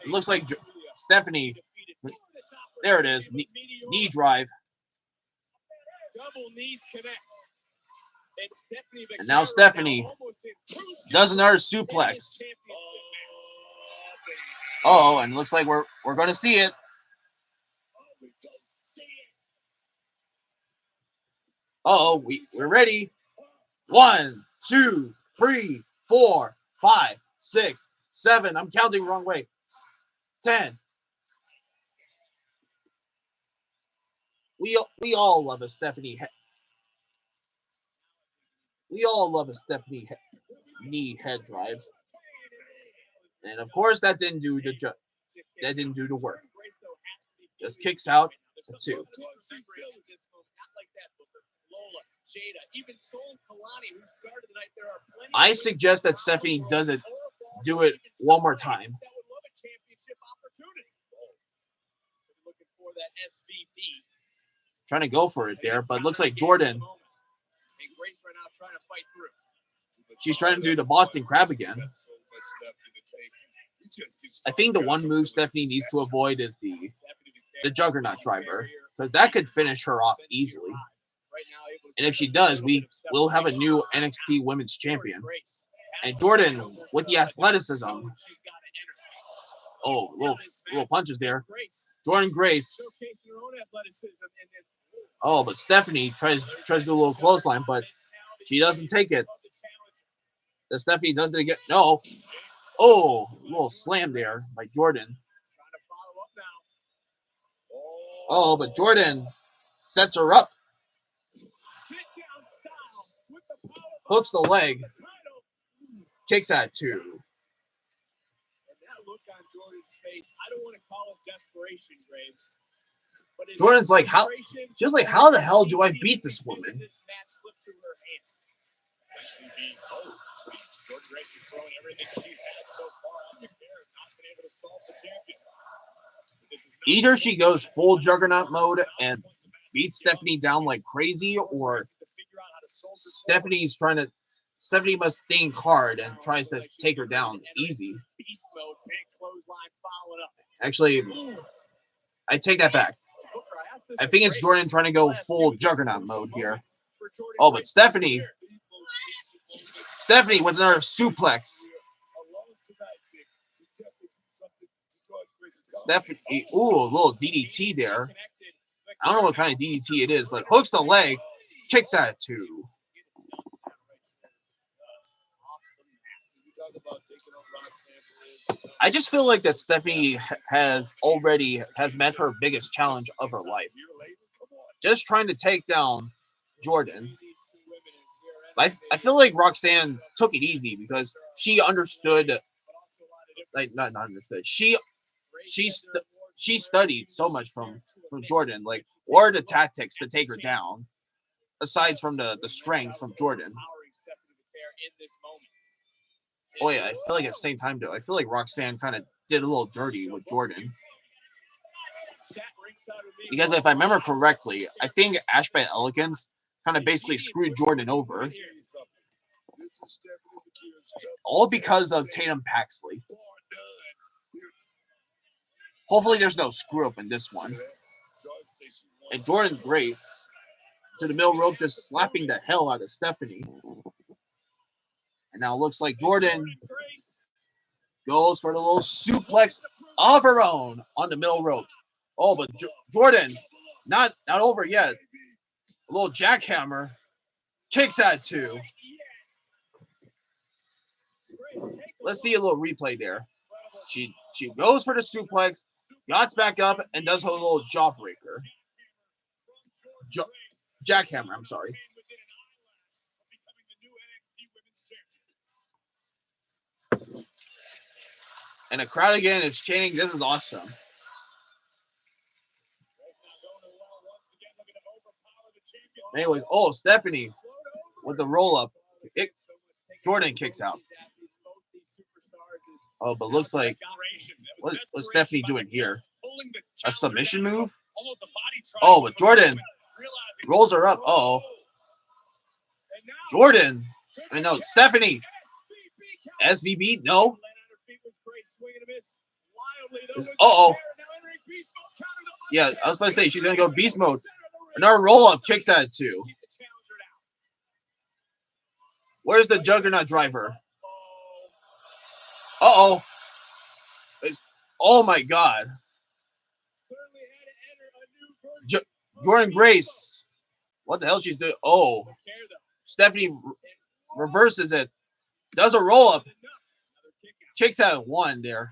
It looks like Stephanie, there it is, knee drive. Double knees connect. And now Stephanie does another suplex. Oh, and it looks like we're going to see it. Uh-oh, we're ready. 1, 2, 3, 4, 5, 6, 7. I'm counting the wrong way. 10. We all love a Stephanie. We all love a Stephanie knee head drives, and of course that didn't do the work. Just kicks out a 2. I suggest that Stephanie do it one more time. Trying to go for it there, but looks like Jordan. She's trying to do the Boston Crab again. I think the one move Stephanie needs to avoid is the Juggernaut driver, because that could finish her off easily. And if she does, we will have a new NXT Women's Champion. And Jordan with the athleticism. Oh, little punches there. Jordan Grace. Oh, but Stephanie tries to do a little clothesline, but she doesn't take it. And Stephanie does it again. No. Oh, a little slam there by Jordan. Oh, but Jordan sets her up. Hooks the leg. Kicks at 2. Jordan's like, how the hell do I beat this woman? Either she goes full Juggernaut mode and beats Stephanie down like crazy, or Stephanie must think hard and tries to take her down easy. Actually, I take that back. I think it's Jordan trying to go full Juggernaut mode here. Oh, but Stephanie with another suplex. Stephanie, ooh, a little DDT there. I don't know what kind of DDT it is, but hooks the leg, kicks at it too. I just feel like that Stephanie has met her biggest challenge of her life. Just trying to take down Jordan. I feel like Roxanne took it easy because she understood, like not understood. She studied so much from Jordan, like what are the tactics to take her down, aside from the strength from Jordan. Oh yeah, I feel like at the same time though, I feel like Roxanne kind of did a little dirty with Jordan. Because if I remember correctly, I think Ashby Elegance kind of basically screwed Jordan over. All because of Tatum Paxley. Hopefully there's no screw up in this one. And Jordan Grace to the middle rope, just slapping the hell out of Stephanie. And now it looks like Jordan goes for the little suplex of her own on the middle ropes. Oh, but Jordan, not over yet. A little jackhammer. Kicks at two. Let's see a little replay there. She goes for the suplex, gets back up, and does her little jawbreaker. Jackhammer, I'm sorry. And the crowd again is chanting, this is awesome. Anyways, oh, Stephanie with the roll-up. Jordan kicks out. Oh, but looks like, what's Stephanie doing here? A submission move? Oh, but Jordan rolls her up. Uh-oh. Jordan. I mean, no, Stephanie. SVB? No. Uh-oh. Yeah, I was about to say, she's going to go beast mode. Another roll-up kicks at it, too. Where's the Juggernaut driver? Uh-oh. Oh, my God. Jordan Grace. What the hell she's doing? Oh. Stephanie reverses it. Does a roll-up. Kicks out one there.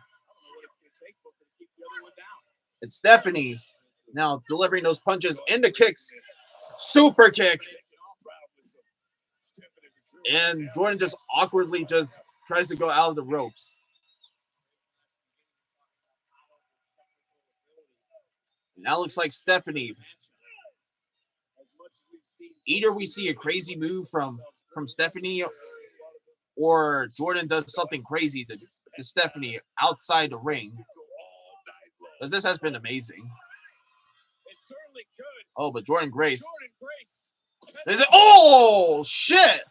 It's Stephanie now delivering those punches into kicks. Super kick. And Jordan just awkwardly just tries to go out of the ropes. Now looks like Stephanie. Either we see a crazy move from Stephanie, or Jordan does something crazy to Stephanie outside the ring. Because this has been amazing. Oh, but Jordan Grace. Oh, shit!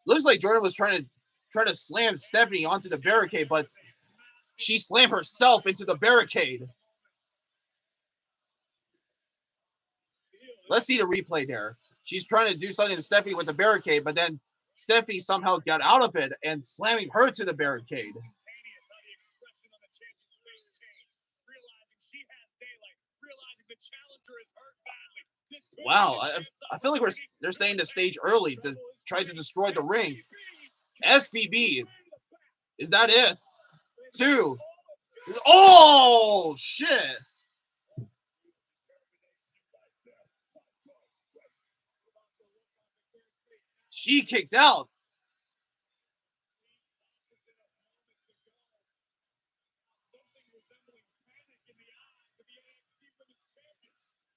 Looks like Jordan was trying to slam Stephanie onto the barricade, but she slammed herself into the barricade. Let's see the replay there. She's trying to do something to Stephanie with the barricade, but then Stephanie somehow got out of it and slamming her to the barricade. Wow, I feel like they're saying the stage early to try to destroy the ring. SVB. Is that it? 2. Oh, shit. She kicked out.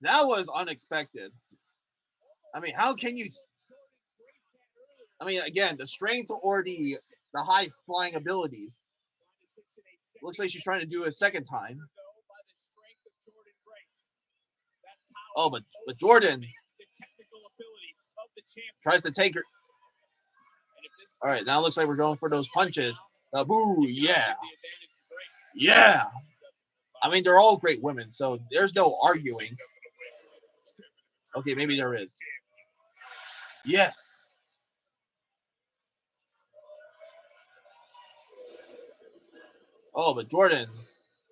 That was unexpected. I mean, how can you... I mean, again, the strength or the the high flying abilities. Looks like she's trying to do it a second time. Oh, but Jordan tries to take her. All right, now it looks like we're going for those punches. Boo, yeah. Yeah. I mean, they're all great women, so there's no arguing. Okay, maybe there is. Yes. Oh, but Jordan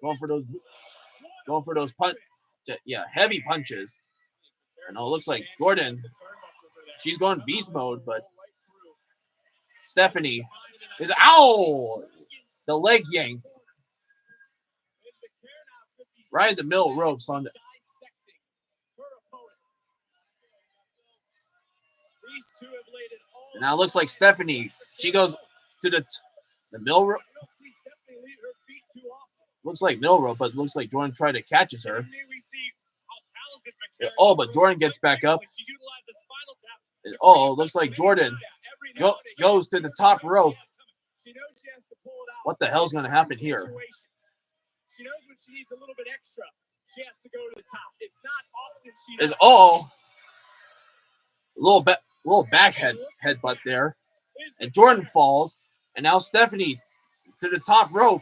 going for those heavy punches. And it looks like Jordan, she's going beast mode, but Stephanie is the leg yank right in the middle ropes on the. And now it looks like Stephanie, she goes to the middle rope. Looks like middle rope, but looks like Jordan tried to catches her. Oh, but Jordan gets back up. Oh, looks like Jordan goes to the top rope. What the hell's going to happen here? She knows when she needs a little bit extra. She has to go to the top. It's not often she does. A little back headbutt there. And Jordan falls. And now Stephanie to the top rope.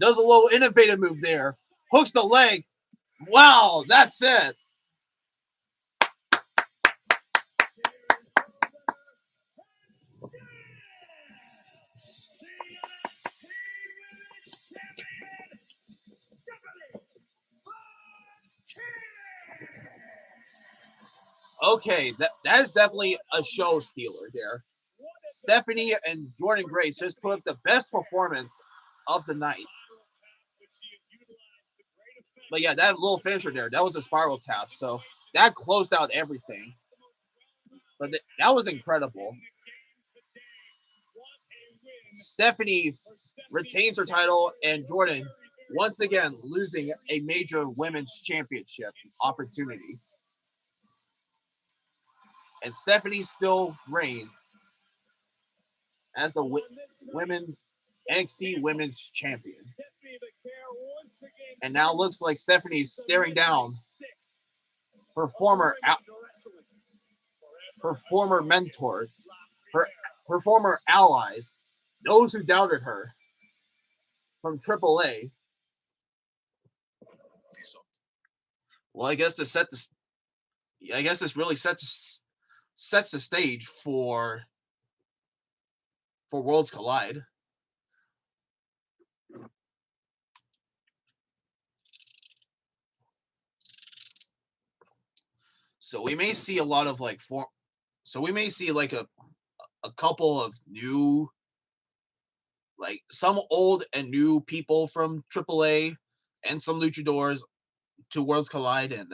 Does a little innovative move there. Hooks the leg. Wow, that's it. Okay, that is definitely a show stealer there. Stephanie and Jordan Grace just put up the best performance of the night. But yeah, that little finisher there, that was a spiral tap. So that closed out everything. But that was incredible. Stephanie retains her title, and Jordan once again losing a major women's championship opportunity. And Stephanie still reigns as the women's NXT Women's Champion. And now looks like Stephanie's staring down her former mentors, her former allies, those who doubted her from AAA. Well, I guess this really sets the stage for Worlds Collide. So we may see a lot of a couple of new, some old and new people from AAA and some luchadors to Worlds Collide, and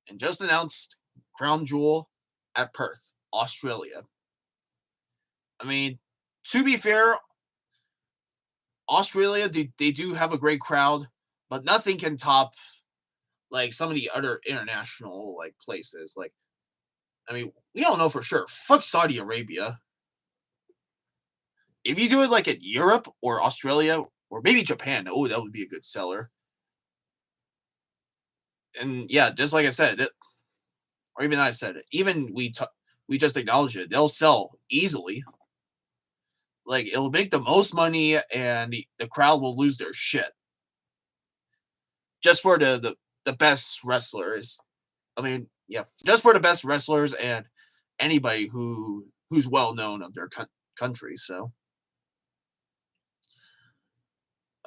and just announced Crown Jewel at Perth, Australia. I mean, to be fair, Australia, they do have a great crowd, but nothing can top some of the other international places. I mean, we don't know for sure. Fuck Saudi Arabia. If you do it in Europe or Australia or maybe Japan, oh, that would be a good seller. And yeah, just like I said, or even I said it, even we just acknowledged it. They'll sell easily. It'll make the most money, and the crowd will lose their shit. Just for the best wrestlers. I mean, yeah, just for the best wrestlers and anybody who's well known of their country. So,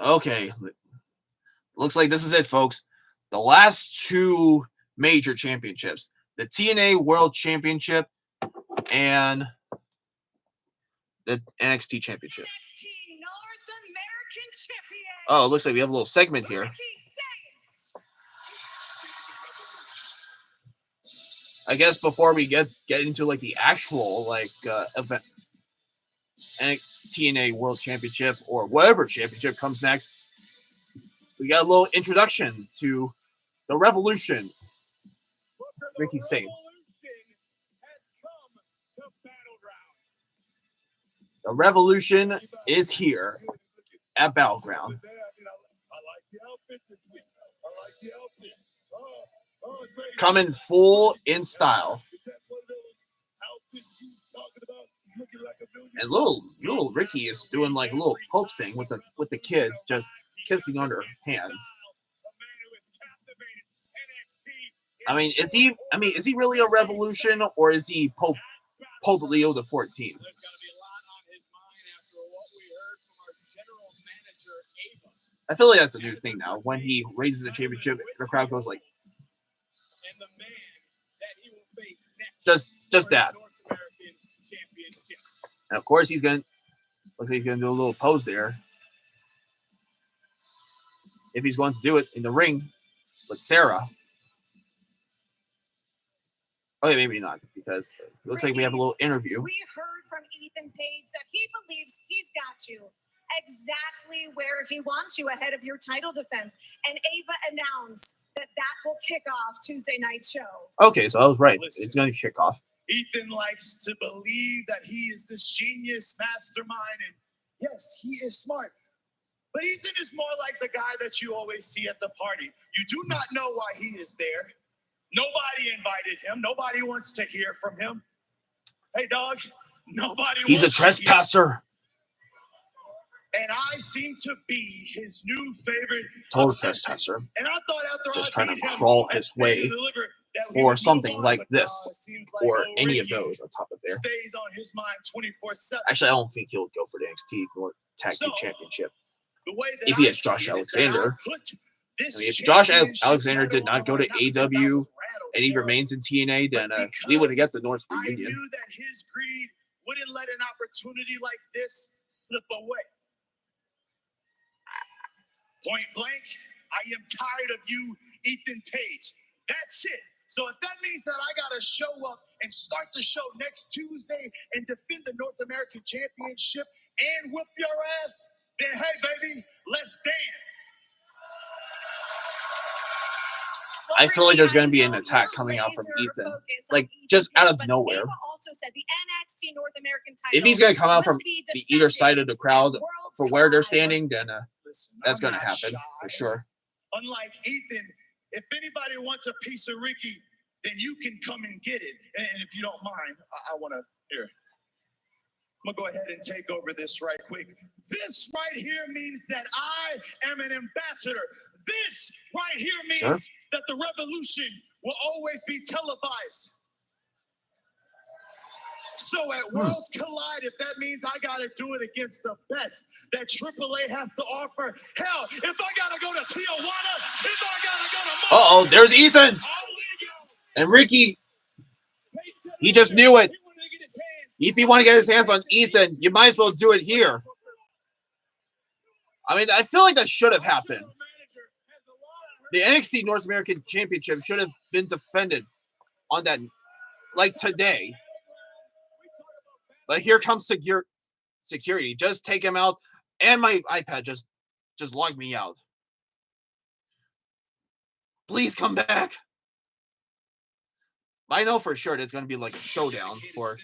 okay, looks like this is it, folks. The last two major championships: the TNA World Championship and the NXT Championship. NXT North American Champion. Oh, it looks like we have a little segment here. I guess before we get into the actual event, TNA World Championship or whatever championship comes next, we got a little introduction to the Revolution Ricky's safe. The Revolution is here at Battleground. Coming full in style. And little Ricky is doing like a little poke thing with the kids, just kissing on her hands. I mean, is he really a Revolution, or is he Pope Leo the 14th? I feel like that's a new thing now. When he raises a championship, the crowd goes like, just that. And of course, looks like he's gonna do a little pose there. If he's going to do it in the ring with Sarah. Okay, maybe not, because it looks like we have a little interview. We heard from Ethan Page that he believes he's got you exactly where he wants you ahead of your title defense. And Ava announced that will kick off Tuesday night show. Okay, so I was right. It's going to kick off. Ethan likes to believe that he is this genius mastermind, and yes, he is smart. But Ethan is more like the guy that you always see at the party. You do not know why he is there. Nobody invited him. Nobody wants to hear from him. Hey, dog, nobody He's a wants trespasser. And I seem to be his new favorite Total trespasser. And I thought after just I trying to crawl his way for something like this, or any of those on top of there. Stays on his mind 24/7. Actually, I don't think he'll go for the NXT or Tag Team Championship. The way that if he has Josh Alexander. I mean, if Josh Alexander did not go to AEW and he remains in TNA, then we would get the North reunion. I knew that his greed wouldn't let an opportunity like this slip away. Point blank, I am tired of you, Ethan Page. That's it. So if that means that I got to show up and start the show next Tuesday and defend the North American Championship and whip your ass, then hey, baby, let's dance. I feel like there's going to be an attack coming out from Ethan, like just out of nowhere. If he's going to come out from either side of the crowd for where they're standing, then that's going to happen for sure. Unlike Ethan, if anybody wants a piece of Ricky, then you can come and get it. And if you don't mind, I want to here. I'm going to go ahead and take over this right quick. This right here means that I am an ambassador. This right here means that the revolution will always be televised. So at Worlds Collide, if that means I got to do it against the best that AAA has to offer, hell, if I got to go to Tijuana, if I got to go to... Uh-oh, there's Ethan. And Ricky, he just knew it. If you want to get his hands on Ethan, you might as well do it here. I mean, I feel like that should have happened. The NXT North American Championship should have been defended on that, like today. Like, here comes security. Just take him out. And my iPad just logged me out. Please come back. I know for sure it's going to be like a showdown for...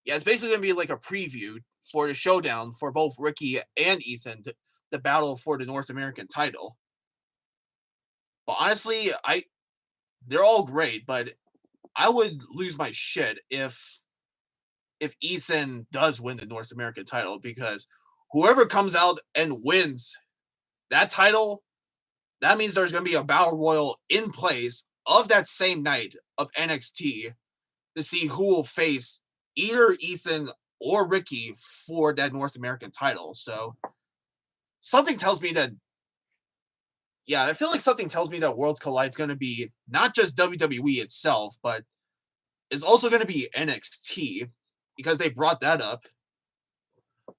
Yeah, it's basically going to be like a preview for the showdown for both Ricky and Ethan, the battle for the North American title. But honestly, they're all great, but I would lose my shit if Ethan does win the North American title, because whoever comes out and wins that title, that means there's going to be a battle royal in place of that same night of NXT to see who will face either Ethan or Ricky for that North American title. So something tells me that, yeah, I feel like something tells me that Worlds Collide is going to be not just WWE itself, but it's also going to be NXT, because they brought that up.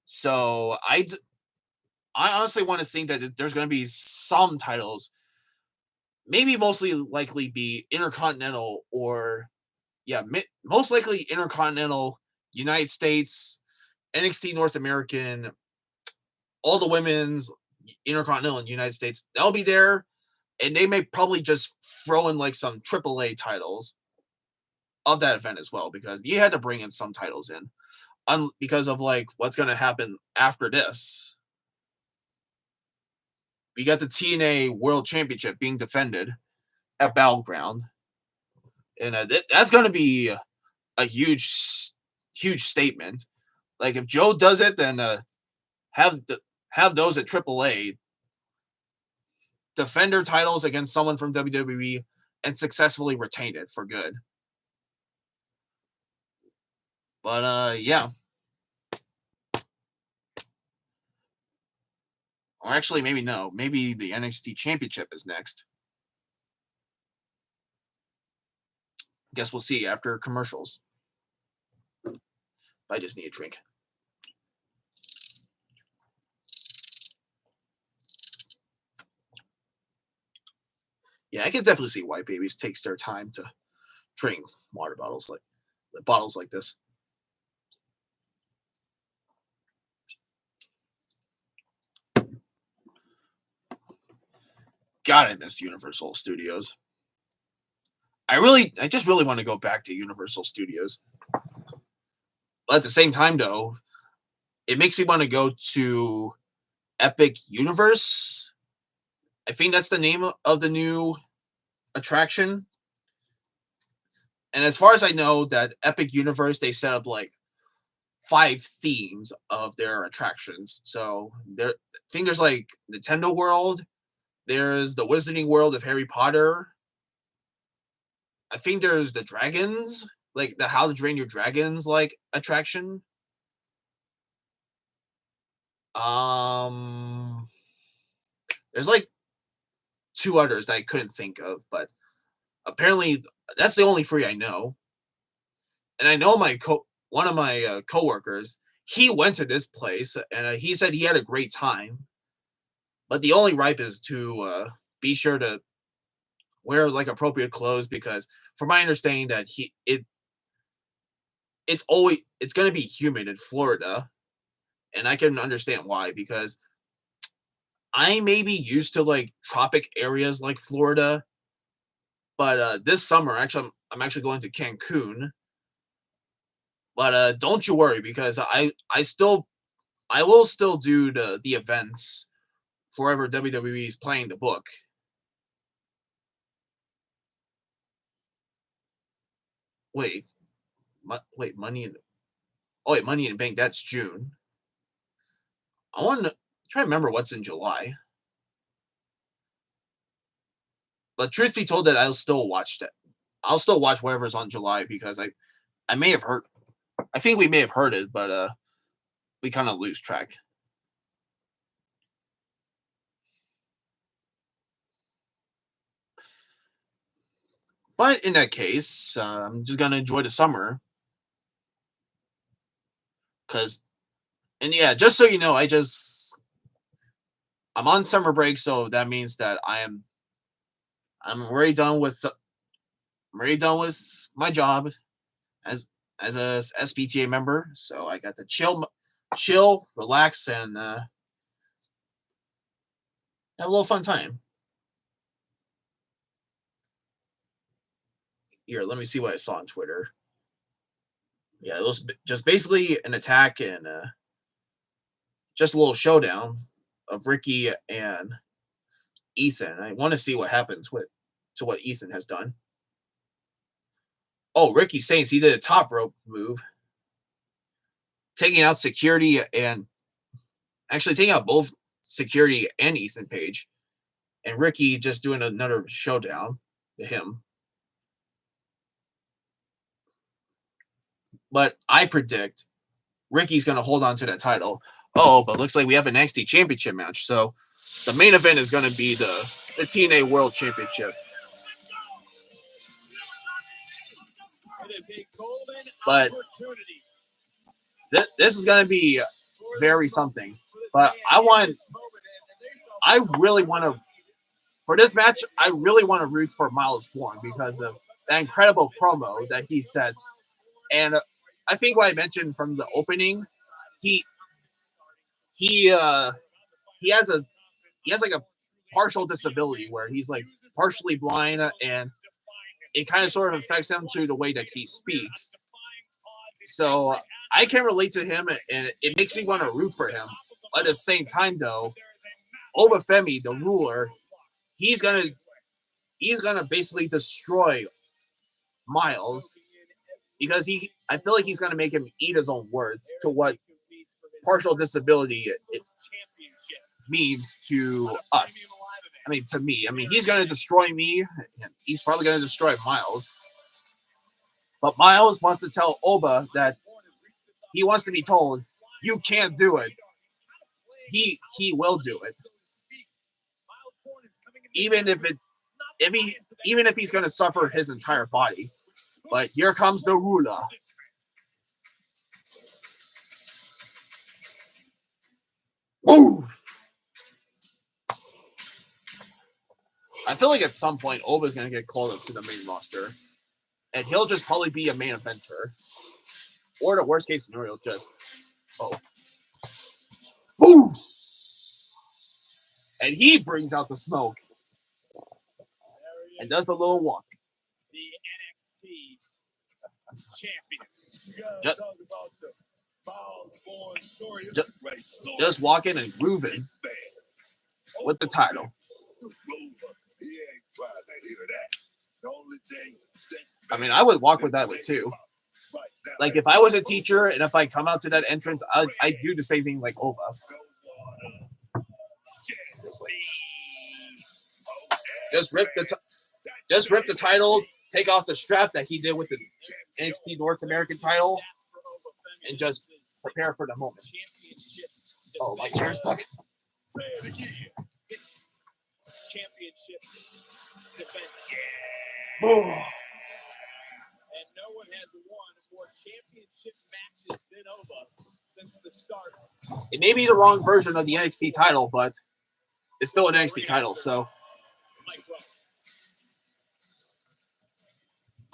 So I honestly want to think that there's going to be some titles, maybe mostly likely be Intercontinental, or yeah, most likely Intercontinental, United States, NXT North American, all the women's, Intercontinental and United States. They'll be there. And they may probably just throw in like some AAA titles of that event as well, because you had to bring in some titles in because of like what's going to happen after this. We got the TNA World Championship being defended at Battleground, and that's going to be a huge statement. Like if Joe does it, then have those at AAA defend their titles against someone from WWE and successfully retain it for good. But yeah. Or actually, maybe no. Maybe the NXT Championship is next. Guess we'll see after commercials. I just need a drink. Yeah, I can definitely see why babies takes their time to drink water bottles like this. God, I miss Universal Studios. I just really want to go back to Universal Studios. But at the same time, though, it makes me want to go to Epic Universe. I think that's the name of the new attraction. And as far as I know, that Epic Universe, they set up like 5 themes of their attractions. So I think there's like Nintendo World. There's the Wizarding World of Harry Potter. I think there's the dragons, like the How to Train Your Dragons like attraction. There's like 2 others that I couldn't think of, but apparently that's the only 3 I know. And I know one of my coworkers, he went to this place and he said he had a great time. But the only gripe is to be sure to wear like appropriate clothes, because from my understanding that it's going to be humid in Florida, and I can understand why, because I may be used to like tropic areas like Florida, but this summer actually I'm actually going to Cancun. But don't you worry, because I will still do the events forever WWE is playing the book. Wait, Money in Bank, that's June. I want to try to remember what's in July. But truth be told, that I'll still watch that. I'll still watch whatever's on July, because I may have heard. I think we may have heard it, but we kind of lose track. But in that case, I'm just gonna enjoy the summer. And yeah, just so you know, I'm on summer break, so that means that I'm already done with my job as a SPTA member. So I got to chill, relax, and have a little fun time. Here, let me see what I saw on Twitter. Yeah, it was just basically an attack and just a little showdown of Ricky and Ethan. I want to see what happens to what Ethan has done. Oh, Ricky Saints, he did a top rope move, taking out security and actually taking out both security and Ethan Page, and Ricky just doing another showdown to him. But I predict Ricky's going to hold on to that title. Oh, but looks like we have an NXT Championship match. So the main event is going to be the TNA World Championship. But this is going to be very something. But for this match, I really want to root for Miles Bourne because of that incredible promo that he sets. And I think what I mentioned from the opening, he has like a partial disability where he's like partially blind, and it kind of sort of affects him to the way that he speaks. So I can relate to him, and it makes me want to root for him. At the same time, though, Obafemi, the ruler, he's gonna basically destroy Miles because I feel like he's gonna make him eat his own words to what partial disability it means to us. I mean, to me. I mean, he's gonna destroy me, and he's probably gonna destroy Miles. But Miles wants to tell Oba that he wants to be told, "You can't do it." He will do it, even if he's going to suffer his entire body. But here comes the ruler. Woo! I feel like at some point Oba's going to get called up to the main roster, and he'll just probably be a main eventer, or the worst case scenario, just boom, and he brings out the smoke and does the little walk. The NXT champion. Just, just walking and grooving with the title. I mean, I would walk with that too. Like if I was a teacher and if I come out to that entrance, I'd do the same thing like Oba. Just rip the title, take off the strap that he did with the NXT North American title, and just prepare for the moment. Oh, my chair's stuck. Championship defense. Oh. And no one has won more championship matches than Oba since the start. It may be the wrong version of the NXT title, but it's still an NXT title, so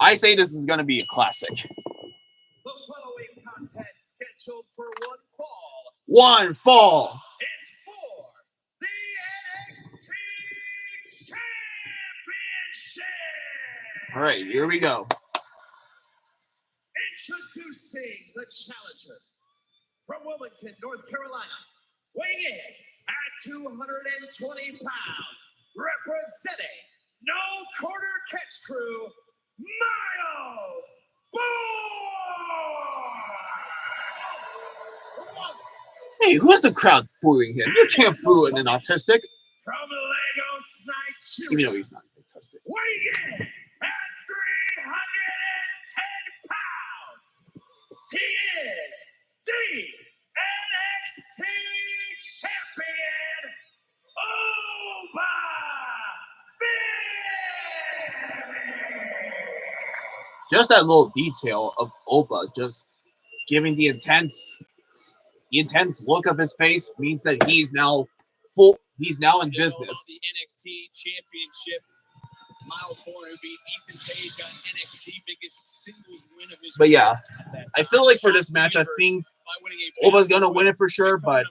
I say this is going to be a classic. The following contest scheduled for one fall. One fall. It's for the NXT Championship. All right, here we go. Introducing the challenger from Wilmington, North Carolina, weighing in at 220 pounds, representing No Quarter Catch Crew, Miles Bourne! Hey, who's the crowd booing him? You can't boo an autistic. From Lagos, Nigeria. Even though he's not autistic. Weighing in at 310 pounds, he is the NXT champion, Obafemi. Just that little detail of Oba just giving the intense look of his face means that he's now in business. The NXT championship. Miles Bourne, who beat Ethan Page, got NXT biggest singles win of his But yeah, career. I feel like for this match, I think Oba's gonna win it for sure, but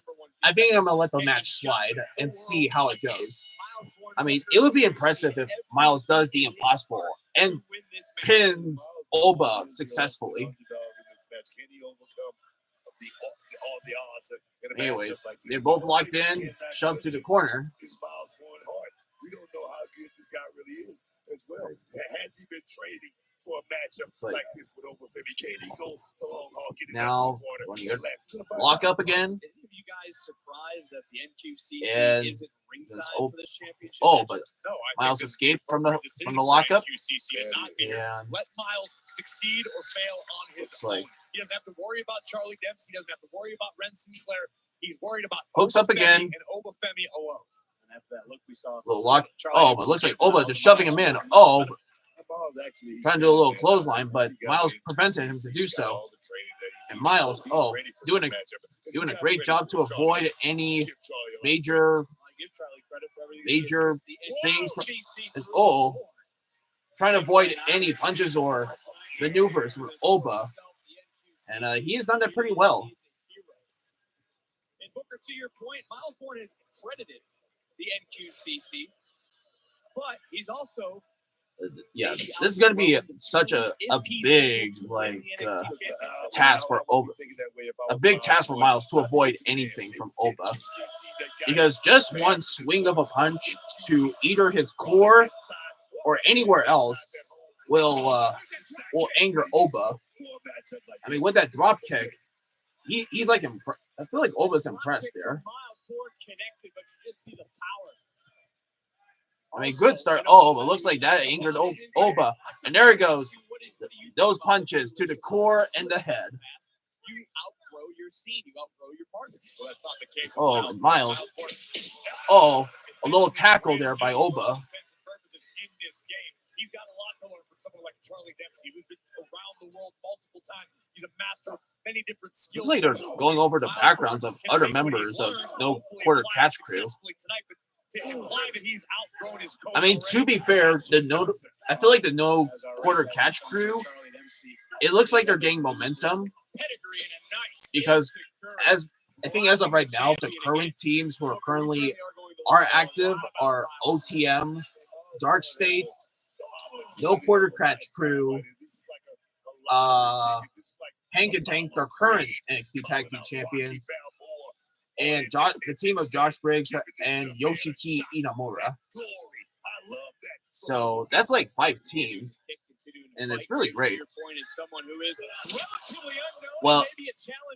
I think I'm gonna let the match slide and see how it goes. I mean, it would be impressive if Miles does the impossible and pins Oba successfully. Anyways, they're both locked in, shoved to the corner. We don't know how good this guy really is as well. Has he been training for a matchup like this with Obafemi? Can he go the long haul? Now, lock up again. Are you guys surprised that the NQCC And isn't ringside for this championship? but no, Miles escaped from the lockup. And let Miles succeed or fail on his own. He doesn't have to worry about Charlie Dempsey. He doesn't have to worry about Ren Sinclair. He's worried about hooks up again and Obafemi alone. And after that look we saw, little lock. Oh, but it looks like Oba just shoving him in. Oh, trying to do a little clothesline, but Miles prevented him to do so. And Miles, doing a great job to avoid any major things. Trying to avoid any punches or maneuvers with Oba, and he has done that pretty well. And Booker, to your point, Miles Bourne has credited the NQCC, but he's also Yeah, this is gonna be such a big task for Oba, a big task for Miles to avoid anything from Oba, because just one swing of a punch to either his core or anywhere else will anger Oba. I mean, with that drop kick, he's like I feel like Oba's impressed there. I mean, good start. Oh, but looks like that angered Oba. And there it goes. Those punches to the core and the head. You outgrow your scene. You outgrow your partner. So that's not the case. Oh, and Miles. Oh, a little tackle there by Oba. He's got a lot to learn from someone like Charlie Dempsey, who's been around the world multiple times. He's a master of many different skills. Looks like they're going over the backgrounds of other members of No Quarter Catch Crew. I mean, to be fair, I feel like the No Quarter Catch Crew, it looks like they're gaining momentum, because as of right now, the current teams who are active are OTM, Dark State, No Quarter Catch Crew, Hank and Tank, their current NXT Tag Team Champions, and the team of Josh Briggs and Yoshiki Inamura. So that's like 5 teams, and it's really great. Well,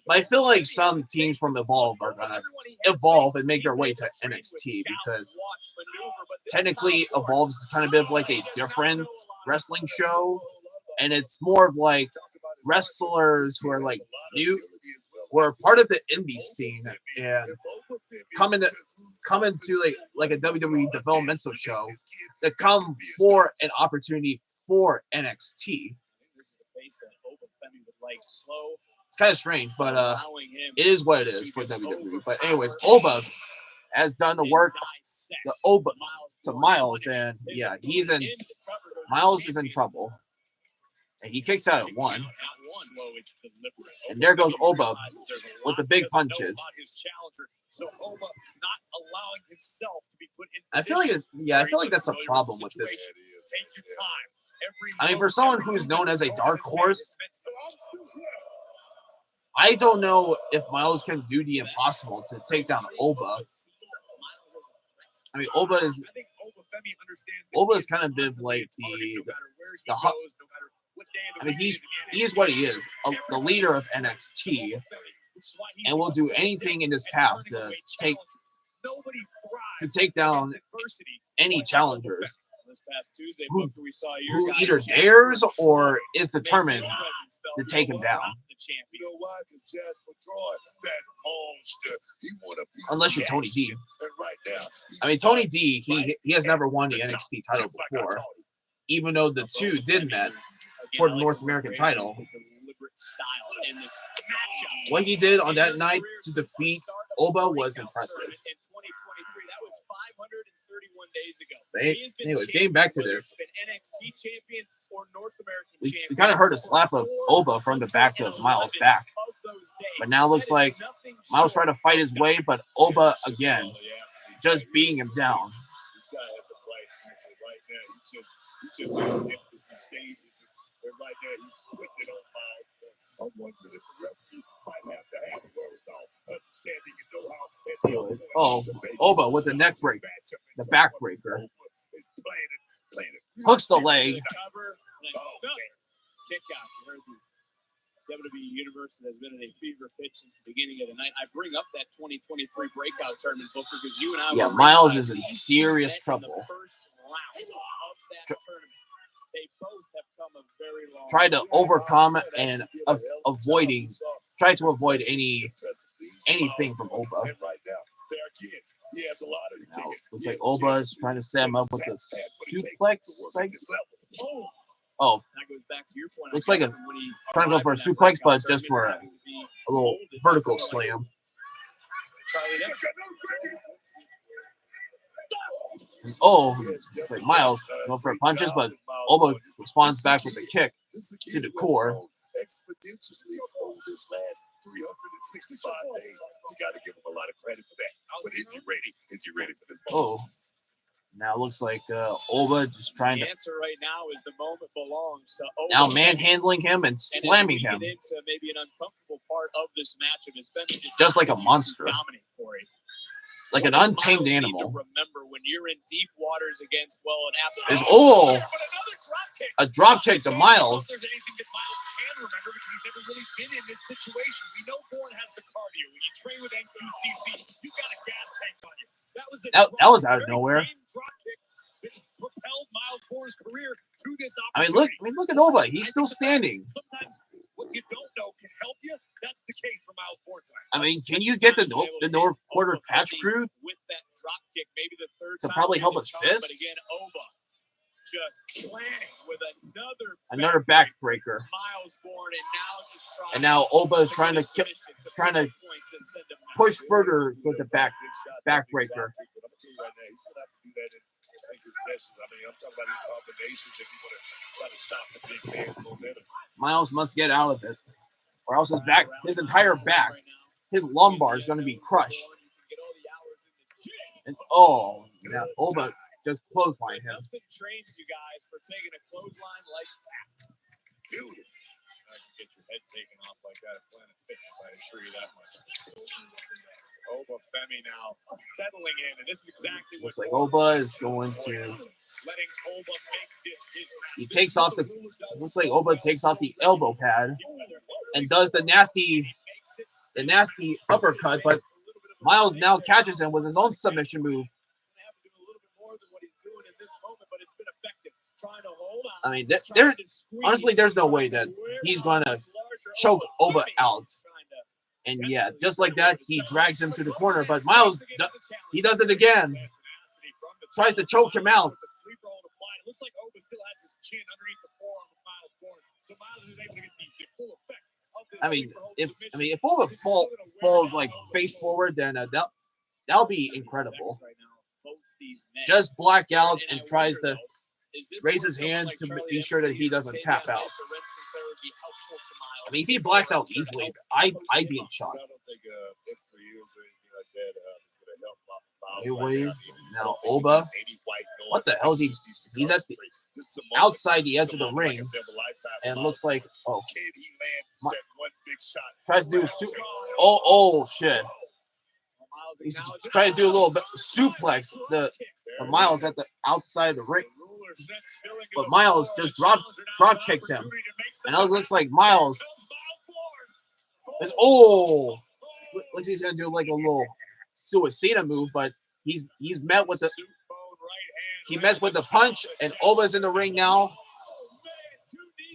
I feel like some teams from Evolve are going to evolve and make their way to NXT, because technically Evolve is kind of bit of like a different wrestling show, and it's more of like wrestlers who are like new, who are part of the indie scene and come into like a WWE developmental show that come for an opportunity for NXT. It's kind of strange, but it is what it is for WWE. But anyways, Oba has done the work, the Oba to Miles, and yeah, Miles is in trouble. And he kicks out at 1. And there goes Oba with the big punches. I feel like that's a problem with this. I mean, for someone who's known as a dark horse, I don't know if Miles can do the impossible to take down Oba. I mean, Oba is kind of been like the I mean, he is what he is, the leader of NXT, and will do anything in his path to take down any challengers who either dares or is determined to take him down. Unless you're Tony D. I mean, Tony D, he has never won the NXT title before, even though the two did met for the North American title. What he did on that night to defeat Oba was impressive. Anyways, getting back to this, we kind of heard a slap of Oba from the back of Miles' back, but now it looks like Miles trying to fight his way, but Oba again just beating him down. Right now, he's putting it on Miles. I'm wondering if the referee might have to have a word on understanding and know-how. Oba with the neck break, the back breaker. Hooks the leg. Kick out. You heard the WWE Universe has been in a fever pitch since the beginning of the night. I bring up that 2023 breakout tournament book because you and I. Yeah, Miles is in serious trouble. The first round of that tournament. They both have come a very long try to overcome and try to avoid anything from Oba. Now, looks like Oba is trying to set him up with a suplex. Oh, looks like trying to go for a suplex, but just for a little vertical slam. It's like Miles going for punches, but Oba responds back with a kick to the core. expeditiously over this last 365 days. You got to give him a lot of credit for that. But is he ready? Is he ready for this moment? Oh. Now it looks like Oba just trying The to. answer right now is the moment belongs to Oba. Now manhandling him and slamming him. Get into maybe an uncomfortable part of this matchup, especially just like a monster. Like an untamed Miles animal. need to remember when you're in deep waters against, well, an There's absolute a drop kick to Miles. There's anything that Miles can remember because he's never really been in this situation. We know Bourne has the cardio. When you train with NQCC, you've got a gas tank on you. That was out of nowhere. Propelled Miles Bourne's career to this I opportunity. mean, look at Oba. He's still standing. Sometimes what you don't know can help you. That's the case for Miles Bourne tonight. I mean, can you get the North Quarter Patch Crew with that drop kick, maybe the third to time probably help but assist? again, Oba just planning with Another backbreaker. Miles Bourne, And now Oba is trying to push further with the backbreaker. Miles must get out of it, or else his entire back, his lumbar is going to be crushed. And now Oba just clothesline him. Nothing trains you guys for taking a clothesline like that. Beautiful. I can get your head taken off like that at Planet Fitness, I assure you that much. Oba Femi now settling in, and this is exactly what looks like Oba is going to. Letting Oba make this his match. He takes off the. Looks like Oba takes off the elbow pad and does the nasty uppercut, but Miles now catches him with his own submission move. I mean, honestly, there's no way that he's going to choke Oba out. And yeah, just like that, he drags him to the corner. But Miles, he does it again. Tries to choke him out. It looks like Oba still has his chin underneath the forearm of Miles Bourne. So Miles is able to get the full effect of this if Oba falls like face forward, then that'll be incredible. Just black out and tries to raise his hand to be sure that he doesn't tap out. I mean, if he blacks out easily, I'd be in shock. I don't think years or anything like that is going to help. Anyways, now Oba, what the hell is he? He's at the outside the edge of the ring, and looks like tries to do shit. He's trying to do a little bit suplex the Miles at the outside of the ring, but Miles just drop kicks him, and it looks like Miles is looks like he's gonna do like a little suicida move, but he's met with the punch, and Oba's in the ring now,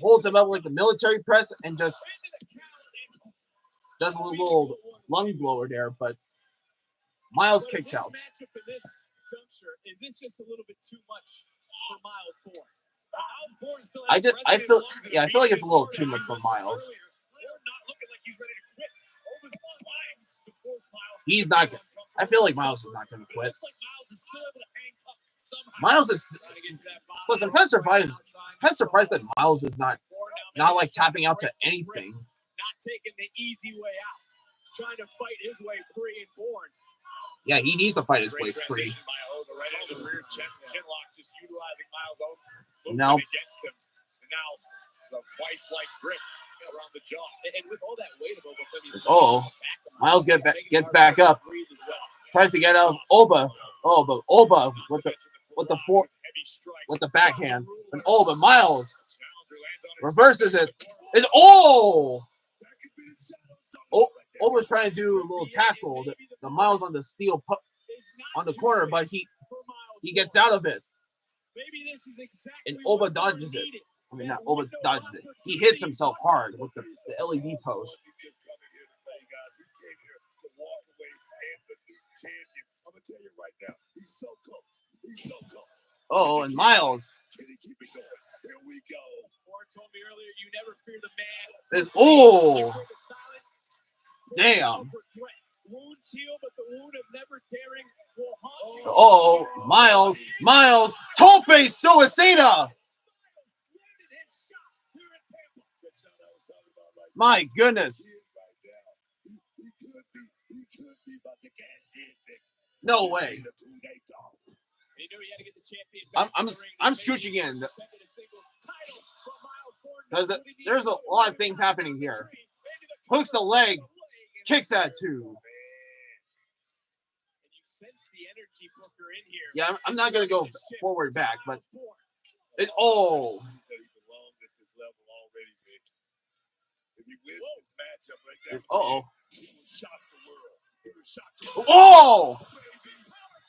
holds him up like a military press, and just does a little lung blower there, but Miles kicks out. Is this just a little bit too much for Miles Bourne? I feel like it's a little too much for Miles. He's not. I feel like Miles is not going to quit. Miles is. Plus, I'm kind of surprised that Miles is not like tapping out to anything. Not taking the easy way out, trying to fight his way free and Bourne. Yeah, he needs to fight his way free. Now, against him. And now it's a vice-like grip around the jaw. And with all that weight of Oba, Miles gets back up, tries to get out of Oba. But Oba with the backhand. And but Miles reverses it. Oba's trying to do a little tackle. The Miles on the steel on the corner, but he gets out of it. And Oba dodges it. I mean, not Oba dodges it. He hits himself hard with the LED post. And Miles. Damn. Miles. Tope Suicida. My goodness. No way. I'm scooching in because there's a lot of things happening here. Hooks the leg, kicks at 2. Yeah, I'm not gonna go forward back, but it's Oh!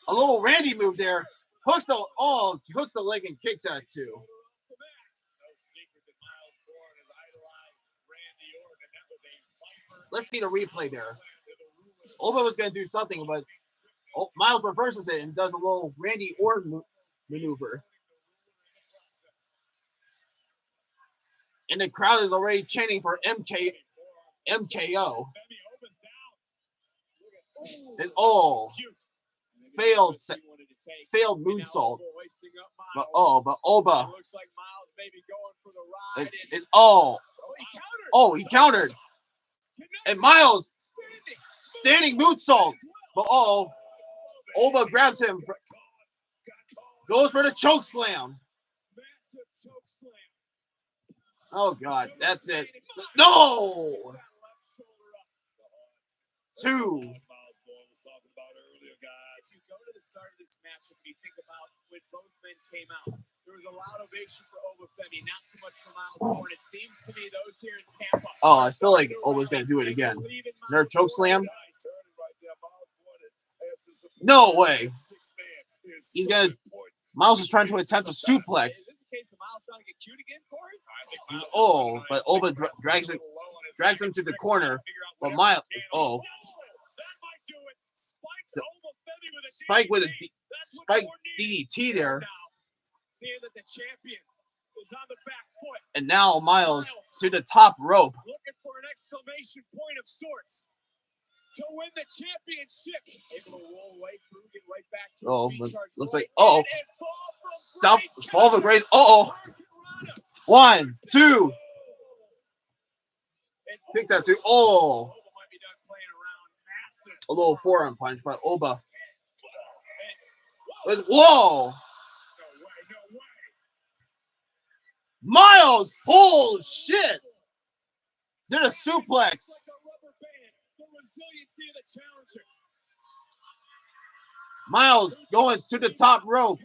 A little Randy move there. Hooks the leg and kicks at 2. Let's see the replay there. Oba was gonna do something, but Miles reverses it and does a little Randy Orton maneuver. And the crowd is already chanting for MKO. It's failed moonsault. But Oba he countered. And Miles standing moonsault. But Oba grabs him. Goes for the choke slam. Oh God, that's it. No! 2. If you go to the start of this matchup and you think about when both men came out, there was a loud ovation for Obafemi, not so much for Miles Bourne. It seems to me those here in Tampa. I feel like Oba's gonna do it again. Another choke slam. No way. He's gonna. Miles is trying to attempt a suplex. Is this a case of Miles trying to get cute again, Corey? But Oba drags him to the corner. But Miles. Spike with a Spike DDT there. Seeing that the champion is on the back foot. And now Miles to the top rope. Looking for an exclamation point of sorts to win the championship. Able to roll away, get right back to his feet charge. Looks like fall of Grace. 1, 2. Kicks out 2. A little forearm punch by Oba. Whoa! Miles! Holy shit! Did a suplex. Miles going to the top rope.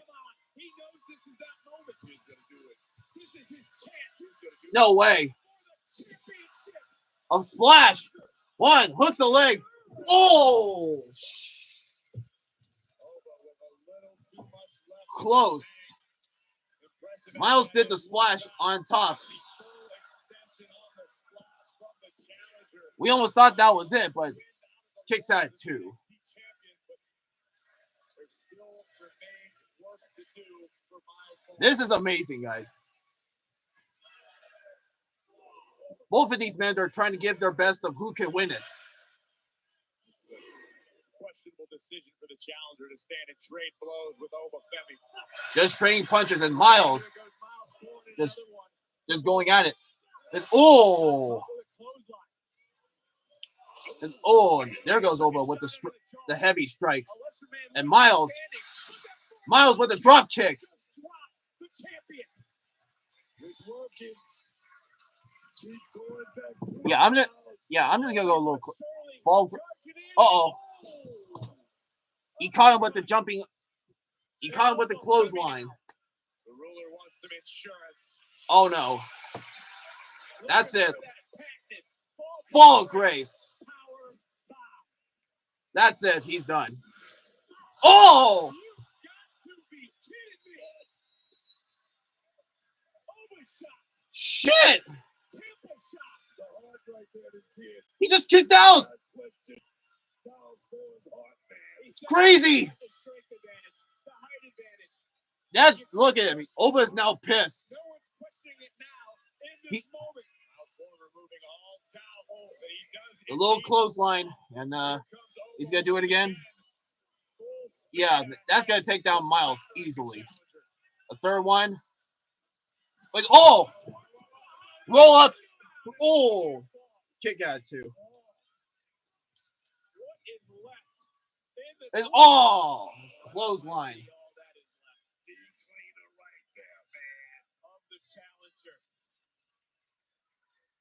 No way. A splash. 1, hooks the leg. Oh! Close. Miles did the splash on top. We almost thought that was it, but kicks out at 2. This is amazing, guys. Both of these men are trying to give their best of who can win it. Questionable decision for the challenger to stand and trade blows with Obafemi. Just trading punches, and Miles just going at it. There goes Oba with the heavy strikes, and Miles with the drop kick. I'm gonna go a little fall. He caught him with the jumping. He caught him with the clothesline. The ruler wants some insurance. Oh no. That's it. Fall of Grace. That's it. He's done. Oh! Shit! He just kicked out. Crazy. Look at him. Oba is now pissed. A little clothesline, and he's gonna do it again. Yeah, that's gonna take down Miles easily. A third one. Roll up. Oh, kick out too. What is left? It's all clothesline. Of the challenger.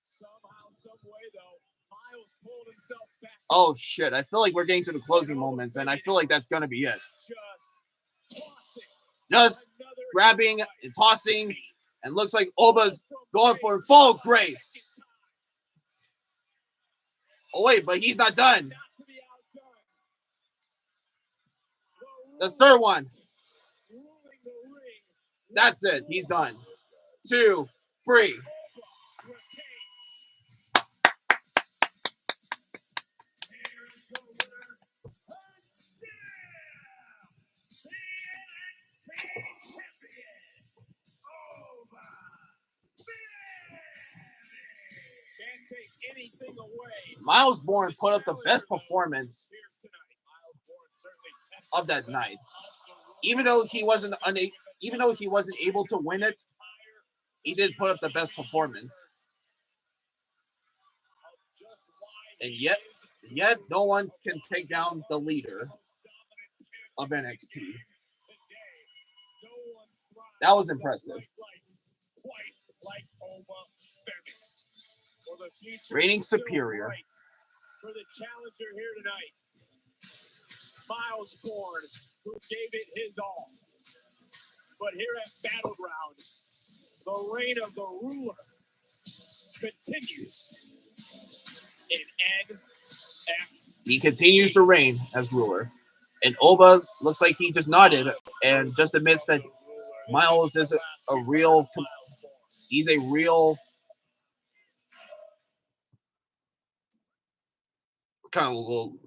Somehow, some way, though, Miles pulled himself back. Oh shit! I feel like we're getting to the closing moments, and I feel like that's gonna be it. Just grabbing and tossing, and looks like Oba's going for full grace. Oh wait, but he's not done. The third one. That's it. He's done. 2, 3. Can't take anything away. Miles Bourne put up the best performance of that night. Even though he wasn't able to win it, he did put up the best performance. And yet no one can take down the leader of NXT. That was impressive. Reigning superior. For the challenger here tonight, Miles Bourne, who gave it his all. But here at Battleground, the reign of the ruler continues in NXT. He continues to reign as ruler. And Oba looks like he just nodded and just admits that Miles is a real, he's a real kind of a little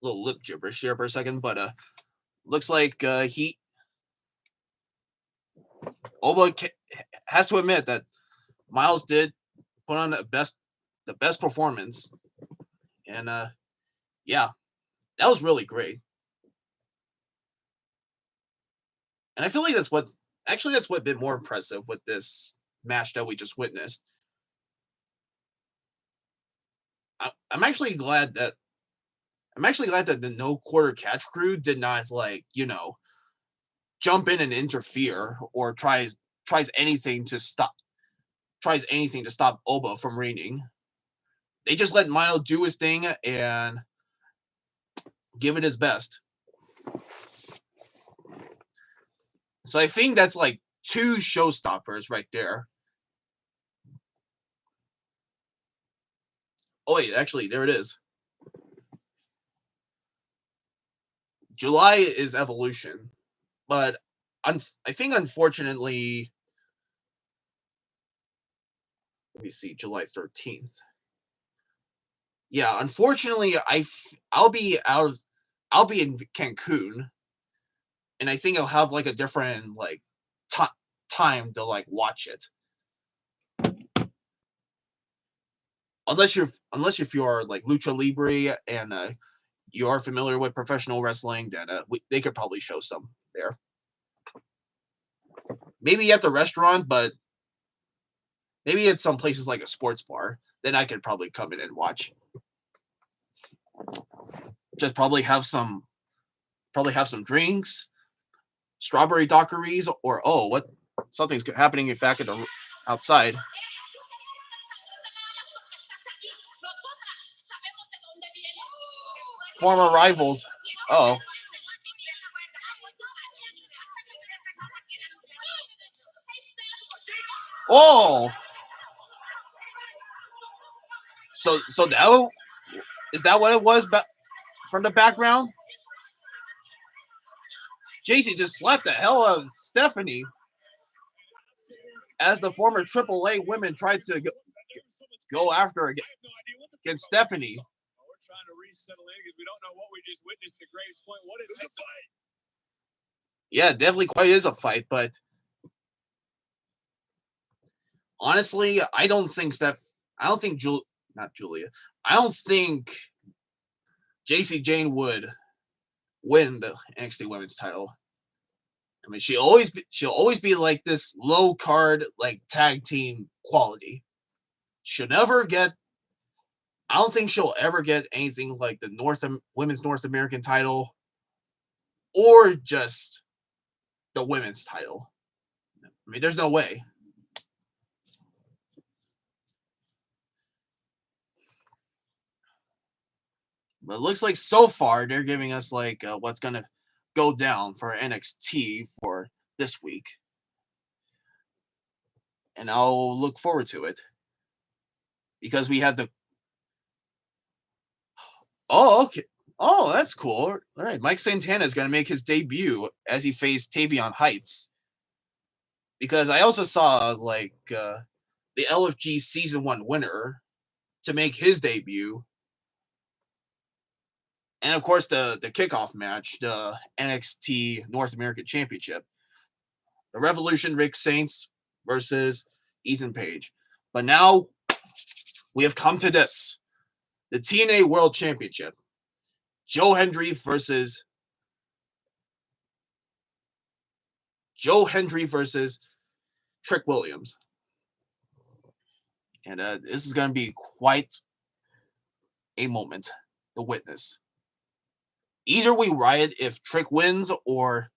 lip gibberish here for a second, but looks like Oba has to admit that Miles did put on the best performance, and yeah, that was really great. And I feel like that's what been more impressive with this match that we just witnessed. I'm actually glad that the no quarter catch crew did not jump in and interfere or tries anything to stop Oba from reigning. They just let Miles do his thing and give it his best. So I think that's like 2 showstoppers right there. Oh wait, actually, there it is. July is Evolution, but I think unfortunately, let me see, July 13th. Yeah, unfortunately, I'll be in Cancun, and I think I'll have like a different time to watch it. Unless you're like Lucha Libre and you are familiar with professional wrestling, then they could probably show some there. Maybe at the restaurant, but maybe at some places like a sports bar, then I could probably come in and watch. Just probably have some drinks, strawberry daiquiris, or something's happening back at the outside. Former rivals. Oh. Oh. So that is that what it was from the background? JC just slapped the hell out of Stephanie as the former AAA women tried to go after against Stephanie. We're trying to resettle in because we don't know what we just witnessed at Graves Point. What is it? Yeah, definitely quite is a fight, but honestly, I don't think JC Jane would win the NXT Women's title. I mean, she'll always be like this low card tag team quality. She'll never get I don't think she'll ever get anything like the women's North American title or just the women's title. I mean, there's no way. But it looks like so far they're giving us like what's going to go down for NXT for this week. And I'll look forward to it. Because we have the... Oh, okay. Oh, that's cool. All right, Mike Santana is going to make his debut as he faced Tavion Heights. Because I also saw like the LFG Season 1 winner to make his debut. And of course, the kickoff match, the NXT North American Championship. The Revolution Rick Saints versus Ethan Page. But now we have come to this. The TNA World Championship. Joe Hendry versus Trick Williams. And this is going to be quite a moment to witness. Either we riot if Trick wins, or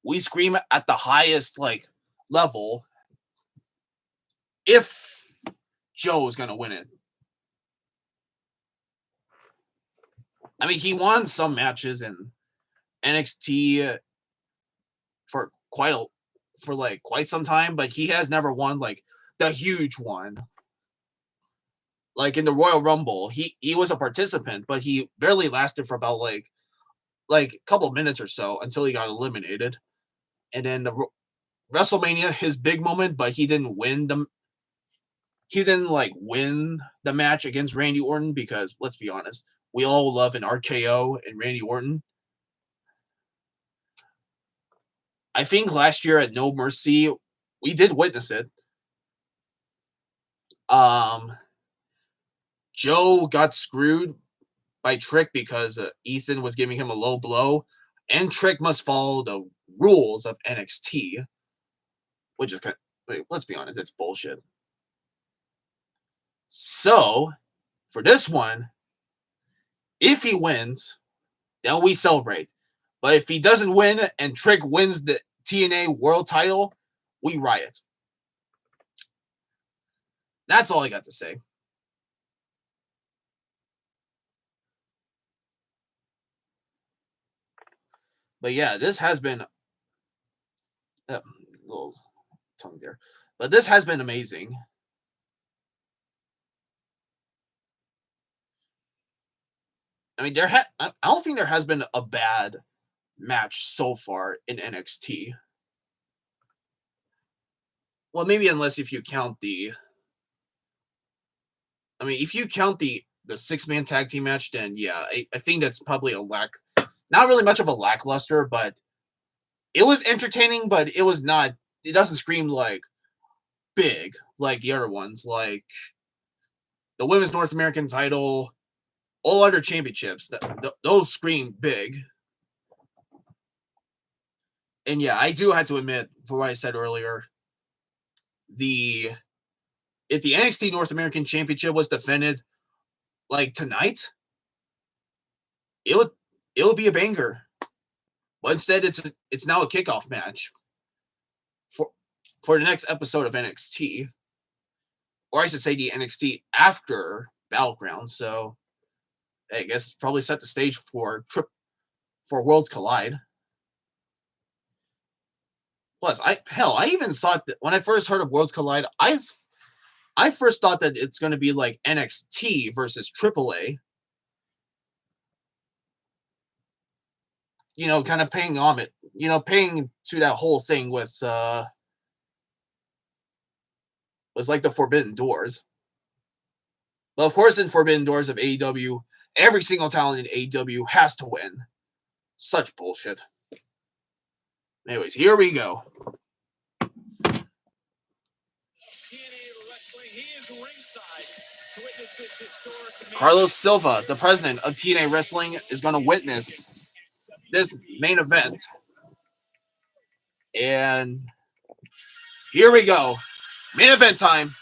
we scream at the highest like level if Joe is going to win it. I mean, he won some matches in NXT for quite some time, but he has never won like the huge one. Like in the Royal Rumble, he was a participant, but he barely lasted for about like a couple minutes or so until he got eliminated. And then the WrestleMania, his big moment, but he didn't win the match against Randy Orton, because let's be honest, we all love an RKO and Randy Orton. I think last year at No Mercy, we did witness it. Joe got screwed by Trick because Ethan was giving him a low blow, and Trick must follow the rules of NXT, which is let's be honest, it's bullshit. So, for this one, if he wins, then we celebrate. But if he doesn't win and Trick wins the TNA World title, we riot. That's all I got to say. But yeah, this has been little tongue there. But this has been amazing. I mean, I don't think there has been a bad match so far in NXT. Well, maybe unless if you count the... I mean, if you count the 6-man tag team match, then yeah, I think that's probably not really much of a lackluster, but it was entertaining, but it was not... It doesn't scream like big like the other ones, like the Women's North American title, all other championships. Those scream big. And yeah, I do have to admit, for what I said earlier, if the NXT North American Championship was defended like tonight, it would be a banger. But instead, it's now a kickoff match for the next episode of NXT, or I should say the NXT after Battleground. So I guess it's probably set the stage for Worlds Collide. Plus, I even thought that when I first heard of Worlds Collide, I first thought that it's going to be like NXT versus AAA. You know, kind of paying homage, paying to that whole thing with like the Forbidden Doors. But of course, in Forbidden Doors of AEW, every single talent in AEW has to win. Such bullshit. Anyways, here we go. Carlos Silva, the president of TNA Wrestling, is going to witness this main event. And here we go. Main event time.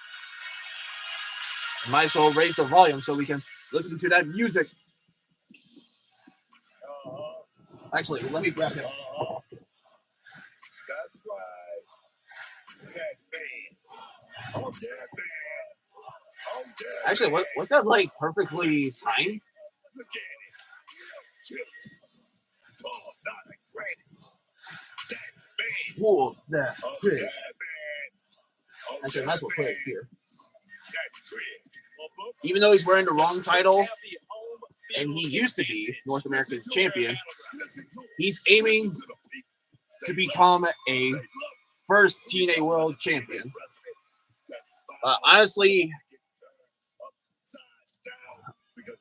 Might as well raise the volume so we can listen to that music. Actually, let me grab it. That's right. That man. Oh, yeah, man. Oh, yeah, Actually, man. was that like perfectly timed? Look at it. Just, oh, not a granny. That man. Whoa, that Oh, shit. yeah, man. Oh, Actually, yeah, might as well put it man. here. That's great. Even though he's wearing the wrong title, and he used to be North American champion, he's aiming to become a first TNA World Champion. Honestly,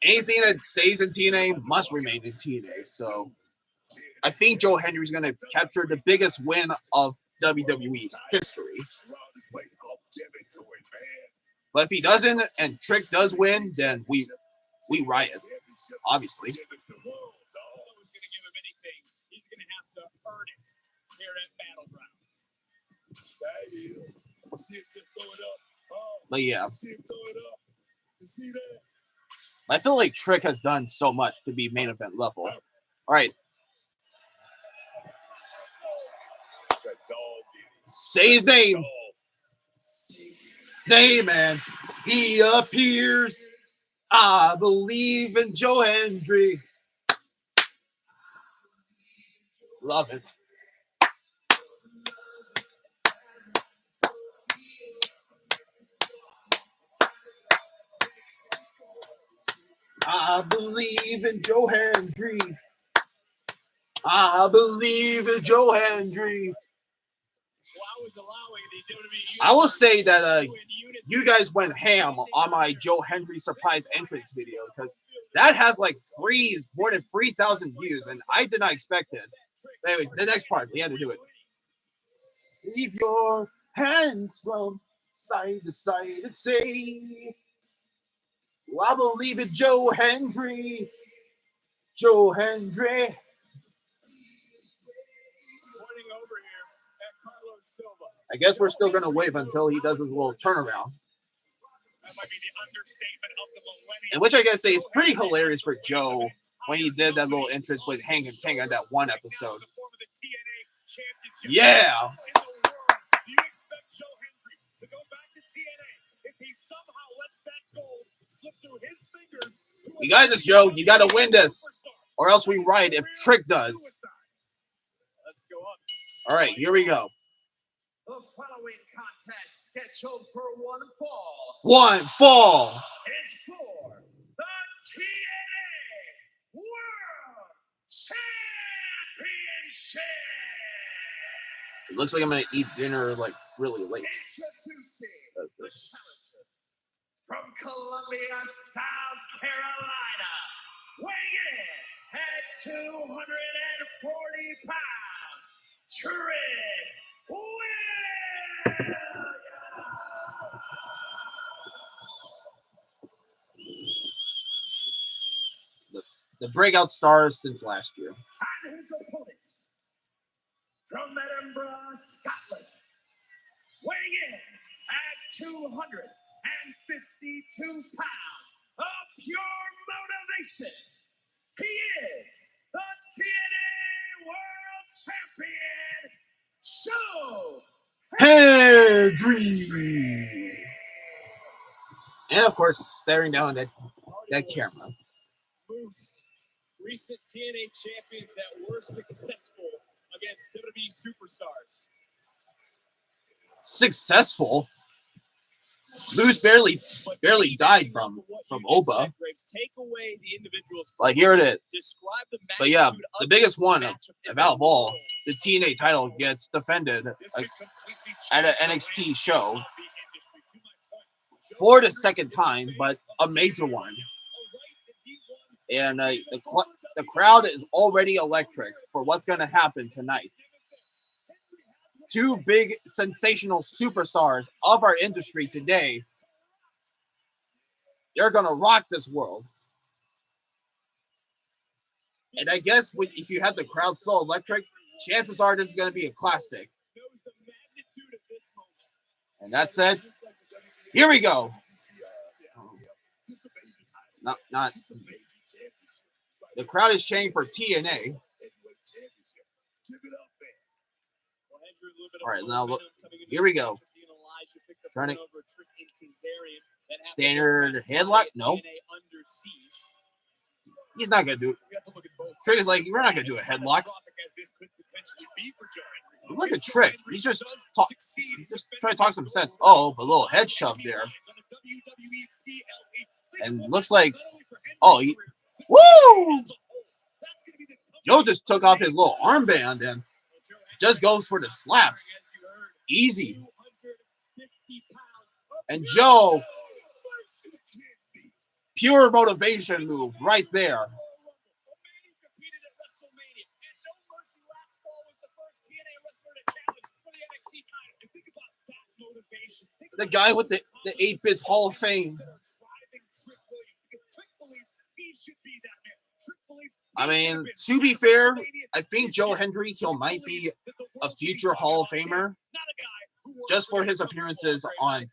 anything that stays in TNA must remain in TNA. So I think Joe Hendry's going to capture the biggest win of WWE history. But if he doesn't and Trick does win, then we riot, obviously. He's going to give him anything. He's going to have to earn it here at Battleground. But yeah, I feel like Trick has done so much to be main event level. All right. Say his name. Name, and he appears. I believe in Joe Hendry. Love it. I believe in Joe Hendry. I believe in Joe Hendry. I will say that you guys went ham on my Joe Hendry surprise entrance video because that has like more than 3,000 views, and I did not expect it. But anyways, the next part, we had to do it. Leave your hands from side to side and say, well, I believe in Joe Hendry. Joe Hendry. I guess we're still going to wave until he does his little turnaround. And which I gotta say is pretty hilarious for Joe when he did that little entrance with Hang and Tang on that one episode. Yeah. Do you expect Joe Hendry to go back to TNA if he somehow lets that gold slip through his fingers? You got this, Joe. You got to win this, or else we ride if Trick does. Let's go up. All right, here we go. The following contest scheduled for one fall. One fall. Is for the TNA World Championship. It looks like I'm gonna eat dinner like really late. Introducing the challenger from Columbia, South Carolina, weighing in at 240 pounds, Trick Williams. The breakout stars since last year. And his opponents from Edinburgh, Scotland, weighing in at 252 pounds of pure motivation. He is the TNA World Champion, Joe Hendry. And of course, staring down at that camera. Moose, recent TNA champions that were successful against WWE superstars. Successful. Moose barely died from Oba. Take away the individuals. Like here it is. Describe the But yeah, the biggest one of all, the TNA title gets defended at an NXT show for the second time, but a major one. And the crowd is already electric for what's going to happen tonight. Two big sensational superstars of our industry today. They're going to rock this world. And I guess if you have the crowd so electric, chances are this is going to be a classic. And that said, here we go. Not. The crowd is chanting for TNA. All right, now look. Here we go. Trying to standard headlock. No. He's not gonna do it. Trick is like, we're not gonna do a headlock. Look at Trick. He's just trying to talk some sense. Oh, a little head shove there. And looks like, woo! Joe just took off his little armband and just goes for the slaps. Easy. And Joe, pure motivation move right there. The guy with the 8-bit Hall of Fame. I mean, to be fair, I think Joe Hendry might be a future Hall of Famer just for his appearances on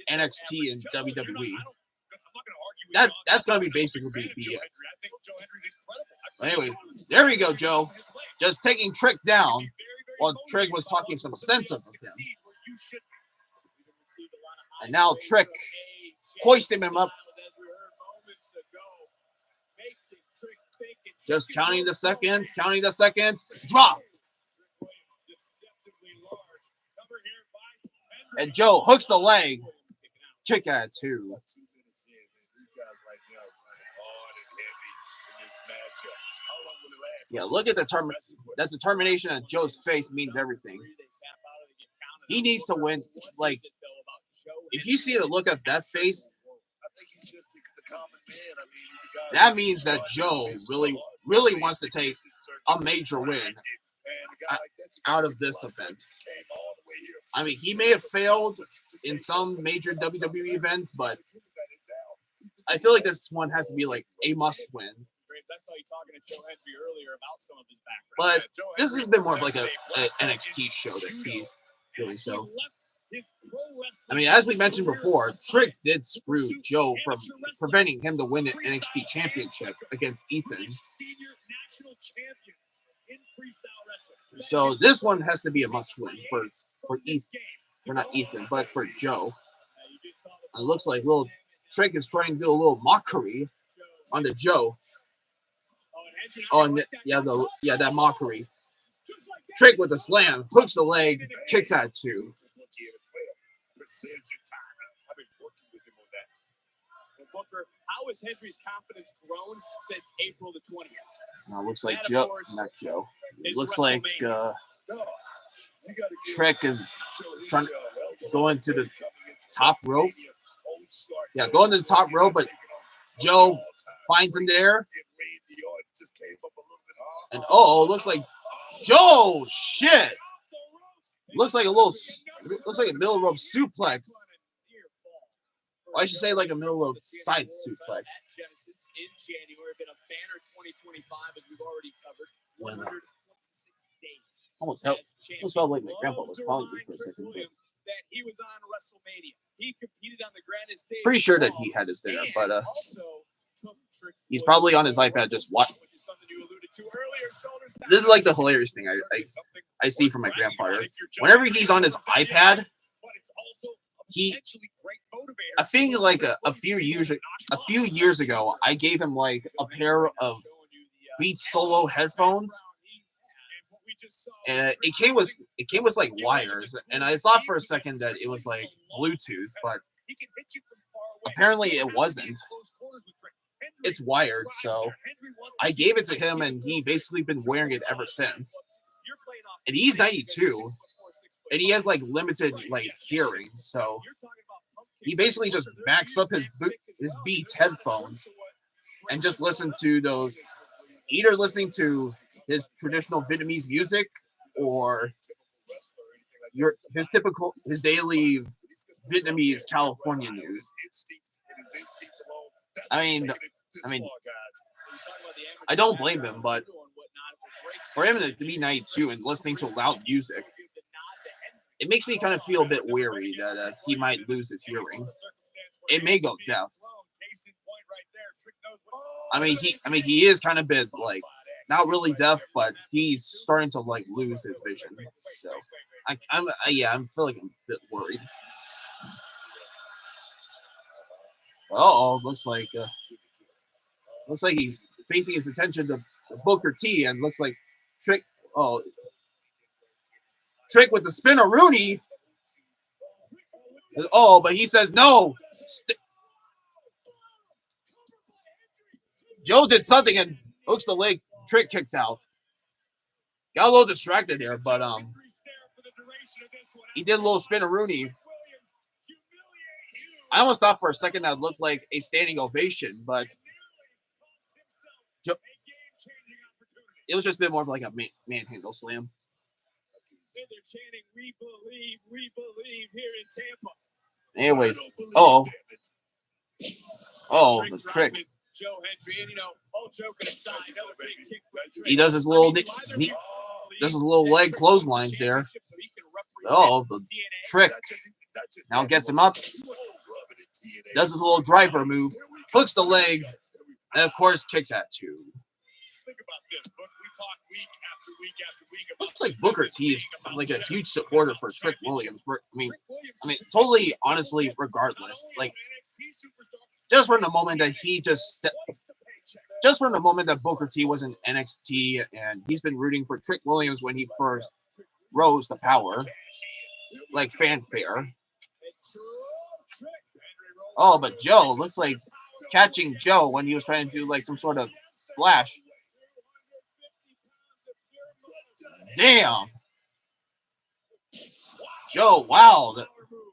NXT and WWE. That's gonna be basically it. Anyways, there we go, Joe. Just taking Trick down while Trick was talking some sense of him. And now Trick hoisting him up. Just counting the seconds. Drop. And Joe hooks the leg. Kick at 2. Yeah, look at that determination on Joe's face means everything. He needs to win. Like, if you see the look of that face, that means that Joe really wants to take a major win out of this event. I mean, he may have failed in some major WWE events, but I feel like this one has to be like a must win. But this has been more of like a NXT show that he's doing so. I mean, as we mentioned before, Trick did screw Joe from preventing him to win an NXT championship against Ethan. So this one has to be a must-win for Ethan. For not Ethan, but for Joe. It looks like little Trick is trying to do a little mockery onto Joe. Oh, yeah, that mockery. Trick with a slam, hooks the leg, kicks at 2. Booker, how has Hendry's confidence grown since April the 20th? Now, looks like Joe, not Joe. It looks like Trick is trying to go into the top rope. Yeah, going to the top rope, but Joe finds him there. And looks like Joe, shit. Looks like a middle rope suplex. Or I should say like a middle rope side suplex. Genesis in January, been a banner 2025 as we've already covered. 126 days. Almost felt like my grandpa was calling me for a second. That he was on WrestleMania. He competed on the grandest stage. Pretty sure that he had his dinner, but he's probably on his iPad just watching. This is like the hilarious thing I see from my grandfather. Whenever he's on his iPad, I think like a few years ago, I gave him like a pair of Beats Solo headphones, and it came with like wires, and I thought for a second that it was like Bluetooth, but apparently it wasn't. It's wired, so I gave it to him, and he basically been wearing it ever since. And he's 92, and he has like limited like hearing, so he basically just backs up his Beats headphones and just listen to those, either listening to his traditional Vietnamese music or his daily Vietnamese California news. I mean, I don't blame him, but for him to be 92 and listening to loud music, it makes me kind of feel a bit weary that he might lose his hearing. It may go deaf. I mean, he is kind of been like not really deaf, but he's starting to like lose his vision. So I'm feeling a bit worried. Looks like he's facing his attention to Booker T, and looks like Trick. Oh, Trick with the spinneroonie. Oh, but he says no. Joe did something and hooks the leg. Trick kicks out. Got a little distracted there, but he did a little spinneroonie. I almost thought for a second that looked like a standing ovation, but it was just a bit more of like a manhandle slam. They're chanting, we believe here in Tampa. Anyways, the Trick. Joe Hendry, and all joking aside, another big kick. He does his little leg clotheslines there. Oh, the Trick now gets him up. Does his little driver move, hooks the leg, and of course kicks at 2. Think about this, Book. We talk week after week after week about. Looks like Booker T is like a huge supporter for Trick Williams. I mean, totally, honestly, regardless, like just from the moment that Booker T was in NXT, and he's been rooting for Trick Williams when he first rose to power, like fanfare. Oh, but Joe looks like catching Joe when he was trying to do like some sort of splash. Damn. Joe, wow.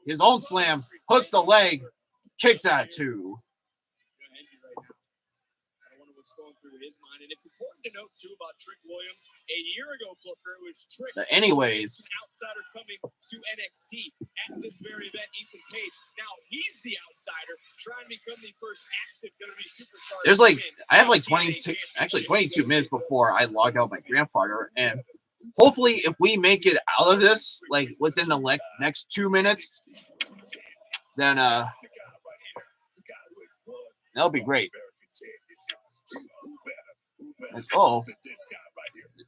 His own slam, hooks the leg, kicks at 2. And it's important to note too about Trick Williams. A year ago, Booker was Trick. Anyways, an outsider coming to NXT at this very event. Ethan Page. Now he's the outsider trying to become the first active WWE superstar. There's like I have like 22 minutes before I log out my grandfather, and hopefully if we make it out of this like within the next 2 minutes, then that'll be great.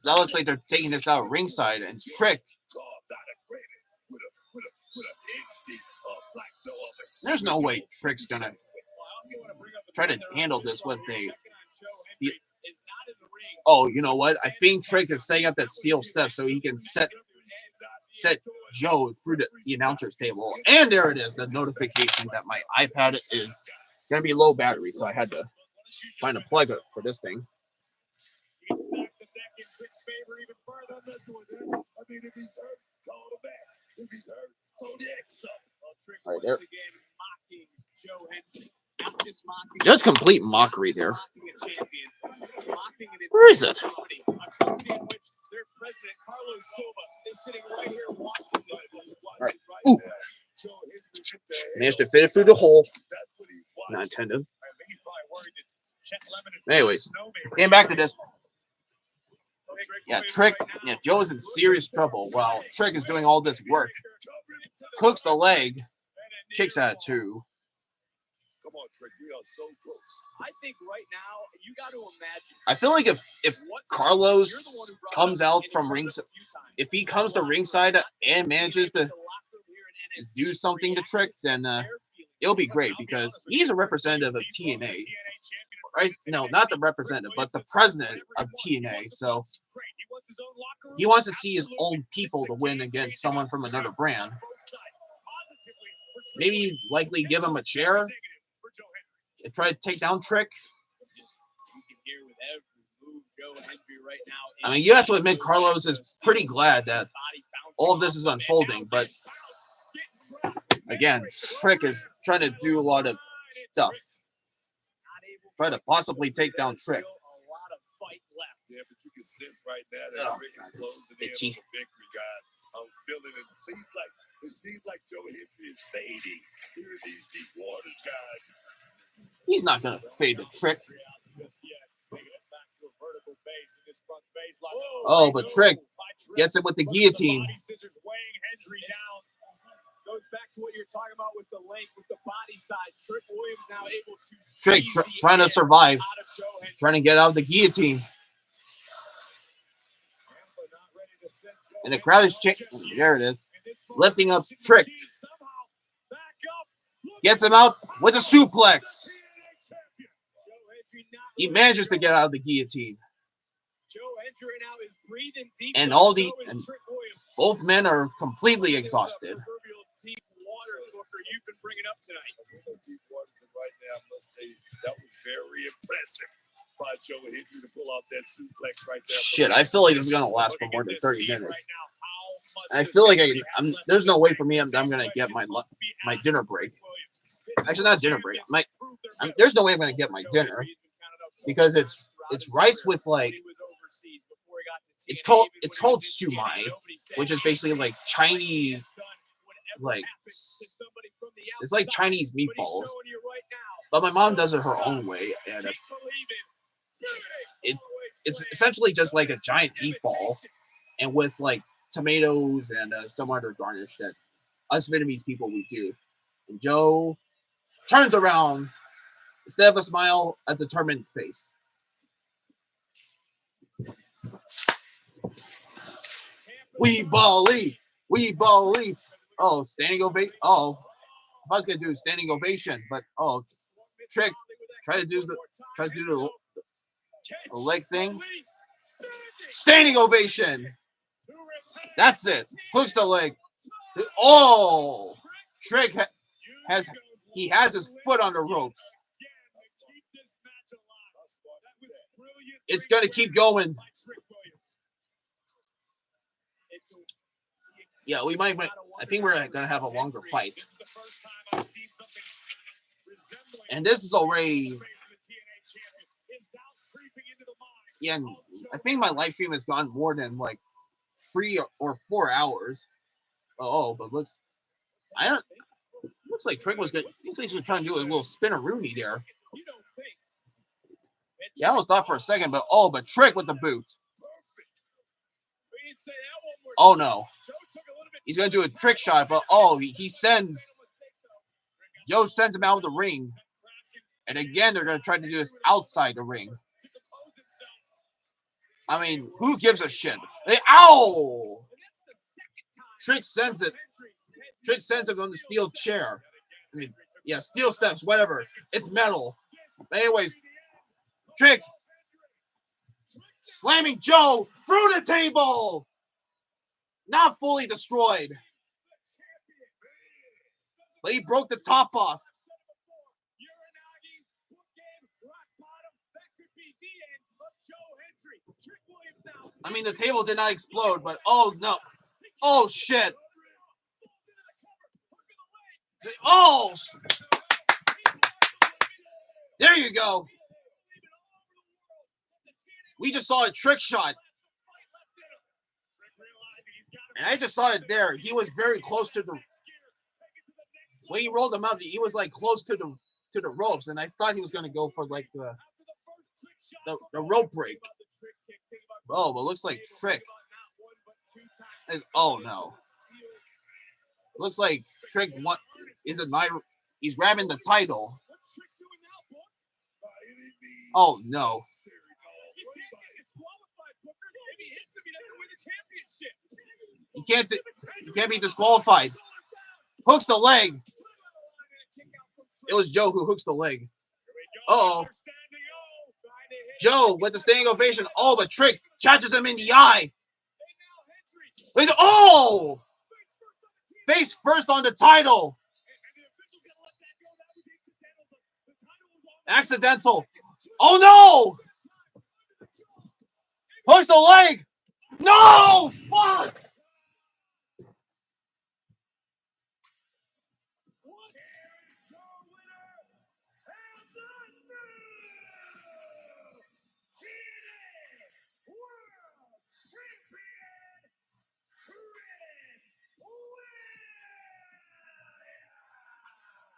That looks like they're taking this out ringside, and Trick. There's no way Trick's gonna try to handle this with a. Oh, you know what? I think Trick is setting up that steel step so he can set Joe through the announcer's table. And there it is, the notification that my iPad is gonna be low battery, so I had to find a plug for this thing. Right there. Just complete mockery there. Where is it? Right. Ooh. Managed to fit it through the hole. Not intended. Anyways, getting back to this. Yeah, Joe is in serious trouble while Trick is doing all this work. Hooks the leg, kicks at 2. Come on, Trick. We are so close. I think right now you got to imagine. I feel like if Carlos comes out from ringside, if he comes to ringside and manages to do something to Trick, then it'll be great because he's a representative of TNA. Right? No, not the representative, but the president of TNA. So he wants to see his own people to win against someone from another brand. Maybe likely give him a chair and try to take down Trick. I mean, you have to admit Carlos is pretty glad that all of this is unfolding, but again, Trick is trying to do a lot of stuff. Try to possibly take down Trick. Yeah, but you can sense right now that Trick is closing in on the victory, guys. I'm feeling it. It seems like Joe Hendry is fading here in these deep waters, guys. He's not gonna fade the Trick. Oh, but Trick gets it with the guillotine. goes back to what you're talking about with the length, with the body size. Trick Williams now able to Trick squeeze the trying to air survive, out of Joe Hendry. trying to get out of the guillotine. And the crowd is there it is, lifting up Trick. Gets him out with a suplex. He manages to get out of the guillotine. And both men are completely exhausted. Deep waters, Booker, you've been bringing up tonight. Deep waters, and right now, I must say that was very impressive by Joe Hendry to pull out that suplex right there. Shit, I feel like this is gonna last for more than 30 minutes. I feel like there's no way for me I'm gonna get my dinner break. Actually, not dinner break. There's no way I'm gonna get my dinner because it's rice with like it's called sumai, which is basically like Chinese, like it's like Chinese meatballs. But my mom does it her own way, and it's essentially just like a giant meatball, and with like tomatoes and some other garnish that us Vietnamese people we do. And Joe turns around, instead of a smile, a determined face. We believe. We believe. Oh, standing ovation. Oh, I was gonna do standing ovation, but Trick tries to do the leg thing. Standing ovation. That's it. Hooks the leg. Oh, Trick has his foot on the ropes. It's gonna keep going. Yeah, we might. I think we're gonna have a longer fight. And this is already. Yeah, I think my live stream has gone more than like 3 or 4 hours. But looks like Trick was good. Looks like he was trying to do a little spin-a-rooney there. Yeah, I almost thought for a second, but Trick with the boot. Oh no. He's gonna do a trick shot, but Joe sends him out of the ring. And again, they're gonna try to do this outside the ring. I mean, who gives a shit? Ow! Trick sends it. Trick sends him on the steel chair. I mean, yeah, steel steps, whatever. It's metal. But anyways, Trick slamming Joe through the table. Not fully destroyed. But he broke the top off. I mean, the table did not explode, but oh no. Oh shit. Oh. There you go. We just saw a trick shot. And I just saw it there. He was very close to the. When he rolled him up, he was like close to the ropes, and I thought he was going to go for like the rope break. Oh, but looks like Trick oh no. Looks like Trick he's grabbing the title. Oh no. He can't be disqualified. Hooks the leg. It was Joe who hooks the leg. Uh-oh. Joe with the standing ovation. Oh, but Trick catches him in the eye. Oh! Face first on the title. Accidental. Oh no! Hooks the leg. No! Fuck!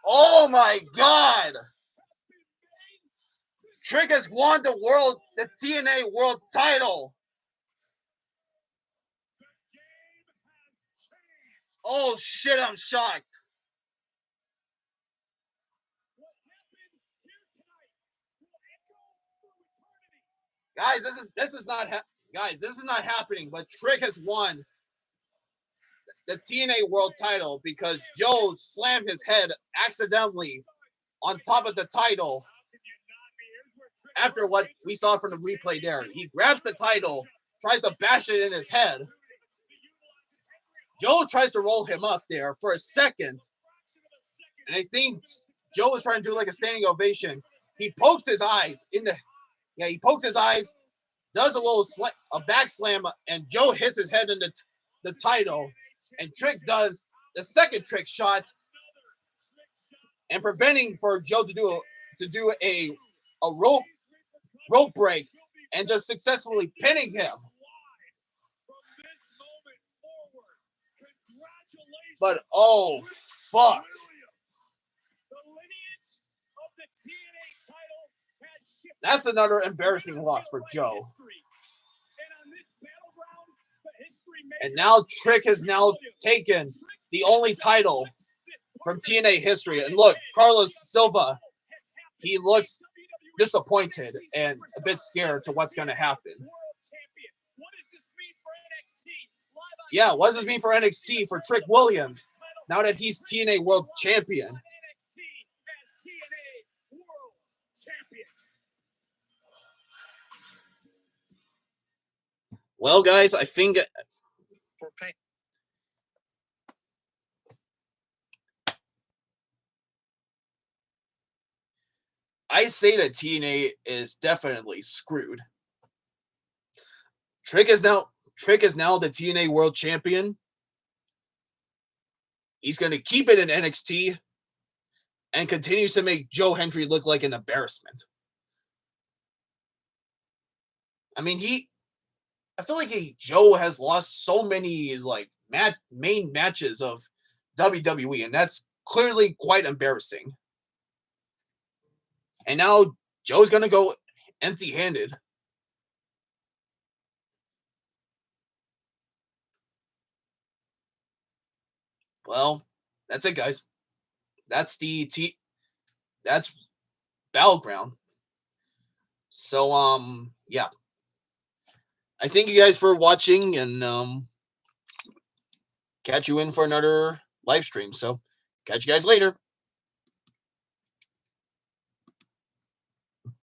Oh my God! Trick has won the TNA World Title. Oh shit, I'm shocked. What happened here tonight will echo through eternity. Guys, this is not happening. But Trick has won the TNA World Title because Joe slammed his head accidentally on top of the title. After what we saw from the replay there, he grabs the title, tries to bash it in his head. Joe tries to roll him up there for a second, and I think Joe was trying to do like a standing ovation. He pokes his eyes he pokes his eyes, does a back slam, and Joe hits his head in the title, and Trick does the second trick shot, and preventing for Joe to do a rope break, and just successfully pinning him. But oh fuck. That's another embarrassing loss for Joe. And now Trick has now taken the only title from TNA history. And look, Carlos Silva, he looks disappointed and a bit scared to what's going to happen. Yeah, what does this mean for NXT, for Trick Williams, now that he's TNA World Champion? Well, guys, I think I say that TNA is definitely screwed. Trick is now the TNA World Champion. He's going to keep it in NXT and continues to make Joe Hendry look like an embarrassment. I mean, I feel like Joe has lost so many like main matches of WWE, and that's clearly quite embarrassing. And now Joe's going to go empty-handed. Well, that's it, guys. That's that's Battleground. So, yeah. I thank you guys for watching, and catch you in for another live stream. So, catch you guys later.